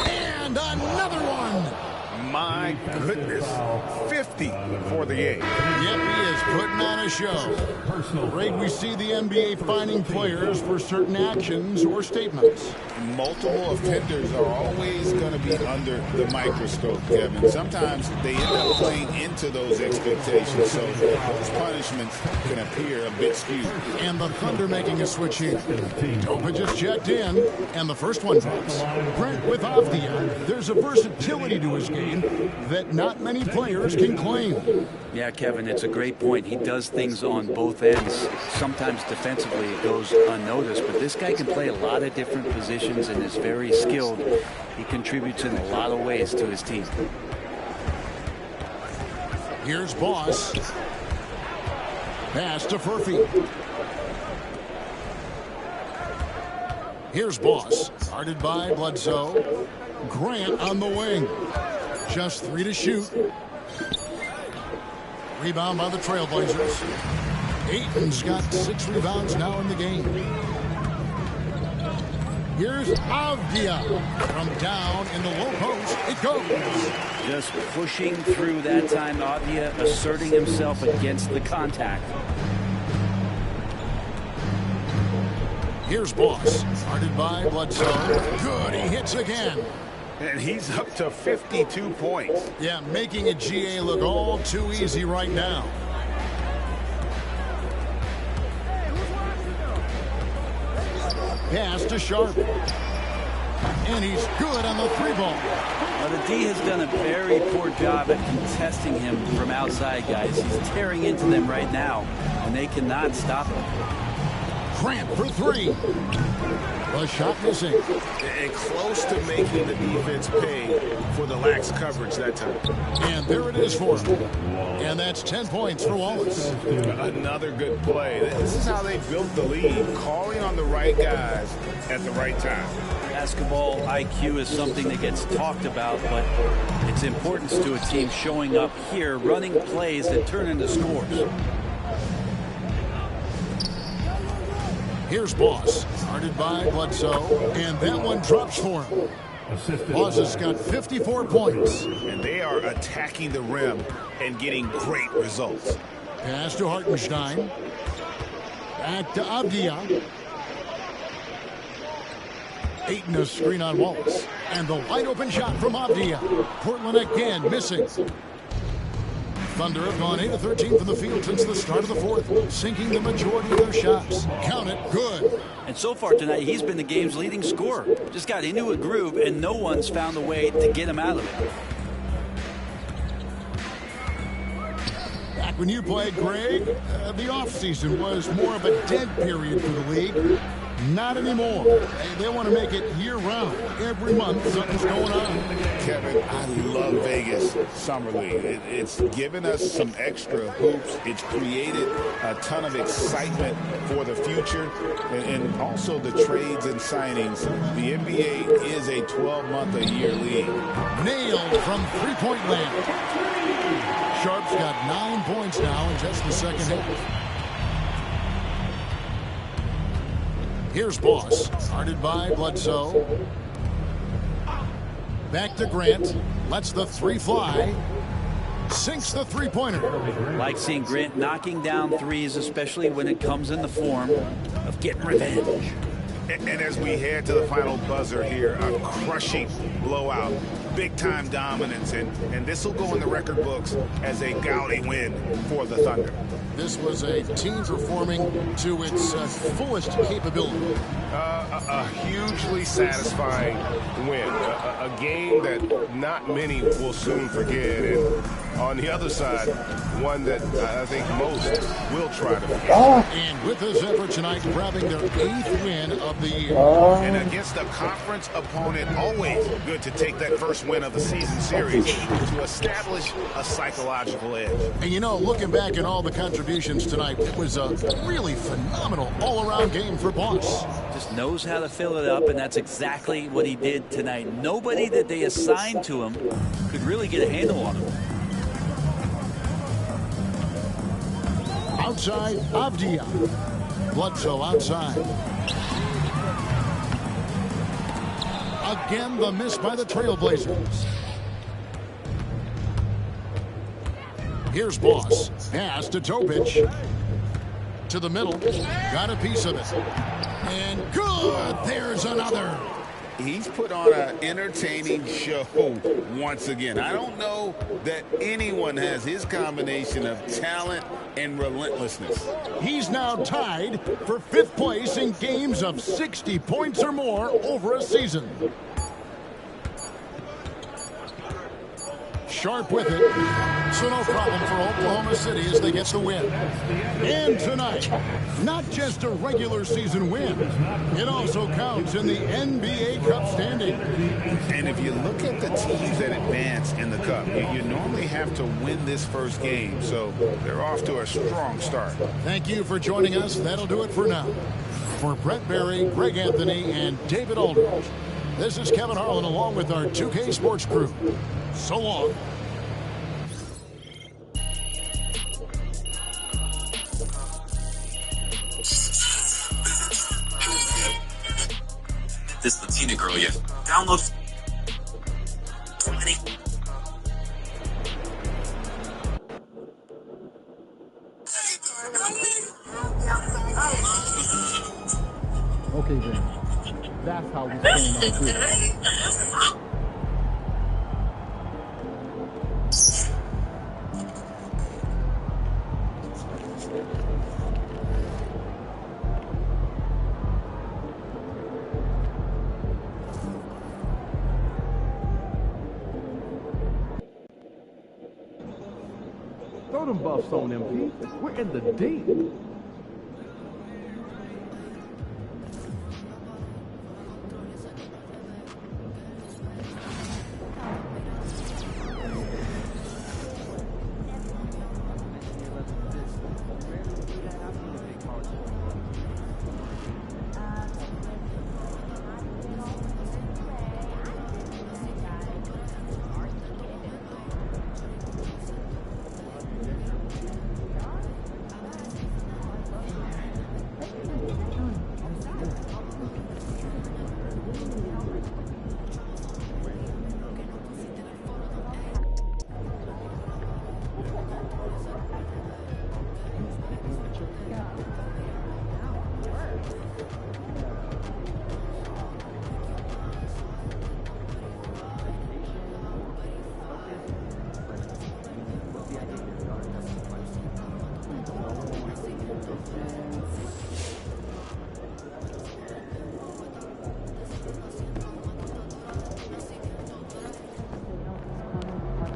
And another one. My goodness, 50 for the game. Yep, he is putting on a show. Great, we see the NBA fining players for certain actions or statements. Multiple offenders are always going to be under the microscope, Kevin. Sometimes they end up playing into those expectations, so those punishments can appear a bit skewed. And the Thunder making a switch here. Topa just checked in, and the first one drops. Brent with Avdia. There's a versatility to his game that not many players can claim. Yeah, Kevin, it's a great point. He does things on both ends. Sometimes defensively it goes unnoticed, but this guy can play a lot of different positions and is very skilled. He contributes in a lot of ways to his team. Here's Boss. Pass to Furphy. Here's Boss. Guarded by Bledsoe. Grant on the wing. Just 3 to shoot. Rebound by the Trailblazers. Ayton's got 6 rebounds now in the game. Here's Avdia from down in the low post. It goes. Just pushing through that time. Avdia asserting himself against the contact. Here's Boss. Guarded by Bledsoe. Good. He hits again. And he's up to 52 points. Yeah, making a GA look all too easy right now. Pass to Sharp. And he's good on the 3-ball. Now, the D has done a very poor job at contesting him from outside, guys. He's tearing into them right now, and they cannot stop him. Grant for 3. The shot missing. And close to making the defense pay for the lax coverage that time. And there it is for him. And that's 10 points for Wallace. Another good play. This is how they built the lead, calling on the right guys at the right time. Basketball IQ is something that gets talked about, but its importance to a team showing up here, running plays that turn into scores. Here's Boss, guarded by Bledsoe, and that one drops for him. Boss has got 54 points. And they are attacking the rim and getting great results. Pass to Hartenstein. Back to Avdia. Ayton a screen on Wallace. And the wide open shot from Avdia. Portland again missing. Thunder have gone 8 of 13 from the field since the start of the fourth, sinking the majority of their shots. Count it, good. And so far tonight, he's been the game's leading scorer. Just got into a groove, and no one's found a way to get him out of it. Back when you played, Greg, the offseason was more of a dead period for the league. Not anymore. They want to make it year-round. Every month, something's going on. Kevin, I love Vegas Summer League. It's given us some extra hoops. It's created a ton of excitement for the future. And also the trades and signings. The NBA is a 12-month-a-year league. Nailed from three-point land. Sharp's got 9 points now in just the second half. Here's Boss, guarded by Bledsoe. Back to Grant. Lets the 3 fly. Sinks the three-pointer. Like seeing Grant knocking down threes, especially when it comes in the form of getting revenge. And as we head to the final buzzer here, a crushing blowout, big-time dominance, and this will go in the record books as a gaudy win for the Thunder. This was a team performing to its fullest capability. A hugely satisfying win, a game that not many will soon forget, and on the other side, one that I think most will try to forget. And with this effort tonight, grabbing their 8th win of the year. And against a conference opponent, always good to take that first win of the season series to establish a psychological edge. And you know, looking back at all the contributions tonight, it was a really phenomenal all-around game for Boss. Just knows how to fill it up, and that's exactly what he did tonight. Nobody that they assigned to him could really get a handle on him. Outside, Avdia. Bledsoe outside. Again, the miss by the Trailblazers. Here's Boss. Pass to Topic. To the middle. Got a piece of it. And good. There's another. He's put on an entertaining show once again. I don't know that anyone has his combination of talent and relentlessness. He's now tied for 5th place in games of 60 points or more over a season. Sharp with it. So no problem for Oklahoma City as they get the win. And tonight, not just a regular season win, it also counts in the NBA Cup standing. And if you look at the teams that advance in the Cup, you normally have to win this first game. So they're off to a strong start. Thank you for joining us. That'll do it for now. For Brett Berry, Greg Anthony, and David Aldridge, this is Kevin Harlan along with our 2K Sports crew. So long. This Latina girl yet. Download. Okay, then. That's how we stand on this. Throw them buffs on them, Pete. We're in the deep.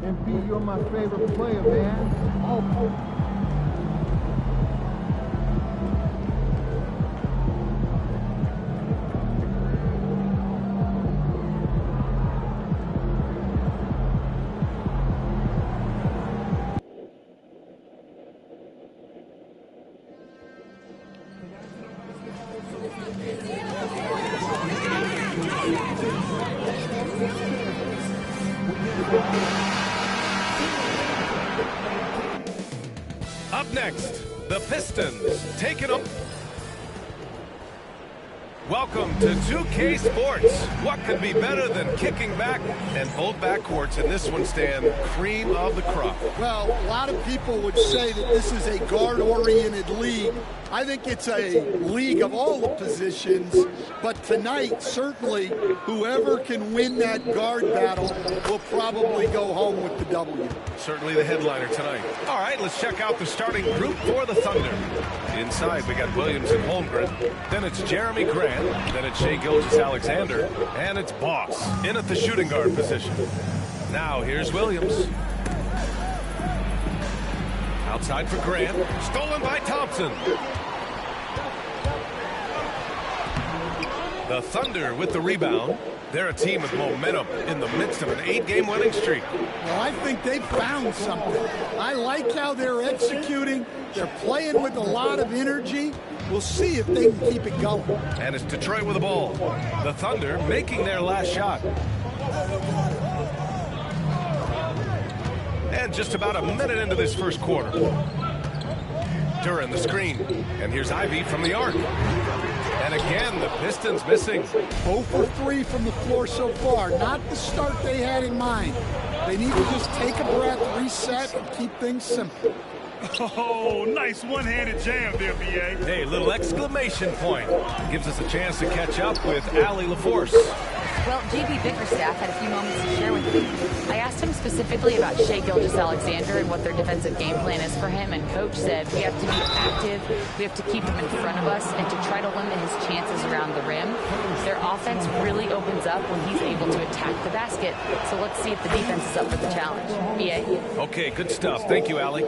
MP, you're my favorite player, man. Oh. Up next, the Pistons taking up. Welcome to 2K Sports. What could be better than kicking back? And both backcourts in this one stand cream of the crop. Well, a lot of people would say that this is a guard-oriented league. I think it's a league of all the positions, but tonight, certainly, whoever can win that guard battle will probably go home with the W. Certainly the headliner tonight. All right, let's check out the starting group for the Thunder. Inside, we got Williams and Holmgren. Then it's Jeremy Grant. Then it's Shai Gilgeous-Alexander. And it's Boss in at the shooting guard position. Now, here's Williams. Outside for Grant. Stolen by Thompson. The Thunder with the rebound. They're a team with momentum in the midst of an 8-game winning streak. Well, I think they found something. I like how they're executing. They're playing with a lot of energy. We'll see if they can keep it going. And it's Detroit with the ball. The Thunder making their last shot. And just about a minute into this first quarter. Duran the screen. And here's Ivey from the arc. And again, the Pistons missing. 0 for 3 from the floor so far. Not the start they had in mind. They need to just take a breath, reset, and keep things simple. Oh, nice one-handed jam there, B.A. Hey, little exclamation point. Gives us a chance to catch up with Allie LaForce. Well, JB Bickerstaff had a few moments to share with me. I asked him specifically about Shai Gilgeous-Alexander and what their defensive game plan is for him, and Coach said we have to be active, we have to keep him in front of us, and to try to limit his chances around the rim. Their offense really opens up when he's able to attack the basket, so let's see if the defense is up for the challenge. B.A. Okay, good stuff. Thank you, Allie.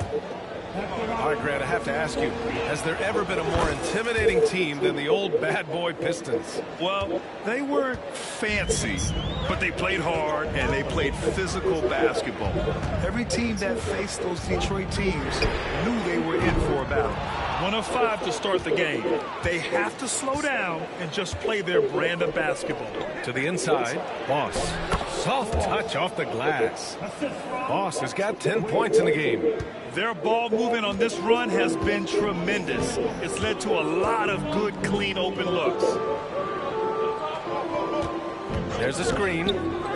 All right, Grant, I have to ask you, has there ever been a more intimidating team than the old bad boy Pistons? Well, they weren't fancy, but they played hard and they played physical basketball. Every team that faced those Detroit teams knew they were in for a battle. 1 of 5 to start the game. They have to slow down and just play their brand of basketball. To the inside, Boss. Soft touch off the glass. Boss has got 10 points in the game. Their ball movement on this run has been tremendous. It's led to a lot of good, clean, open looks. There's a screen.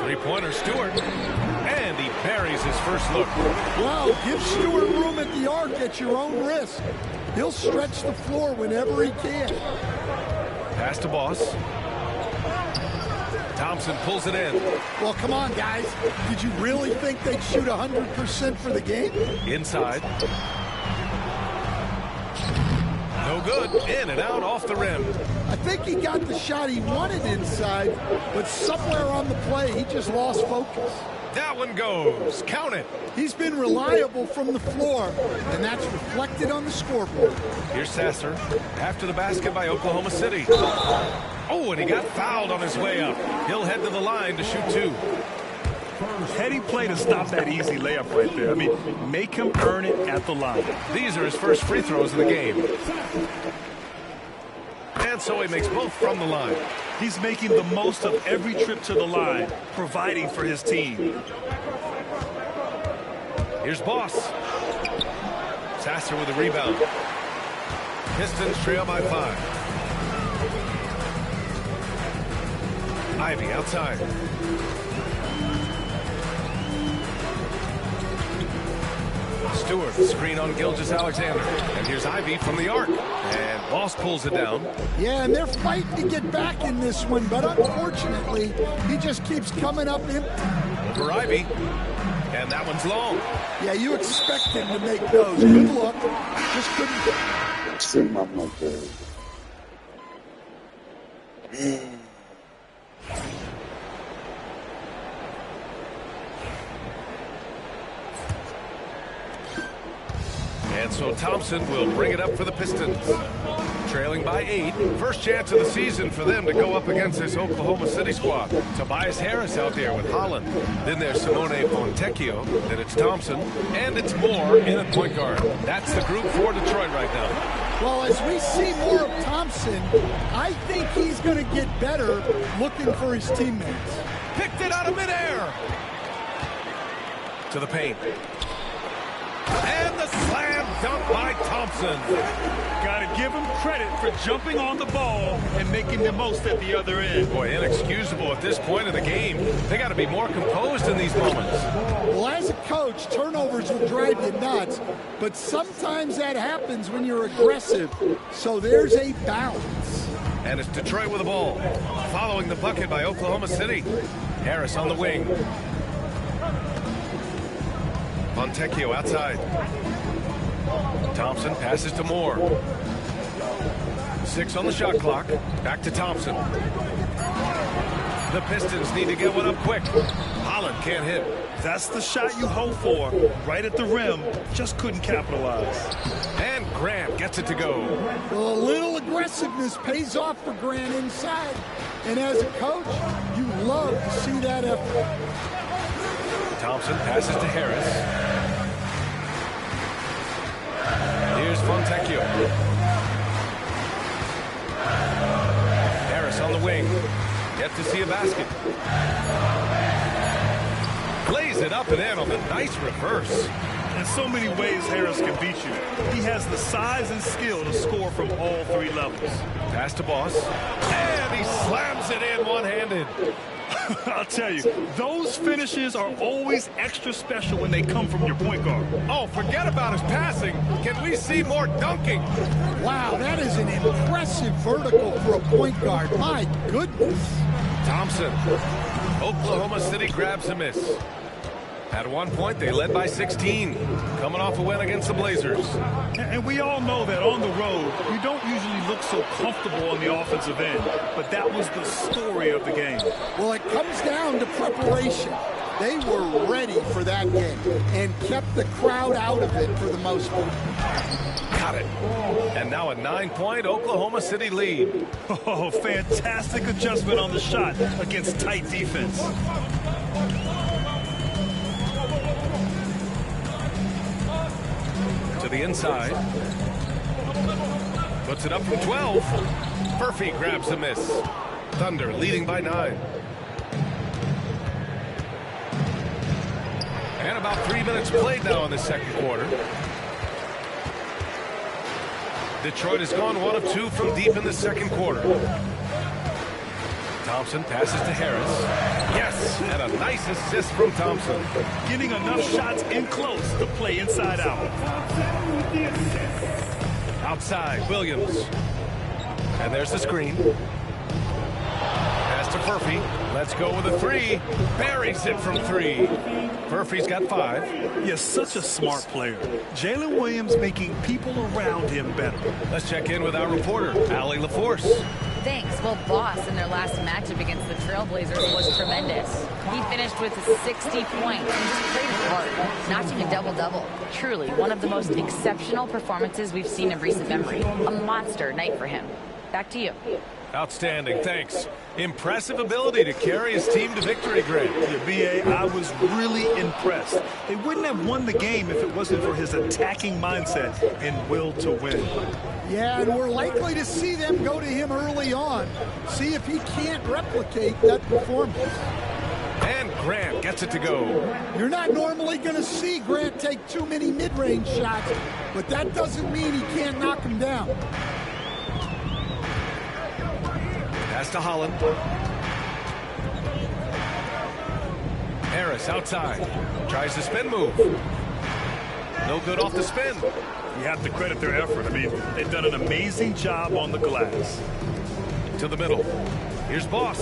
Three-pointer, Stewart. And he buries his first look. Wow, give Stewart room at the arc at your own risk. He'll stretch the floor whenever he can. Pass to Boss. Thompson pulls it in. Well, come on, guys. Did you really think they'd shoot 100% for the game? Inside. No good. In and out off the rim. I think he got the shot he wanted inside, but somewhere on the play, he just lost focus. That one goes. Count it. He's been reliable from the floor, and that's reflected on the scoreboard. Here's Sasser. After the basket by Oklahoma City. Oh, and he got fouled on his way up. He'll head to the line to shoot 2. Heady play to stop that easy layup right there. I mean, make him earn it at the line. These are his first free throws of the game. And so he makes both from the line. He's making the most of every trip to the line, providing for his team. Here's Boss. Sasser with a rebound. Pistons trail by 5. Ivy outside. Stewart, screen on Gilgeous-Alexander. And here's Ivy from the arc. And Boss pulls it down. Yeah, and they're fighting to get back in this one, but unfortunately, he just keeps coming up empty. Over Ivy. And that one's long. Yeah, you expect him to make those. Good look. Just couldn't. Sing my mother. And so Thompson will bring it up for the Pistons. Trailing by 8. First chance of the season for them to go up against this Oklahoma City squad. Tobias Harris out there with Holland. Then there's Simone Fontecchio. Then it's Thompson. And it's Moore in at point guard. That's the group for Detroit right now. Well, as we see more of Thompson, I think he's going to get better looking for his teammates. Picked it out of midair. To the paint. And the slam dunk by Thompson. Got to give him credit for jumping on the ball and making the most at the other end. Boy, inexcusable at this point of the game. They got to be more composed in these moments. Well, as a coach, turnovers will drive you nuts, but sometimes that happens when you're aggressive. So there's a balance. And it's Detroit with the ball. Following the bucket by Oklahoma City. Harris on the wing. Fontecchio outside. Thompson passes to Moore. 6 on the shot clock. Back to Thompson. The Pistons need to get one up quick. Holland can't hit. That's the shot you hope for. Right at the rim. Just couldn't capitalize. And Grant gets it to go. Well, a little aggressiveness pays off for Grant inside. And as a coach, you love to see that effort. Thompson passes to Harris. Here's Fontecchio. Harris on the wing. Yet to see a basket. Plays it up and in on the nice reverse. In so many ways, Harris can beat you. He has the size and skill to score from all 3 levels. Pass to Boss. And he slams it in one-handed. I'll tell you, those finishes are always extra special when they come from your point guard. Oh, forget about his passing. Can we see more dunking? Wow, that is an impressive vertical for a point guard. My goodness. Thompson. Oklahoma City grabs a miss. At one point, they led by 16, coming off a win against the Blazers. And we all know that on the road, you don't usually look so comfortable on the offensive end, but that was the story of the game. Well, it comes down to preparation. They were ready for that game and kept the crowd out of it for the most part. Got it. And now a 9-point Oklahoma City lead. Oh, fantastic adjustment on the shot against tight defense. To the inside. Puts it up from 12. Murphy grabs the miss. Thunder leading by 9. And about 3 minutes played now in the second quarter. Detroit has gone 1 of 2 from deep in the second quarter. Thompson passes to Harris. Yes, and a nice assist from Thompson. Getting enough shots in close to play inside out. Outside, Williams. And there's the screen. Pass to Murphy. Let's go with a 3. Buries it from 3. Murphy's got 5. Yes, such a smart player. Jalen Williams making people around him better. Let's check in with our reporter, Allie LaForce. Thanks. Well, Boss in their last matchup against the Trailblazers was tremendous. He finished with 60 points and just played hard, notching a double-double. Truly, one of the most exceptional performances we've seen in recent memory. A monster night for him. Back to you. Outstanding, thanks. Impressive ability to carry his team to victory, Greg. Yeah, B.A., I was really impressed. They wouldn't have won the game if it wasn't for his attacking mindset and will to win. Yeah, and we're likely to see them go to him early on. See if he can't replicate that performance. And Grant gets it to go. You're not normally going to see Grant take too many mid-range shots, but that doesn't mean he can't knock them down. Pass to Holland. Harris outside. Tries the spin move. No good off the spin. You have to credit their effort. I mean, they've done an amazing job on the glass. To the middle. Here's Boss.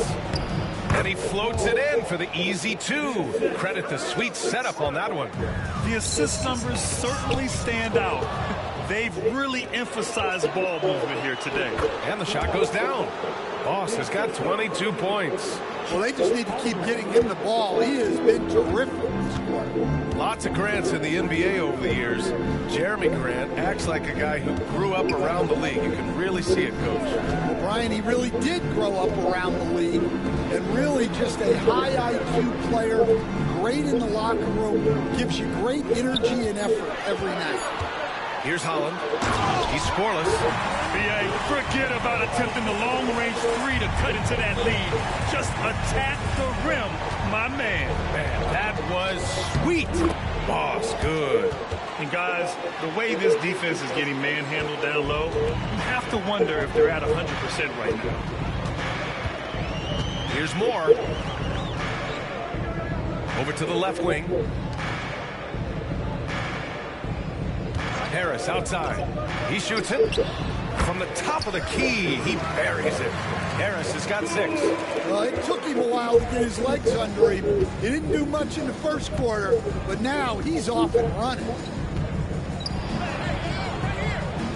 And he floats it in for the easy 2. Credit the sweet setup on that one. The assist numbers certainly stand out. They've really emphasized ball movement here today. And the shot goes down. Boss has got 22 points. Well, they just need to keep getting him the ball. He has been terrific this quarter. Lots of Grants in the NBA over the years. Jeremy Grant acts like a guy who grew up around the league. You can really see it, Coach. Well, Brian, he really did grow up around the league and really just a high IQ player, great in the locker room, gives you great energy and effort every night. Here's Holland. He's scoreless. B.A., forget about attempting the long-range 3 to cut into that lead. Just attack the rim, my man. Man, that was sweet. Boss, good. And guys, the way this defense is getting manhandled down low, you have to wonder if they're at 100% right now. Here's Moore. Over to the left wing. Harris outside. He shoots it from the top of the key. He buries it. Harris has got 6. Well, it took him a while to get his legs under him. He didn't do much in the first quarter, but now he's off and running.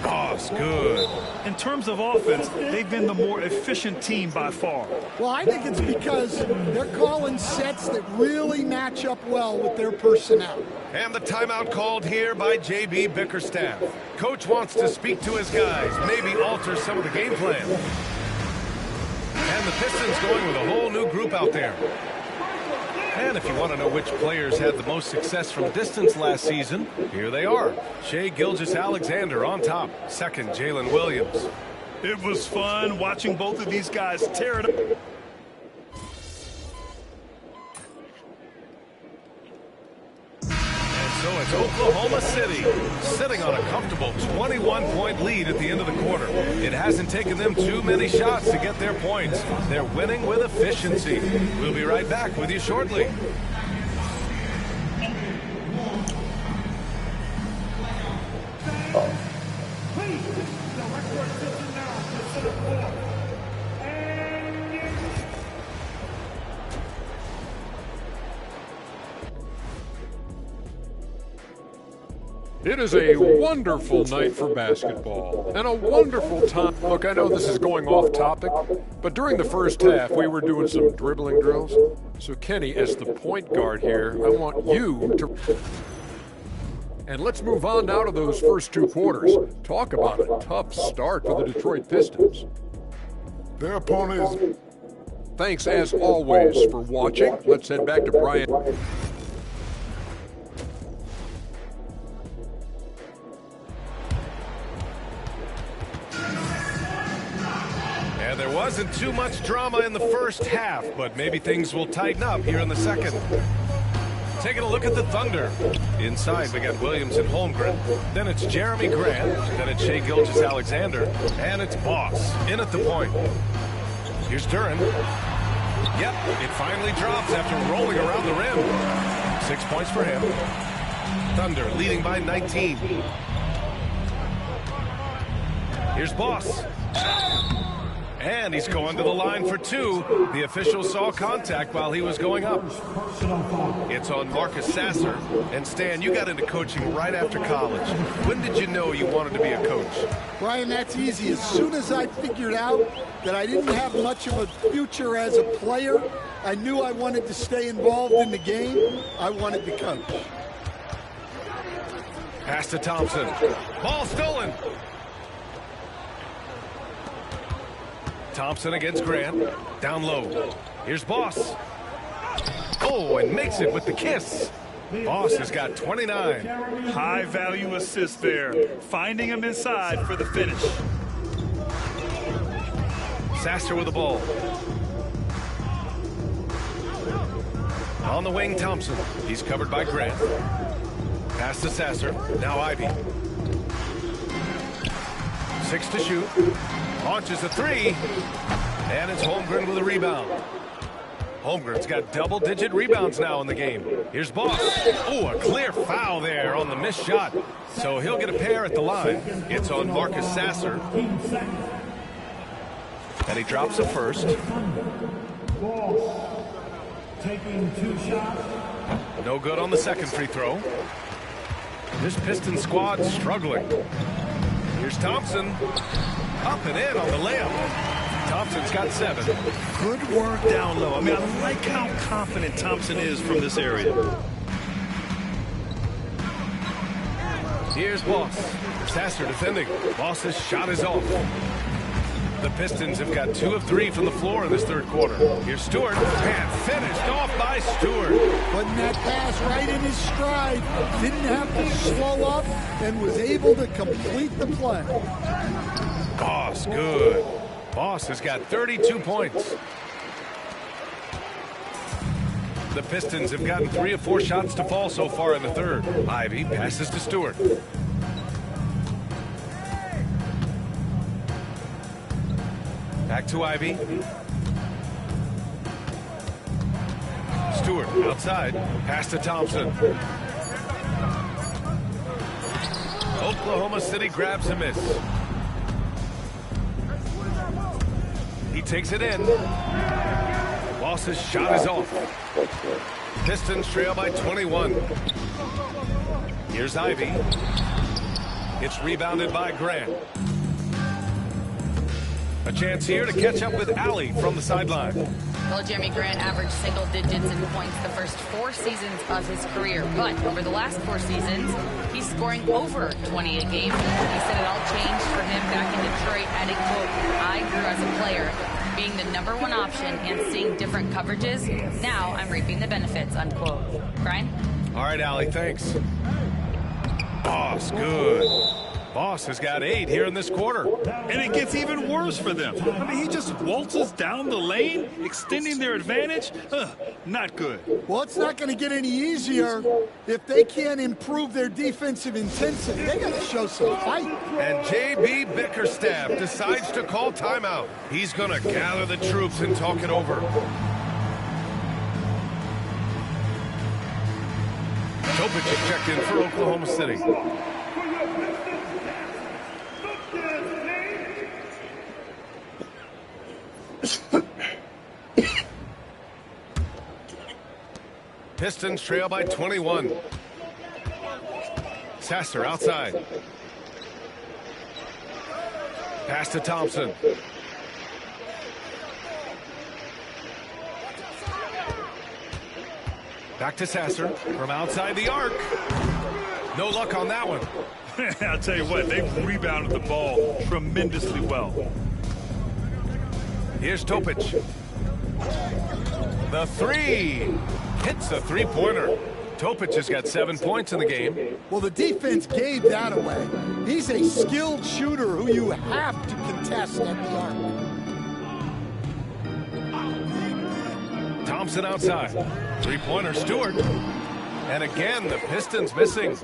Boss, good. In terms of offense, they've been the more efficient team by far. Well, I think it's because they're calling sets that really match up well with their personnel. And the timeout called here by J.B. Bickerstaff. Coach wants to speak to his guys, maybe alter some of the game plan. And the Pistons going with a whole new group out there. And if you want to know which players had the most success from distance last season, here they are. Shai Gilgeous-Alexander on top. Second, Jalen Williams. It was fun watching both of these guys tear it up. So it's Oklahoma City sitting on a comfortable 21-point lead at the end of the quarter. It hasn't taken them too many shots to get their points. They're winning with efficiency. We'll be right back with you shortly. It is a wonderful night for basketball and a wonderful time. Look, I know this is going off topic, but during the first half, we were doing some dribbling drills. So, Kenny, as the point guard here, I want you to... And let's move on now to those first 2 quarters. Talk about a tough start for the Detroit Pistons. Their opponent is... Thanks, as always, for watching. Let's head back to Brian. there wasn't too much drama in the first half, but maybe things will tighten up here in the second. Taking a look at the Thunder. Inside, we got Williams and Holmgren. Then it's Jeremy Grant. Then it's Shai Gilgeous-Alexander. And it's Boss in at the point. Here's Duren. Yep, it finally drops after rolling around the rim. 6 points for him. Thunder leading by 19. Here's Boss. And he's going to the line for two. The official saw contact while he was going up. It's on Marcus Sasser. And Stan, you got into coaching right after college. When did you know you wanted to be a coach? Brian, that's easy. As soon as I figured out that I didn't have much of a future as a player, I knew I wanted to stay involved in the game. I wanted to coach. Pass to Thompson. Ball stolen. Thompson against Grant. Down low. Here's Boss. Oh, and makes it with the kiss. Boss has got 29. High-value assist there. Finding him inside for the finish. Sasser with the ball. On the wing, Thompson. He's covered by Grant. Pass to Sasser. Now Ivey. 6 to shoot. Launches a three. And it's Holmgren with a rebound. Holmgren's got double-digit rebounds now in the game. Here's Boss. Oh, a clear foul there on the missed shot. So he'll get a pair at the line. It's on Marcus Sasser. And he drops a first. Taking 2 shots. No good on the second free throw. This Pistons squad struggling. Here's Thompson. Up and in on the layup. Thompson's got 7. Good work down low. I mean, I like how confident Thompson is from this area. Here's Boss. Sasser defending. Boss's shot is off. The Pistons have got 2 of 3 from the floor in this third quarter. Here's Stewart. And finished off by Stewart. Putting that pass right in his stride. Didn't have to slow up and was able to complete the play. Boss, good. Boss has got 32 points. The Pistons have gotten 3 of 4 shots to fall so far in the third. Ivey passes to Stewart. Back to Ivey. Stewart outside. Pass to Thompson. Oklahoma City grabs a miss. He takes it in. Boss's shot is off. Pistons trail by 21. Here's Ivey. It's rebounded by Grant. A chance here to catch up with Allie from the sideline. Well, Jeremy Grant averaged single digits in points the first 4 seasons of his career. But over the last 4 seasons, he's scoring over 20 a game. He said it all changed for him back in Detroit. And, quote, I grew as a player, being the #1 option and seeing different coverages. Now I'm reaping the benefits, unquote. Brian? All right, Allie, thanks. Boss, good. Boss has got 8 here in this quarter. And it gets even worse for them. I mean, he just waltzes down the lane, extending their advantage. Not good. Well, it's not going to get any easier if they can't improve their defensive intensity. They got to show some fight. And J.B. Bickerstaff decides to call timeout. He's going to gather the troops and talk it over. Topic checked in for Oklahoma City. Pistons trail by 21. Sasser outside. Pass to Thompson. Back to Sasser from outside the arc. No luck on that one. I'll tell you what, they've rebounded the ball tremendously well. Here's Topic. The 3. Hits a 3-pointer. Topic has got 7 points in the game. Well, the defense gave that away. He's a skilled shooter who you have to contest at the arc. Thompson outside. Three-pointer, Stewart. And again, the Pistons missing.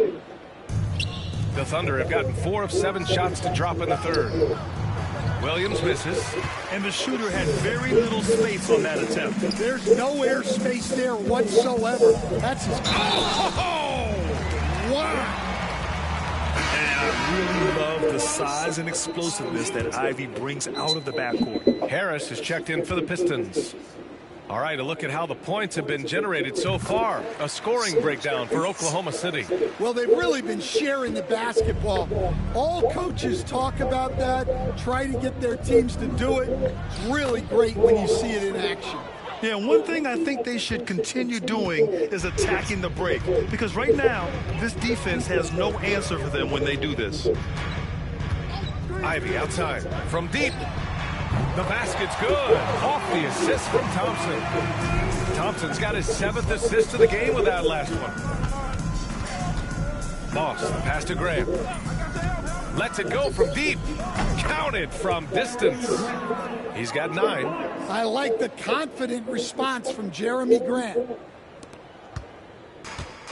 The Thunder have gotten 4 of 7 shots to drop in the third. Williams misses. And the shooter had very little space on that attempt. There's no air space there whatsoever. That's his... Oh! Wow! And I really love the size and explosiveness that Ivy brings out of the backcourt. Harris is checked in for the Pistons. All right, a look at how the points have been generated so far. A scoring breakdown for Oklahoma City. Well, they've really been sharing the basketball. All coaches talk about that, try to get their teams to do it. It's really great when you see it in action. Yeah, one thing I think they should continue doing is attacking the break. Because right now, this defense has no answer for them when they do this. Ivy outside from deep. The basket's good. Off the assist from Thompson. Thompson's got his 7th assist of the game with that last one. Moss, the pass to Graham. Lets it go from deep. Counted from distance. He's got 9. I like the confident response from Jeremy Grant.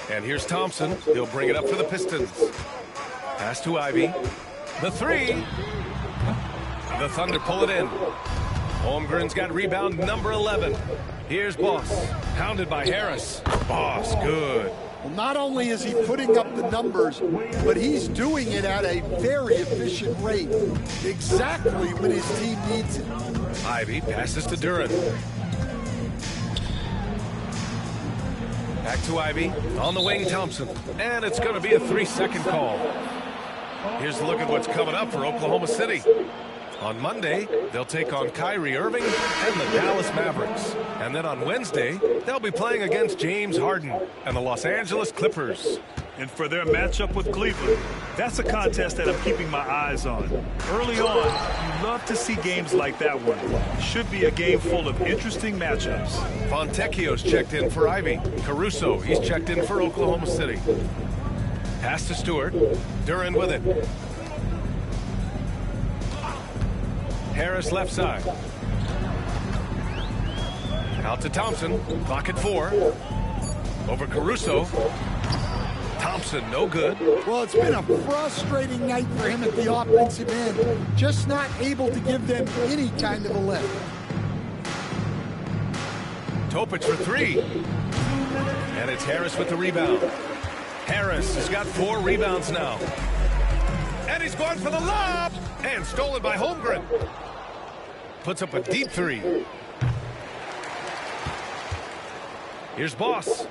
And here's Thompson. He'll bring it up for the Pistons. Pass to Ivy. The 3. The Thunder pull it in. Holmgren's got rebound number 11. Here's Boss. Pounded by Harris. Boss, good. Well, not only is he putting up the numbers, but he's doing it at a very efficient rate. Exactly when his team needs it. Ivy passes to Duren. Back to Ivy. On the wing, Thompson. And it's going to be a 3-second call. Here's a look at what's coming up for Oklahoma City. On Monday, they'll take on Kyrie Irving and the Dallas Mavericks. And then on Wednesday, they'll be playing against James Harden and the Los Angeles Clippers. And for their matchup with Cleveland, that's a contest that I'm keeping my eyes on. Early on, you love to see games like that one. Should be a game full of interesting matchups. Fontecchio's checked in for Ivy. Caruso, he's checked in for Oklahoma City. Pass to Stewart. Duren with it. Harris left side. Out to Thompson. Clock at 4. Over Caruso. Thompson, no good. Well, it's been a frustrating night for him at the offensive end. Just not able to give them any kind of a lift. Topic for 3. And it's Harris with the rebound. Harris has got 4 rebounds now. And he's going for the lob. And stolen by Holmgren. Puts up a deep 3. Here's Boss.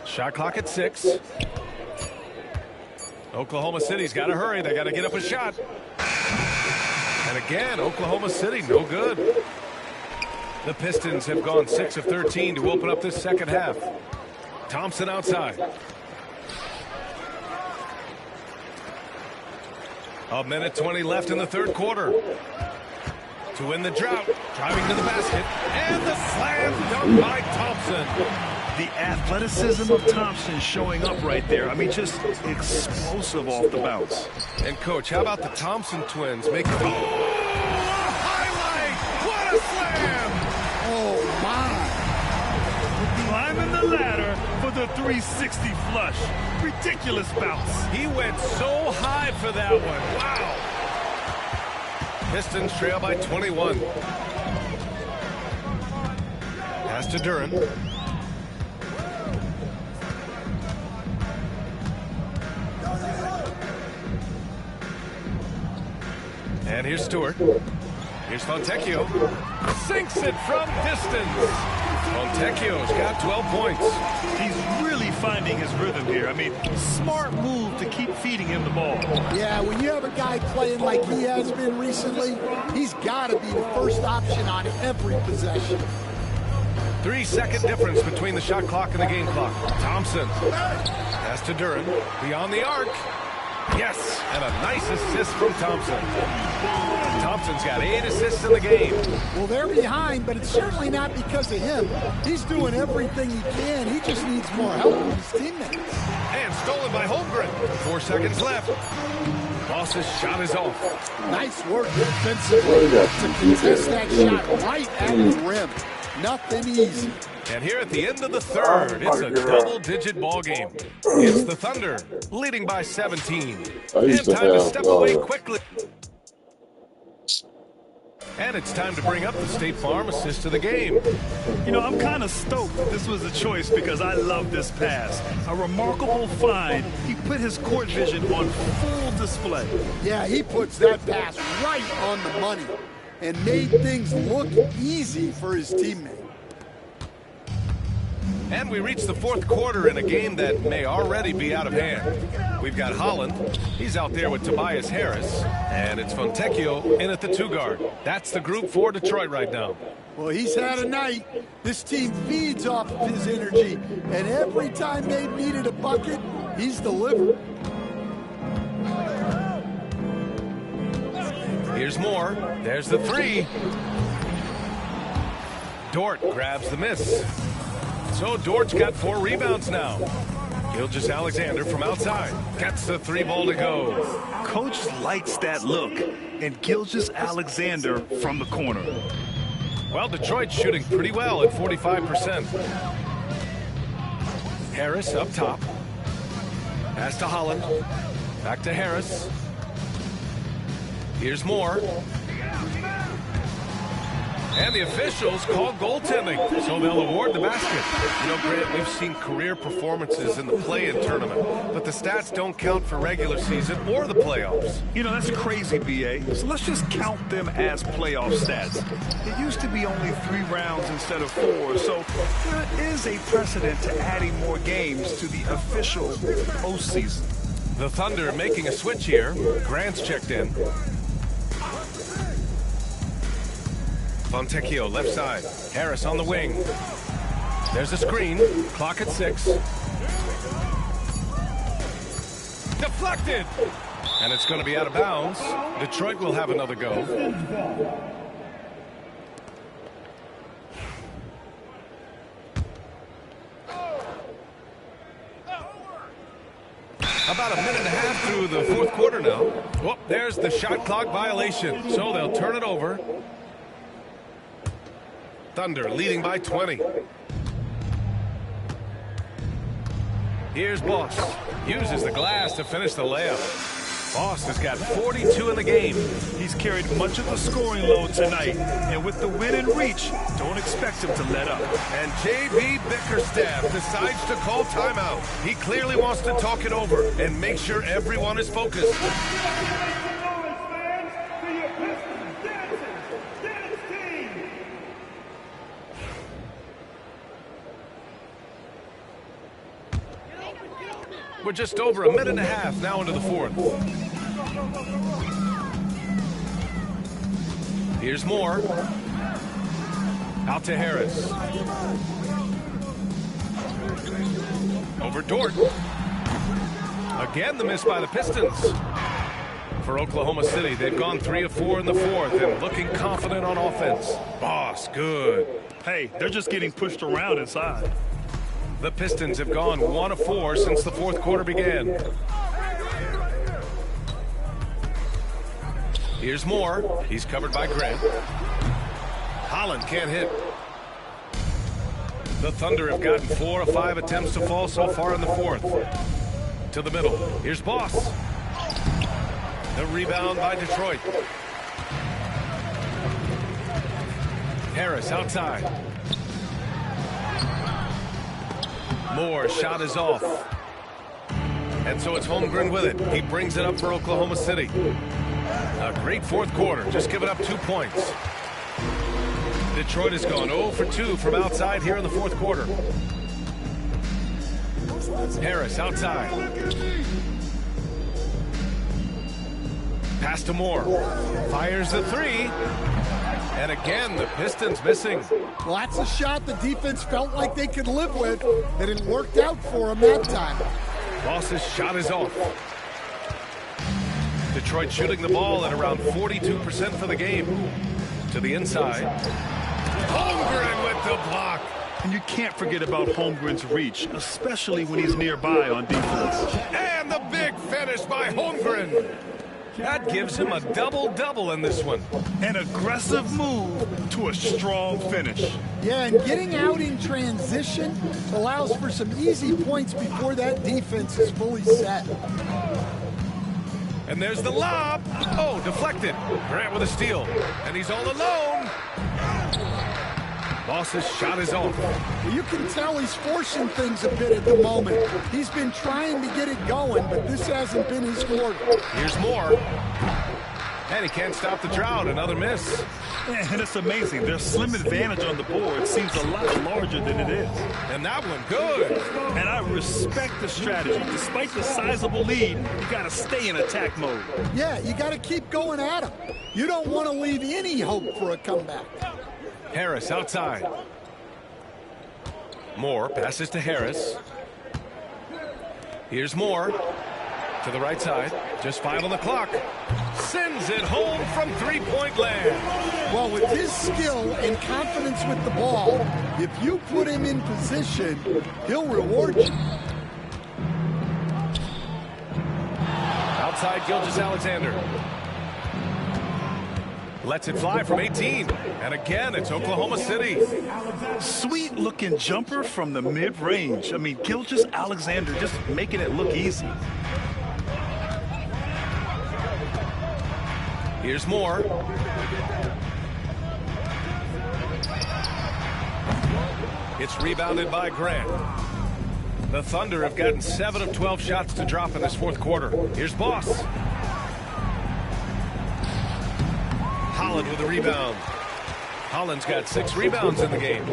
Shot clock at 6. Oklahoma City's got to hurry. They got to get up a shot. And again, Oklahoma City, no good. The Pistons have gone 6 of 13 to open up this second half. Thompson outside. A minute 20 left in the third quarter. To win the drought, driving to the basket, and the slam dunk by Thompson. The athleticism of Thompson showing up right there. I mean, just explosive off the bounce. And, Coach, how about the Thompson twins making the... Oh, highlight! What a slam! Oh, my. Climbing the ladder for the 360 flush. Ridiculous bounce. He went so high for that one. Wow! Pistons trail by 21. Pass to Duren. And here's Stewart. Here's Fontecchio. Sinks it from distance. Fontecchio's got 12 points. He's really finding his rhythm here. I mean, smart move to keep feeding him the ball. Yeah, when you have a guy playing like he has been recently, he's got to be the first option on every possession. 3-second difference between the shot clock and the game clock. Thompson. Pass to Duren. Beyond the arc. Yes, and a nice assist from Thompson. Thompson's got 8 assists in the game. Well, they're behind, but it's certainly not because of him. He's doing everything he can. He just needs more help from his teammates. And stolen by Holmgren. 4 seconds left. Boss's shot is off. Nice work defensively to contest that shot right at the rim. Nothing easy. And here at the end of the third, it's a double-digit ball game. It's the Thunder, leading by 17. And time to step away quickly. And it's time to bring up the State Farm assist of the game. You know, I'm kind of stoked that this was a choice because I love this pass. A remarkable find. He put his court vision on full display. Yeah, he puts that pass right on the money and made things look easy for his teammate. And we reach the fourth quarter in a game that may already be out of hand. We've got Holland. He's out there with Tobias Harris. And it's Fontecchio in at the 2 guard. That's the group for Detroit right now. Well, he's had a night. This team feeds off of his energy. And every time they've needed a bucket, he's delivered. Here's more. There's the 3. Dort grabs the miss. So Dort's got 4 rebounds now. Gilgeous-Alexander from outside gets the 3 ball to go. Coach likes that look. And Gilgeous-Alexander from the corner. Well, Detroit's shooting pretty well at 45%. Harris up top. Pass to Holland. Back to Harris. Here's more. And the officials call goaltending, so they'll award the basket. You know, Grant, we've seen career performances in the play-in tournament, but the stats don't count for regular season or the playoffs. You know, that's crazy, B.A. So let's just count them as playoff stats. It used to be only 3 rounds instead of 4, so there is a precedent to adding more games to the official postseason. The Thunder making a switch here. Grant's checked in. Fontecchio left side. Harris on the wing. There's a screen. Clock at 6. Deflected! And it's going to be out of bounds. Detroit will have another go. About a minute and a half through the fourth quarter now. Whoop, there's the shot clock violation. So they'll turn it over. Thunder leading by 20. Here's Boss. Uses the glass to finish the layup. Boss has got 42 in the game. He's carried much of the scoring load tonight. And with the win in reach, don't expect him to let up. And J.B. Bickerstaff decides to call timeout. He clearly wants to talk it over and make sure everyone is focused. We're just over a minute and a half now into the fourth. Here's more. Out to Harris. Over Dort. Again, the miss by the Pistons. For Oklahoma City, they've gone 3 of 4 in the fourth and looking confident on offense. Boss, good. Hey, they're just getting pushed around inside. The Pistons have gone 1 of 4 since the fourth quarter began. Here's more. He's covered by Grant. Holland can't hit. The Thunder have gotten 4 of 5 attempts to fall so far in the fourth. To the middle. Here's Boss. The rebound by Detroit. Harris outside. Moore shot is off. And so it's Holmgren with it. He brings it up for Oklahoma City. A great fourth quarter. Just giving up 2 points. Detroit has gone 0 for 2 from outside here in the fourth quarter. Harris outside. Pass to Moore. Fires the 3. And again, the Pistons missing. Well, that's a shot the defense felt like they could live with, and it worked out for them that time. Boss's shot is off. Detroit shooting the ball at around 42% for the game. To the inside. Holmgren with the block. And you can't forget about Holmgren's reach, especially when he's nearby on defense. And the big finish by Holmgren. That gives him a double-double in this one. An aggressive move to a strong finish. Yeah, and getting out in transition allows for some easy points before that defense is fully set. And there's the lob. Oh, deflected. Grant with a steal. And he's all alone. Boss's shot is off. Well, you can tell he's forcing things a bit at the moment. He's been trying to get it going, but this hasn't been his quarter. Here's more. And he can't stop the drought. Another miss. And it's amazing. Their slim advantage on the board seems a lot larger than it is. And that one good. And I respect the strategy. Despite the sizable lead, you got to stay in attack mode. Yeah, you got to keep going at him. You don't want to leave any hope for a comeback. Harris outside. Moore passes to Harris. Here's Moore to the right side. Just 5 on the clock. Sends it home from three-point land. Well, with his skill and confidence with the ball, if you put him in position, he'll reward you. Outside Gilgeous-Alexander. Lets it fly from 18. And again, it's Oklahoma City. Sweet-looking jumper from the mid-range. I mean, Gilgeous-Alexander just making it look easy. Here's Moore. It's rebounded by Grant. The Thunder have gotten 7 of 12 shots to drop in this fourth quarter. Here's Boss. Holland with a rebound. Holland's got 6 rebounds in the game.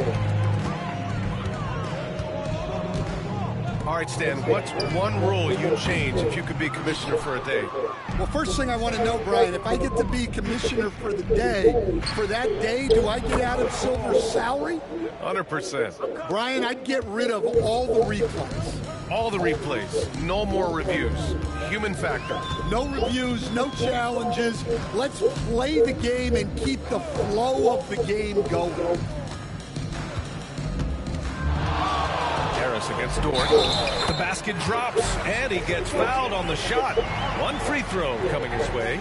All right, Stan, what's one rule you'd change if you could be commissioner for a day? Well, first thing I want to know, Brian, if I get to be commissioner for the day, for that day, do I get Adam Silver's salary? 100%. Brian, I'd get rid of all the replays. All the replays. No more reviews. Human factor. No reviews, no challenges. Let's play the game and keep the flow of the game going. Harris against Dort. The basket drops, and he gets fouled on the shot. One free throw coming his way.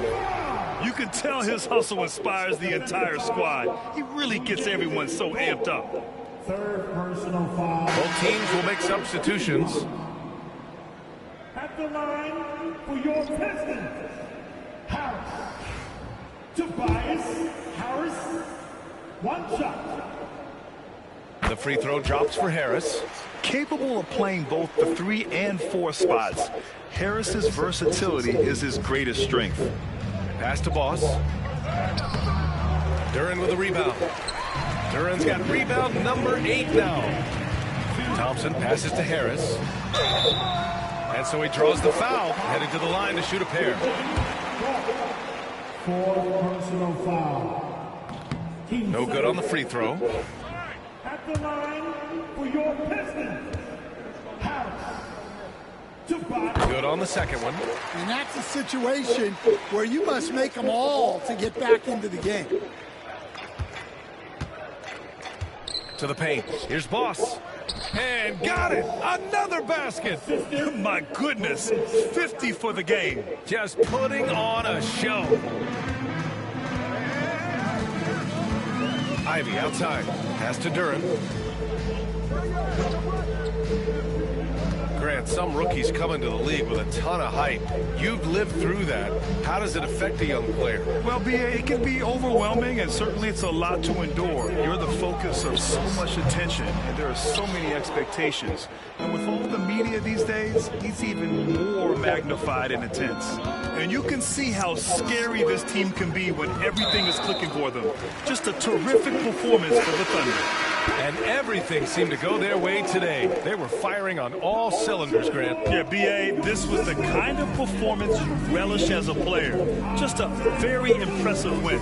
You can tell his hustle inspires the entire squad. He really gets everyone so amped up. Third personal foul. Both teams will make substitutions. At the line for your Pistons, Harris. Tobias Harris, 1 shot. The free throw drops for Harris. Capable of playing both the 3 and 4 spots, Harris's versatility is his greatest strength. Pass to Boss. Duren with a rebound. Duren's got rebound number 8 now. Thompson passes to Harris. And so he draws the foul, heading to the line to shoot a pair. 4th personal foul. No good on the free throw. At the line for your Pistons, Harris. Good on the second one. And that's a situation where you must make them all to get back into the game. To the paint. Here's Boss. And got it. Another basket. My goodness. 50 for the game. Just putting on a show. Ivy outside. Pass to Duren. Grant, some rookies come into the league with a ton of hype. You've lived through that. How does it affect a young player? Well, B.A., it can be overwhelming, and certainly it's a lot to endure. You're the focus of so much attention, and there are so many expectations. And with all the media these days, it's even more magnified and intense. And you can see how scary this team can be when everything is clicking for them. Just a terrific performance for the Thunder. And everything seemed to go their way today. They were firing on all cylinders, Grant. Yeah, B.A., this was the kind of performance you relish as a player. Just a very impressive win.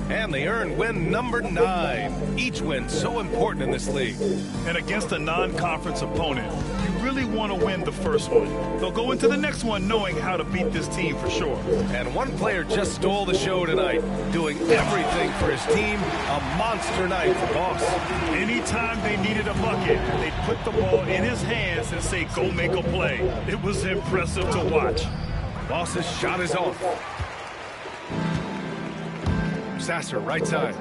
And they earn win number 9. Each win so important in this league. And against a non-conference opponent, you really want to win the first one. They'll go into the next one knowing how to beat this team for sure. And one player just stole the show tonight, doing everything for his team. A monster night for Boss. Anytime they needed a bucket, they'd put the ball in his hands and say, go make a play. It was impressive to watch. Boss's shot is off. Sasser, right side.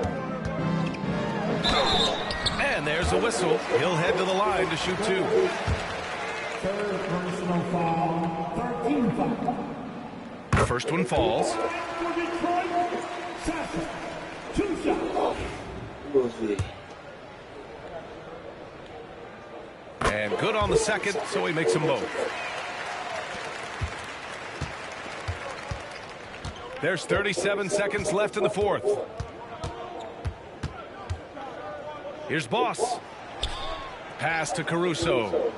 And there's a whistle. He'll head to the line to shoot 2. Third personal foul, 13 foul. The first one falls. For Detroit, Sasser, 2 shots. And good on the second, so he makes them both. There's 37 seconds left in the fourth. Here's Boss. Pass to Caruso.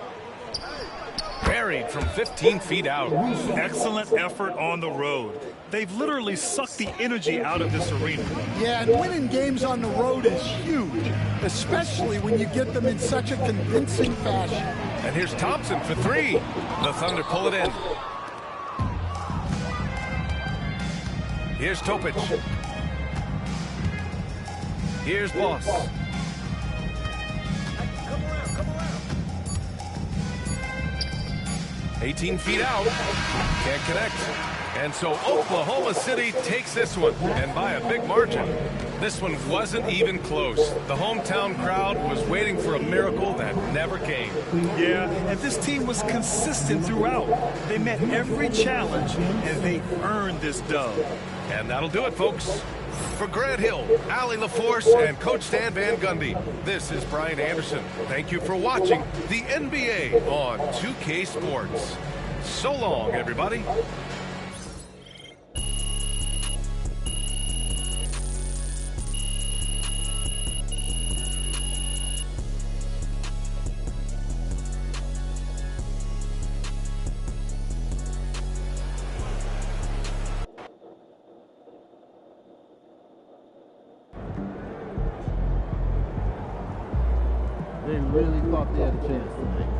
Buried from 15 feet out. Excellent effort on the road. They've literally sucked the energy out of this arena. Yeah, and winning games on the road is huge, especially when you get them in such a convincing fashion. And here's Thompson for 3. The Thunder pull it in. Here's Topic. Here's Boss. Come around. 18 feet out. Can't connect. And so Oklahoma City takes this one, and by a big margin. This one wasn't even close. The hometown crowd was waiting for a miracle that never came. Yeah, and this team was consistent throughout. They met every challenge, and they earned this dub. And that'll do it, folks. For Grant Hill, Allie LaForce, and Coach Stan Van Gundy, this is Brian Anderson. Thank you for watching the NBA on 2K Sports. So long, everybody. They really thought they had a chance tonight.